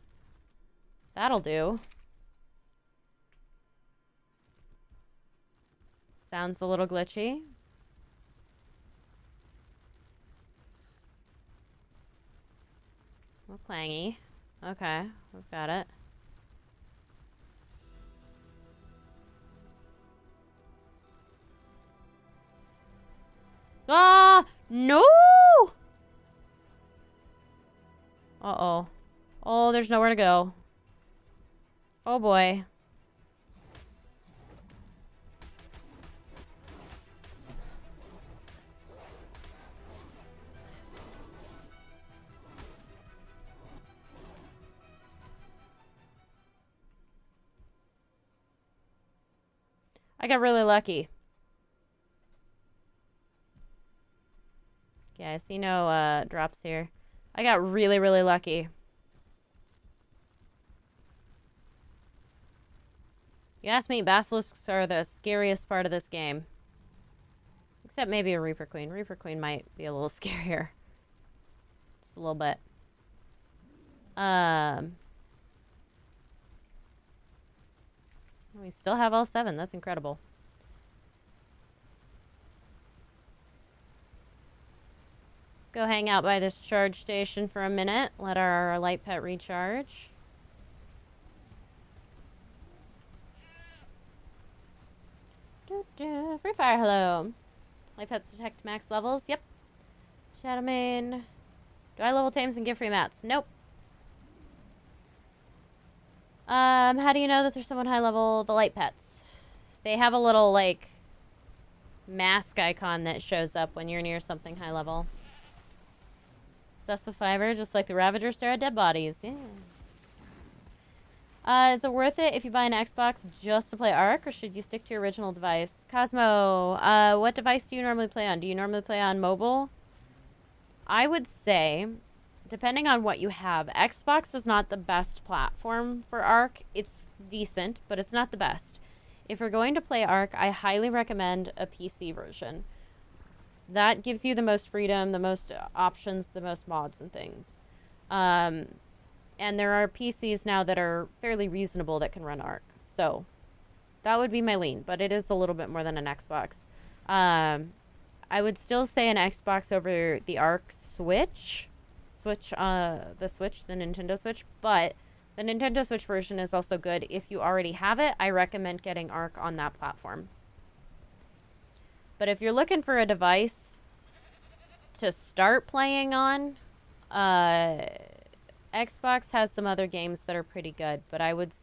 That'll do. Sounds a little glitchy. Or clangy. Okay, we've got it. Ah! No! Uh-oh. Oh, there's nowhere to go. Oh, boy. I got really lucky. Yeah, I see no drops here. I got really, really lucky. You ask me, basilisks are the scariest part of this game. Except maybe a Reaper Queen. Reaper Queen might be a little scarier. Just a little bit. We still have all 7. That's incredible. Go hang out by this charge station for a minute. Let our light pet recharge. Free fire, hello. Light pets detect max levels. Yep. Shadowmane. Do I level tames and give free mats? Nope. How do you know that there's someone high level? The light pets. They have a little, like, mask icon that shows up when you're near something high level. Obsessed with fiber, just like the Ravagers stare at dead bodies. Yeah. Is it worth it if you buy an Xbox just to play ARK, or should you stick to your original device? Cosmo, what device do you normally play on? Do you normally play on mobile? I would say, depending on what you have, Xbox is not the best platform for ARK. It's decent, but it's not the best. If you're going to play ARK, I highly recommend a PC version. That gives you the most freedom, the most options, the most mods and things. And there are PCs now that are fairly reasonable that can run ARK. So that would be my lean, but it is a little bit more than an Xbox. I would still say an Xbox over the ARK Switch. The Nintendo Switch. But the Nintendo Switch version is also good. If you already have it, I recommend getting ARK on that platform. But if you're looking for a device to start playing on, Xbox has some other games that are pretty good, but I would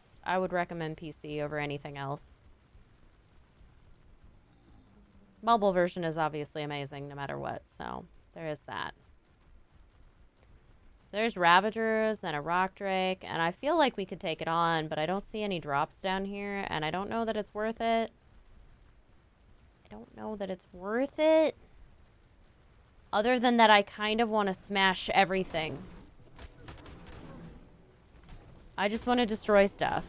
recommend PC over anything else. Mobile version is obviously amazing no matter what, so there is that. There's Ravagers and a Rock Drake, and I feel like we could take it on, but I don't see any drops down here, and I don't know that it's worth it. Other than that, I kind of want to smash everything. I just want to destroy stuff.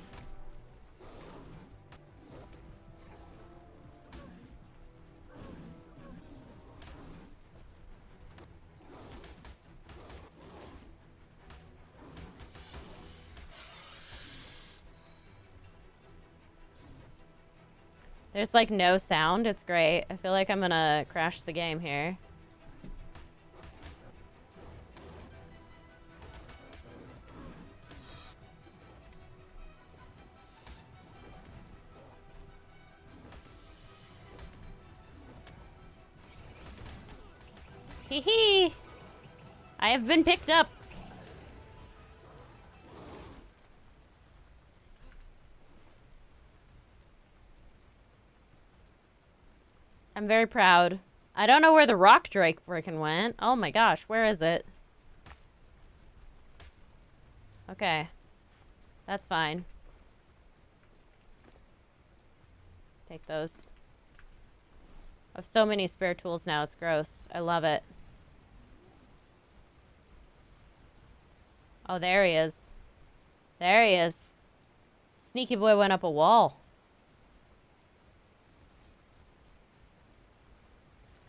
There's like no sound. It's great. I feel like I'm gonna crash the game here. Hee hee! I have been picked up. I'm very proud. I don't know where the rock drake frickin' went. Oh my gosh, where is it? Okay. That's fine. Take those. I have so many spare tools now, it's gross. I love it. Oh, there he is. There he is. Sneaky boy went up a wall.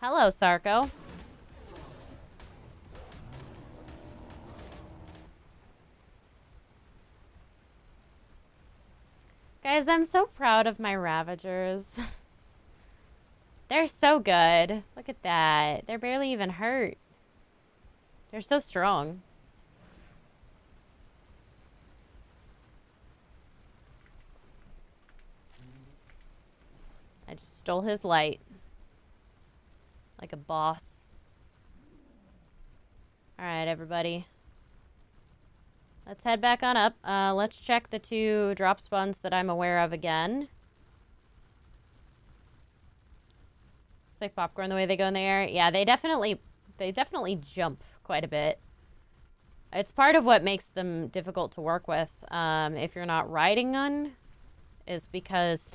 Hello, Sarko. Guys, I'm so proud of my Ravagers. They're so good. Look at that. They're barely even hurt. They're so strong. I just stole his light. Like a boss. Alright, everybody. Let's head back on up. Let's check the 2 drop spawns that I'm aware of again. It's like popcorn the way they go in the air. Yeah, they definitely jump quite a bit. It's part of what makes them difficult to work with if you're not riding on, is because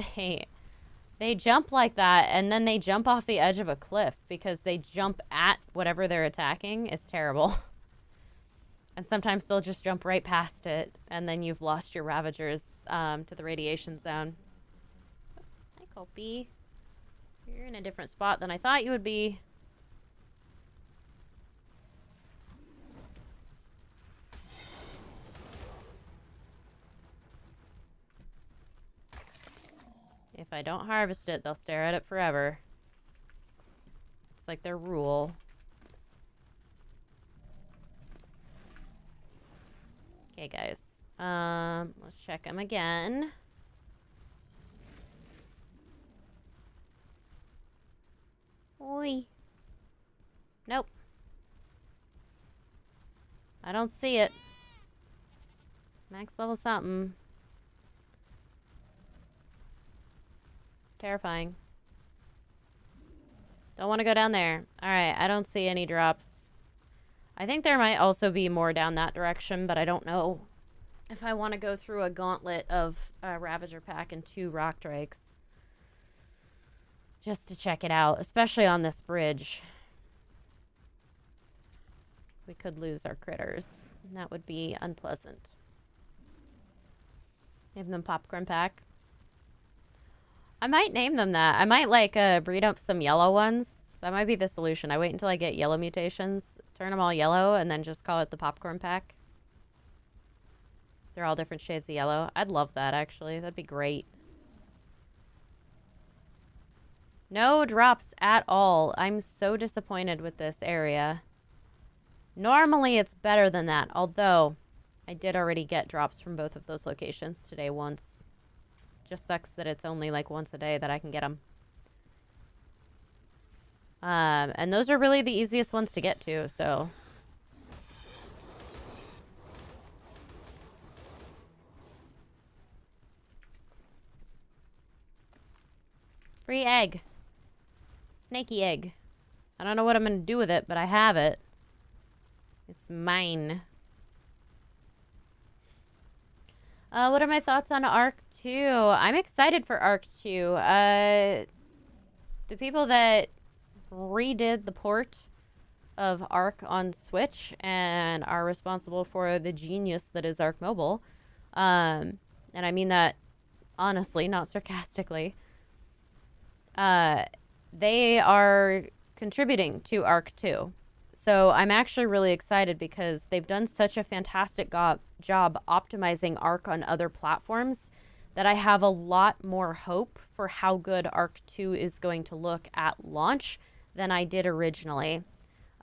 they jump like that, and then they jump off the edge of a cliff because they jump at whatever they're attacking. It's terrible. And sometimes they'll just jump right past it, and then you've lost your Ravagers to the radiation zone. Hi, Kopi. You're in a different spot than I thought you would be. If I don't harvest it, they'll stare at it forever. It's like their rule. Okay, guys. Let's check them again. Oi. Nope. I don't see it. Max level something. Terrifying. Don't want to go down there. Alright, I don't see any drops. I think there might also be more down that direction, but I don't know if I want to go through a gauntlet of a Ravager pack and 2 rock drakes. Just to check it out, especially on this bridge. We could lose our critters. And that would be unpleasant. Name them popcorn pack. I might name them that. I might like breed up some yellow ones. That might be the solution. I wait until I get yellow mutations, turn them all yellow, and then just call it the popcorn pack. They're all different shades of yellow. I'd love that, actually. That'd be great. No drops at all. I'm so disappointed with this area. Normally, it's better than that, although I did already get drops from both of those locations today once. Just sucks that it's only like once a day that I can get them. And those are really the easiest ones to get to, so. Free egg. Snaky egg. I don't know what I'm going to do with it, but I have it. It's mine. What are my thoughts on ARK 2? I'm excited for ARK 2. The people that redid the port of ARK on Switch and are responsible for the genius that is ARK Mobile, and I mean that honestly, not sarcastically, they are contributing to ARK 2. So I'm actually really excited because they've done such a fantastic job optimizing ARK on other platforms that I have a lot more hope for how good ARK 2 is going to look at launch than I did originally.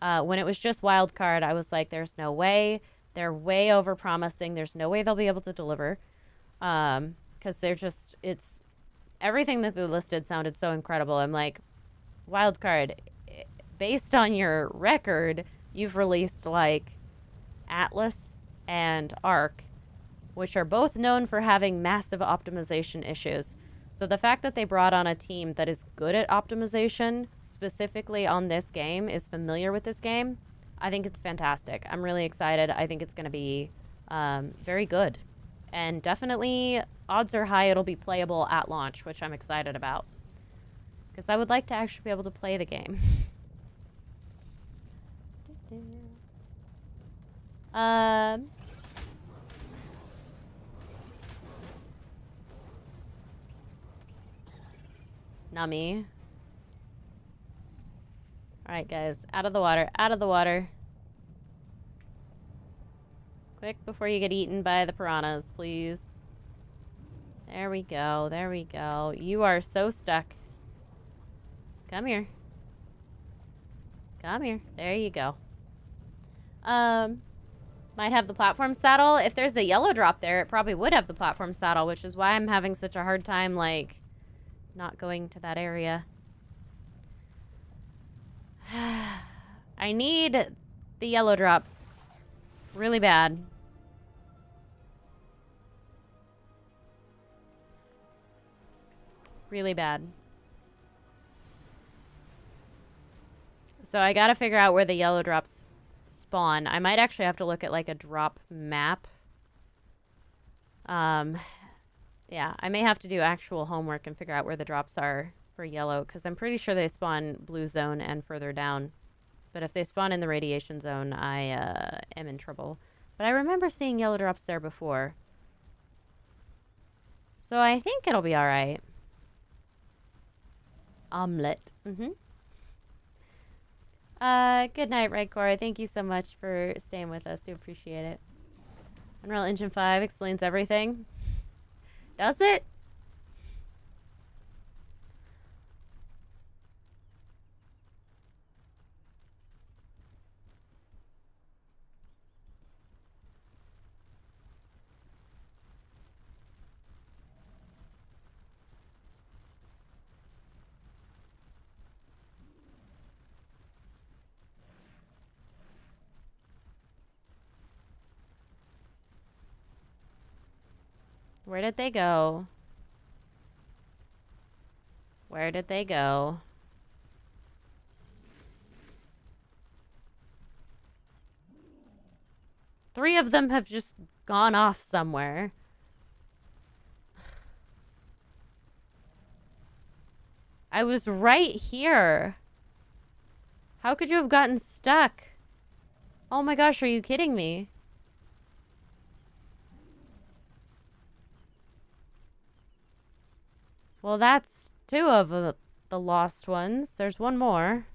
When it was just wildcard, I was like, there's no way. They're way over promising. There's no way they'll be able to deliver. Because they're just, everything that they listed sounded so incredible. I'm like, wildcard, based on your record, you've released like Atlas and ARK, which are both known for having massive optimization issues. So the fact that they brought on a team that is good at optimization, specifically on this game, is familiar with this game, I think it's fantastic. I'm really excited. I think it's going to be very good. And definitely, odds are high it'll be playable at launch, which I'm excited about. Because I would like to actually be able to play the game. Nummy. Alright, guys. Out of the water. Out of the water. Quick, before you get eaten by the piranhas, please. There we go. There we go. You are so stuck. Come here. Come here. There you go. Might have the platform saddle. If there's a yellow drop there, it probably would have the platform saddle, which is why I'm having such a hard time, like, not going to that area. I need the yellow drops really bad. Really bad. So I gotta figure out where the yellow drops spawn. I might actually have to look at like a drop map. Yeah, I may have to do actual homework and figure out where the drops are for yellow, because I'm pretty sure they spawn blue zone and further down. But if they spawn in the radiation zone, I am in trouble. But I remember seeing yellow drops there before. So I think it'll be alright. Omelette. Mm-hmm. Good night, Redcore. Thank you so much for staying with us. Do appreciate it. Unreal Engine 5 explains everything. Does it? Where did they go? Where did they go? Three of them have just gone off somewhere. I was right here. How could you have gotten stuck? Oh my gosh, are you kidding me? Well, that's two of the lost ones. There's one more.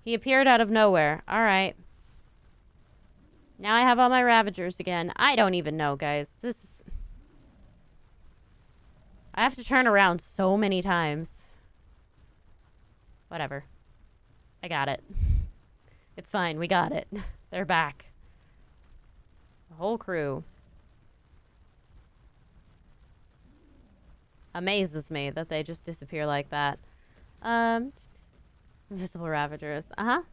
He appeared out of nowhere. All right. Now I have all my Ravagers again. I don't even know, guys. This is... I have to turn around so many times. Whatever. I got it. It's fine. We got it. They're back. The whole crew. Amazes me that they just disappear like that. Invisible Ravagers. Uh-huh.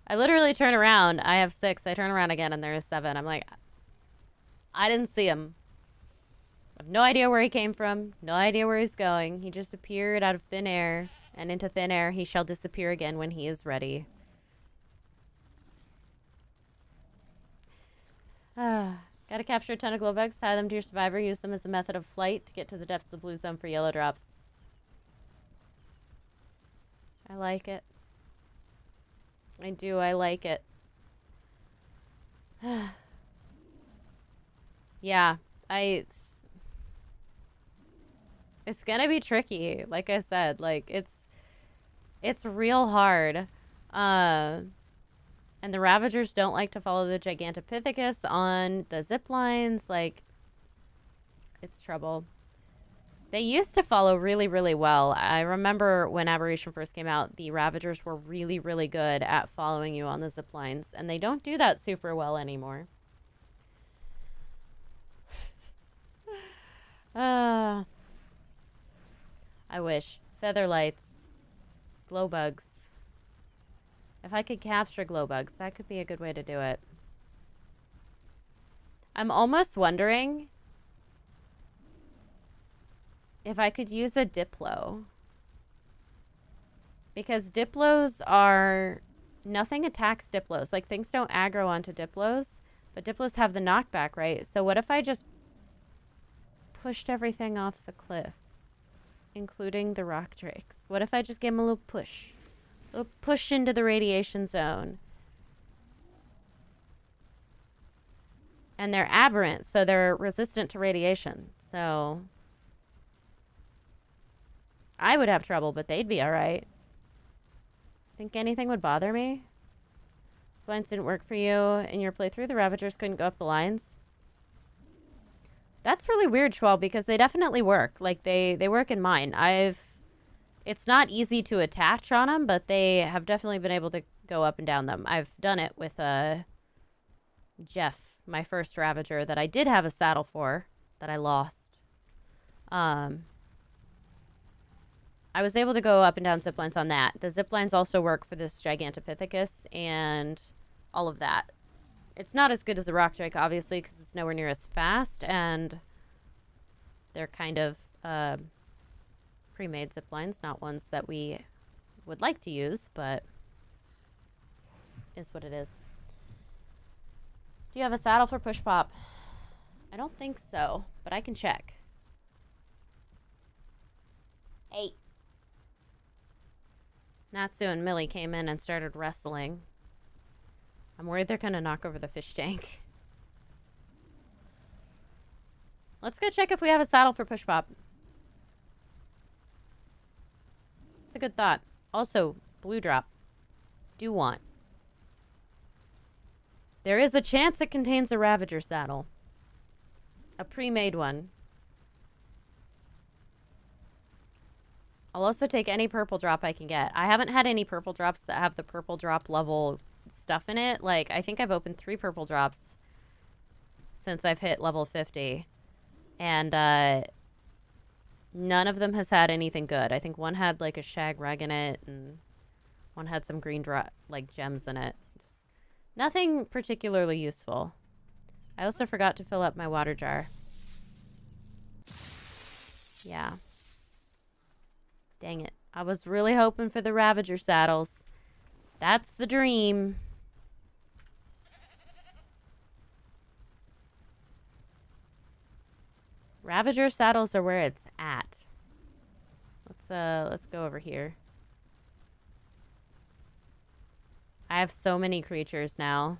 I literally turn around. I have 6. I turn around again and there is 7. I'm like, I didn't see him. I have no idea where he came from. No idea where he's going. He just appeared out of thin air. And into thin air he shall disappear again when he is ready. Gotta capture a ton of glowbugs, tie them to your survivor, use them as a method of flight to get to the depths of the blue zone for yellow drops. I like it. I do, I like it. Yeah, it's gonna be tricky, like I said. Like, it's real hard. And the Ravagers don't like to follow the Gigantopithecus on the zip lines. Like, it's trouble. They used to follow really, really well. I remember when Aberration first came out, the Ravagers were really, really good at following you on the zip lines. And they don't do that super well anymore. I wish. Featherlights. Glowbugs. If I could capture glowbugs, that could be a good way to do it. I'm almost wondering if I could use a Diplo. Because Diplos are... Nothing attacks Diplos. Like, things don't aggro onto Diplos. But Diplos have the knockback, right? So what if I just pushed everything off the cliff? Including the rock drakes. What if I just gave them a little push? A little push into the radiation zone. And they're aberrant, so they're resistant to radiation. So... I would have trouble, but they'd be alright. Think anything would bother me? Splines didn't work for you in your playthrough. The Ravagers couldn't go up the lines. That's really weird, Schwal, because they definitely work. Like, they work in mine. It's not easy to attach on them, but they have definitely been able to go up and down them. I've done it with Jeff, my first Ravager, that I did have a saddle for, that I lost. I was able to go up and down ziplines on that. The ziplines also work for this Gigantopithecus and all of that. It's not as good as the Rock Drake, obviously, because it's nowhere near as fast, and they're kind of pre-made ziplines, not ones that we would like to use, but is what it is. Do you have a saddle for push pop? I don't think so, but I can check. Hey. Natsu and Millie came in and started wrestling. I'm worried they're gonna knock over the fish tank. Let's go check if we have a saddle for push pop. It's a good thought. Also, blue drop. Do want. There is a chance it contains a Ravager saddle. A pre-made one. I'll also take any purple drop I can get. I haven't had any purple drops that have the purple drop level stuff in it. Like, I think I've opened 3 purple drops since I've hit level 50. And none of them has had anything good. I think one had like a shag rug in it, and one had some green like gems in it. Just nothing particularly useful. I also forgot to fill up my water jar. Yeah. Dang it. I was really hoping for the Ravager saddles. That's the dream. Ravager saddles are where it's at. Let's go over here. I have so many creatures now.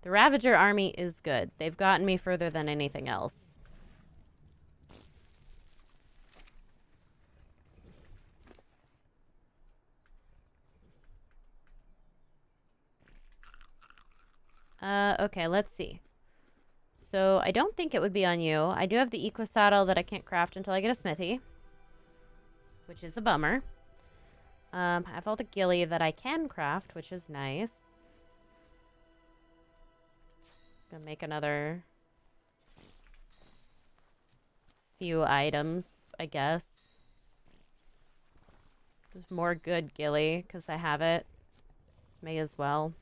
The Ravager army is good. They've gotten me further than anything else. Okay, let's see. So, I don't think it would be on you. I do have the Equa saddle that I can't craft until I get a smithy, which is a bummer. I have all the ghillie that I can craft, which is nice. Gonna make another few items, I guess. There's more good ghillie, because I have it. May as well.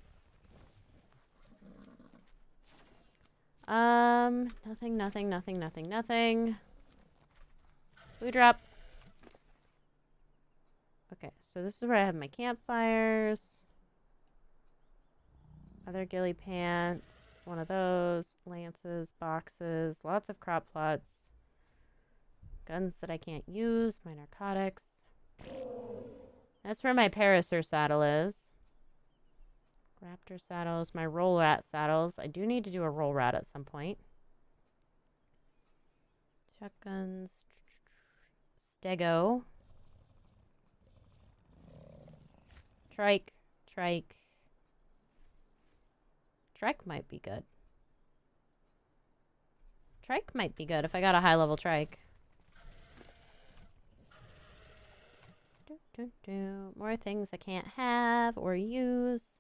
Nothing. Blue drop. Okay, so this is where I have my campfires. Other ghillie pants. One of those. Lances, boxes. Lots of crop plots. Guns that I can't use. My narcotics. That's where my Parasaur saddle is. Raptor saddles, my roll rat saddles. I do need to do a roll rat at some point. Shotguns. Stego. Trike. Trike. Trike might be good. Trike might be good if I got a high-level trike. More things I can't have or use.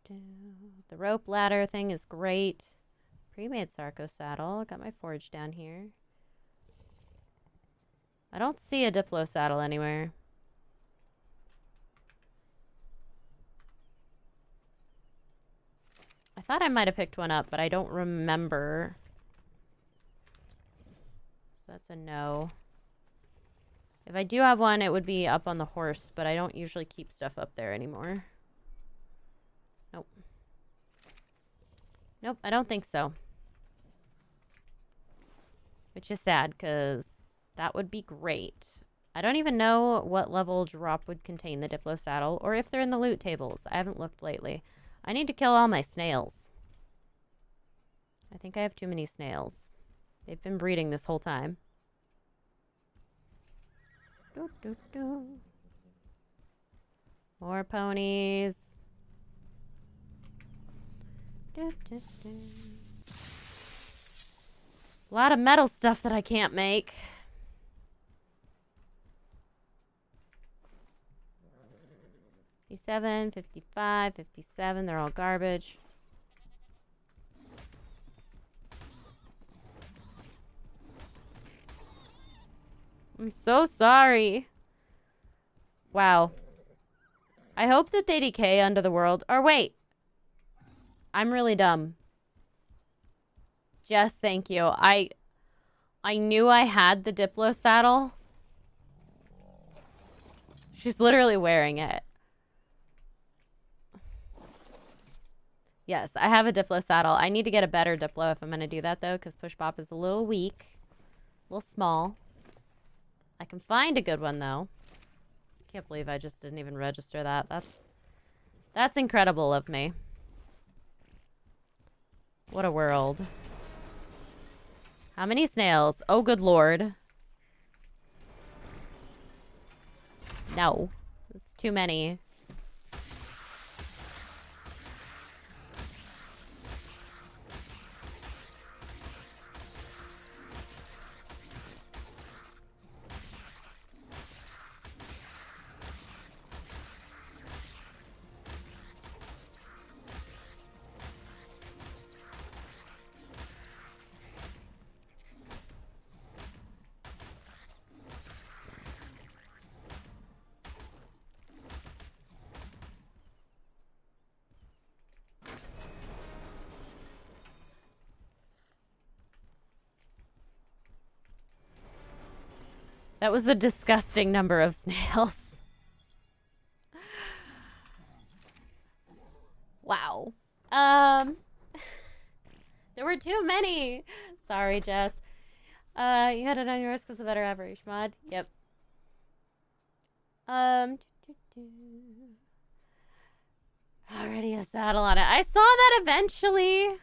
The rope ladder thing is great. Pre-made Sarco saddle. Got my forge down here. I don't see a Diplo saddle anywhere. I thought I might have picked one up, but I don't remember. So that's a no. If I do have one, it would be up on the horse, but I don't usually keep stuff up there anymore. Nope. Nope, I don't think so. Which is sad, because that would be great. I don't even know what level drop would contain the Diplo saddle, or if they're in the loot tables. I haven't looked lately. I need to kill all my snails. I think I have too many snails. They've been breeding this whole time. More ponies. A lot of metal stuff that I can't make. 57, 55, 57. They're all garbage. I'm so sorry. Wow. I hope that they decay under the world. Or wait. I'm really dumb. Jess, thank you. I knew I had the Diplo saddle. She's literally wearing it. Yes, I have a Diplo saddle. I need to get a better Diplo if I'm going to do that, though, because Push Bop is a little weak. A little small. I can find a good one, though. Can't believe I just didn't even register that. That's incredible of me. What a world. How many snails? Oh, good lord. No. It's too many. That was a disgusting number of snails. Wow. There were too many. Sorry, Jess. You had it on yours because of better average mod. Yep. Already a saddle on it. I saw that eventually.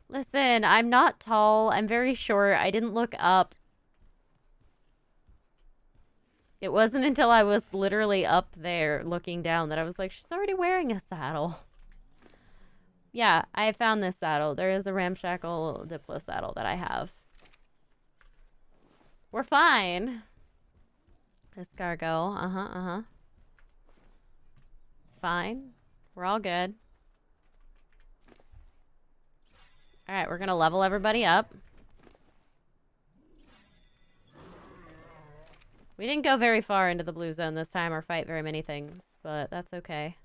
Listen, I'm not tall. I'm very short. I didn't look up. It wasn't until I was literally up there looking down that I was like, she's already wearing a saddle. Yeah, I found this saddle. There is a ramshackle Diplo saddle that I have. We're fine. Escargot. It's fine. We're all good. Alright, we're gonna level everybody up. We didn't go very far into the blue zone this time or fight very many things, but that's okay.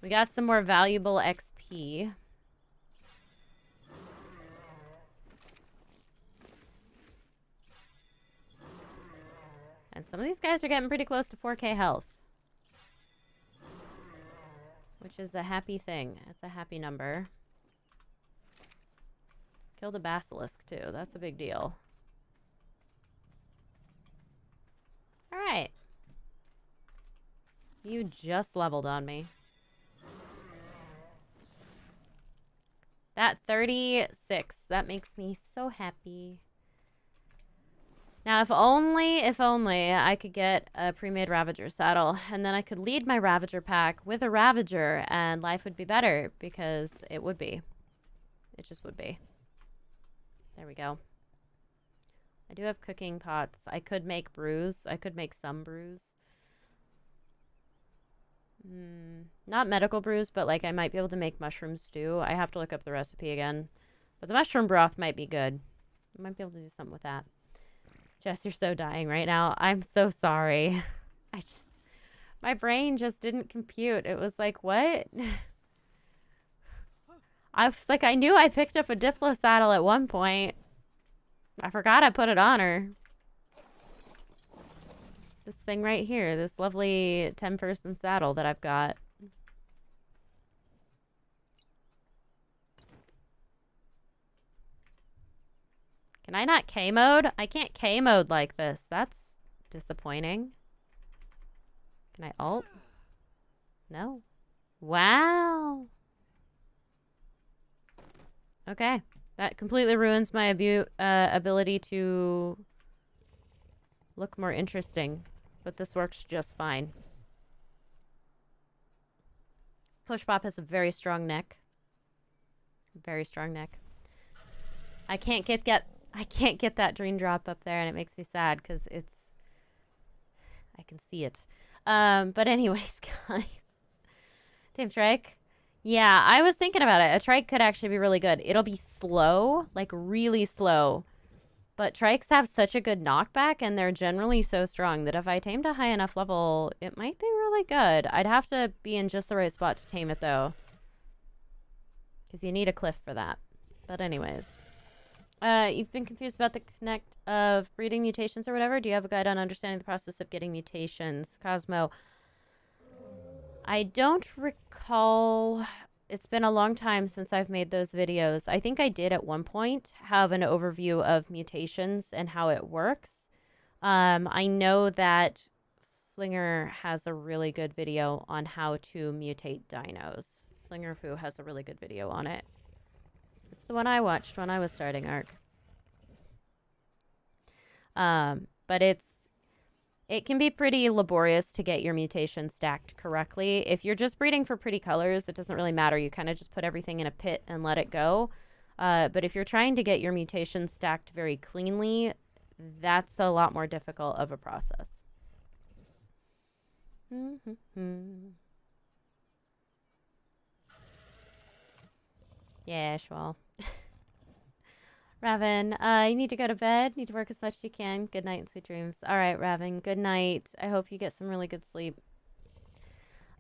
We got some more valuable XP. And some of these guys are getting pretty close to 4K health. Which is a happy thing. It's a happy number. Killed a basilisk, too. That's a big deal. Alright. You just leveled on me. That 36. That makes me so happy. Now, if only I could get a pre-made Ravager saddle, and then I could lead my Ravager pack with a Ravager, and life would be better, because it would be. It just would be. There we go. I do have cooking pots. I could make brews. I could make some brews. Not medical brews, but like I might be able to make mushroom stew. I have to look up the recipe again. But the mushroom broth might be good. I might be able to do something with that. Jess, you're so dying right now. I'm so sorry. My brain just didn't compute. It was like, what? I was like, I knew I picked up a Diplo saddle at one point. I forgot I put it on her. This thing right here, this lovely 10-person saddle that I've got. Can I not K-mode? I can't K-mode like this. That's disappointing. Can I alt? No. Wow. Okay. That completely ruins my ability to look more interesting. But this works just fine. Push Pop has a very strong neck. Very strong neck. I can't get that dream drop up there, and it makes me sad because I can see it. But anyways, guys. Tame Trike. Yeah, I was thinking about it. A trike could actually be really good. It'll be slow, like really slow. But trikes have such a good knockback, and they're generally so strong that if I tamed a high enough level, it might be really good. I'd have to be in just the right spot to tame it, though. Because you need a cliff for that. But anyways. You've been confused about the connect of breeding mutations or whatever? Do you have a guide on understanding the process of getting mutations? Cosmo. I don't recall. It's been a long time since I've made those videos. I think I did at one point have an overview of mutations and how it works. I know that Flinger has a really good video on how to mutate dinos. Flinger Foo has a really good video on it. It's the one I watched when I was starting ARK. But it can be pretty laborious to get your mutation stacked correctly. If you're just breeding for pretty colors, it doesn't really matter. You kind of just put everything in a pit and let it go. But if you're trying to get your mutation stacked very cleanly, that's a lot more difficult of a process. Yeah, Schwal. Raven, you need to go to bed. Need to work as much as you can. Good night and sweet dreams. All right, Raven, good night. I hope you get some really good sleep.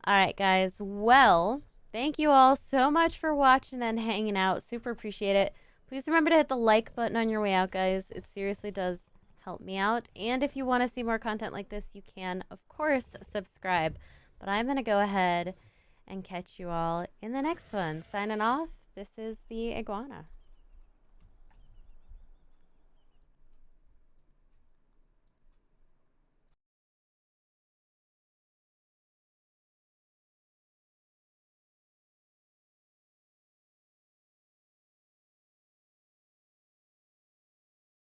All right, guys. Well, thank you all so much for watching and hanging out. Super appreciate it. Please remember to hit the like button on your way out, guys. It seriously does help me out. And if you want to see more content like this, you can, of course, subscribe. But I'm going to go ahead and catch you all in the next one. Signing off, this is the Iguana.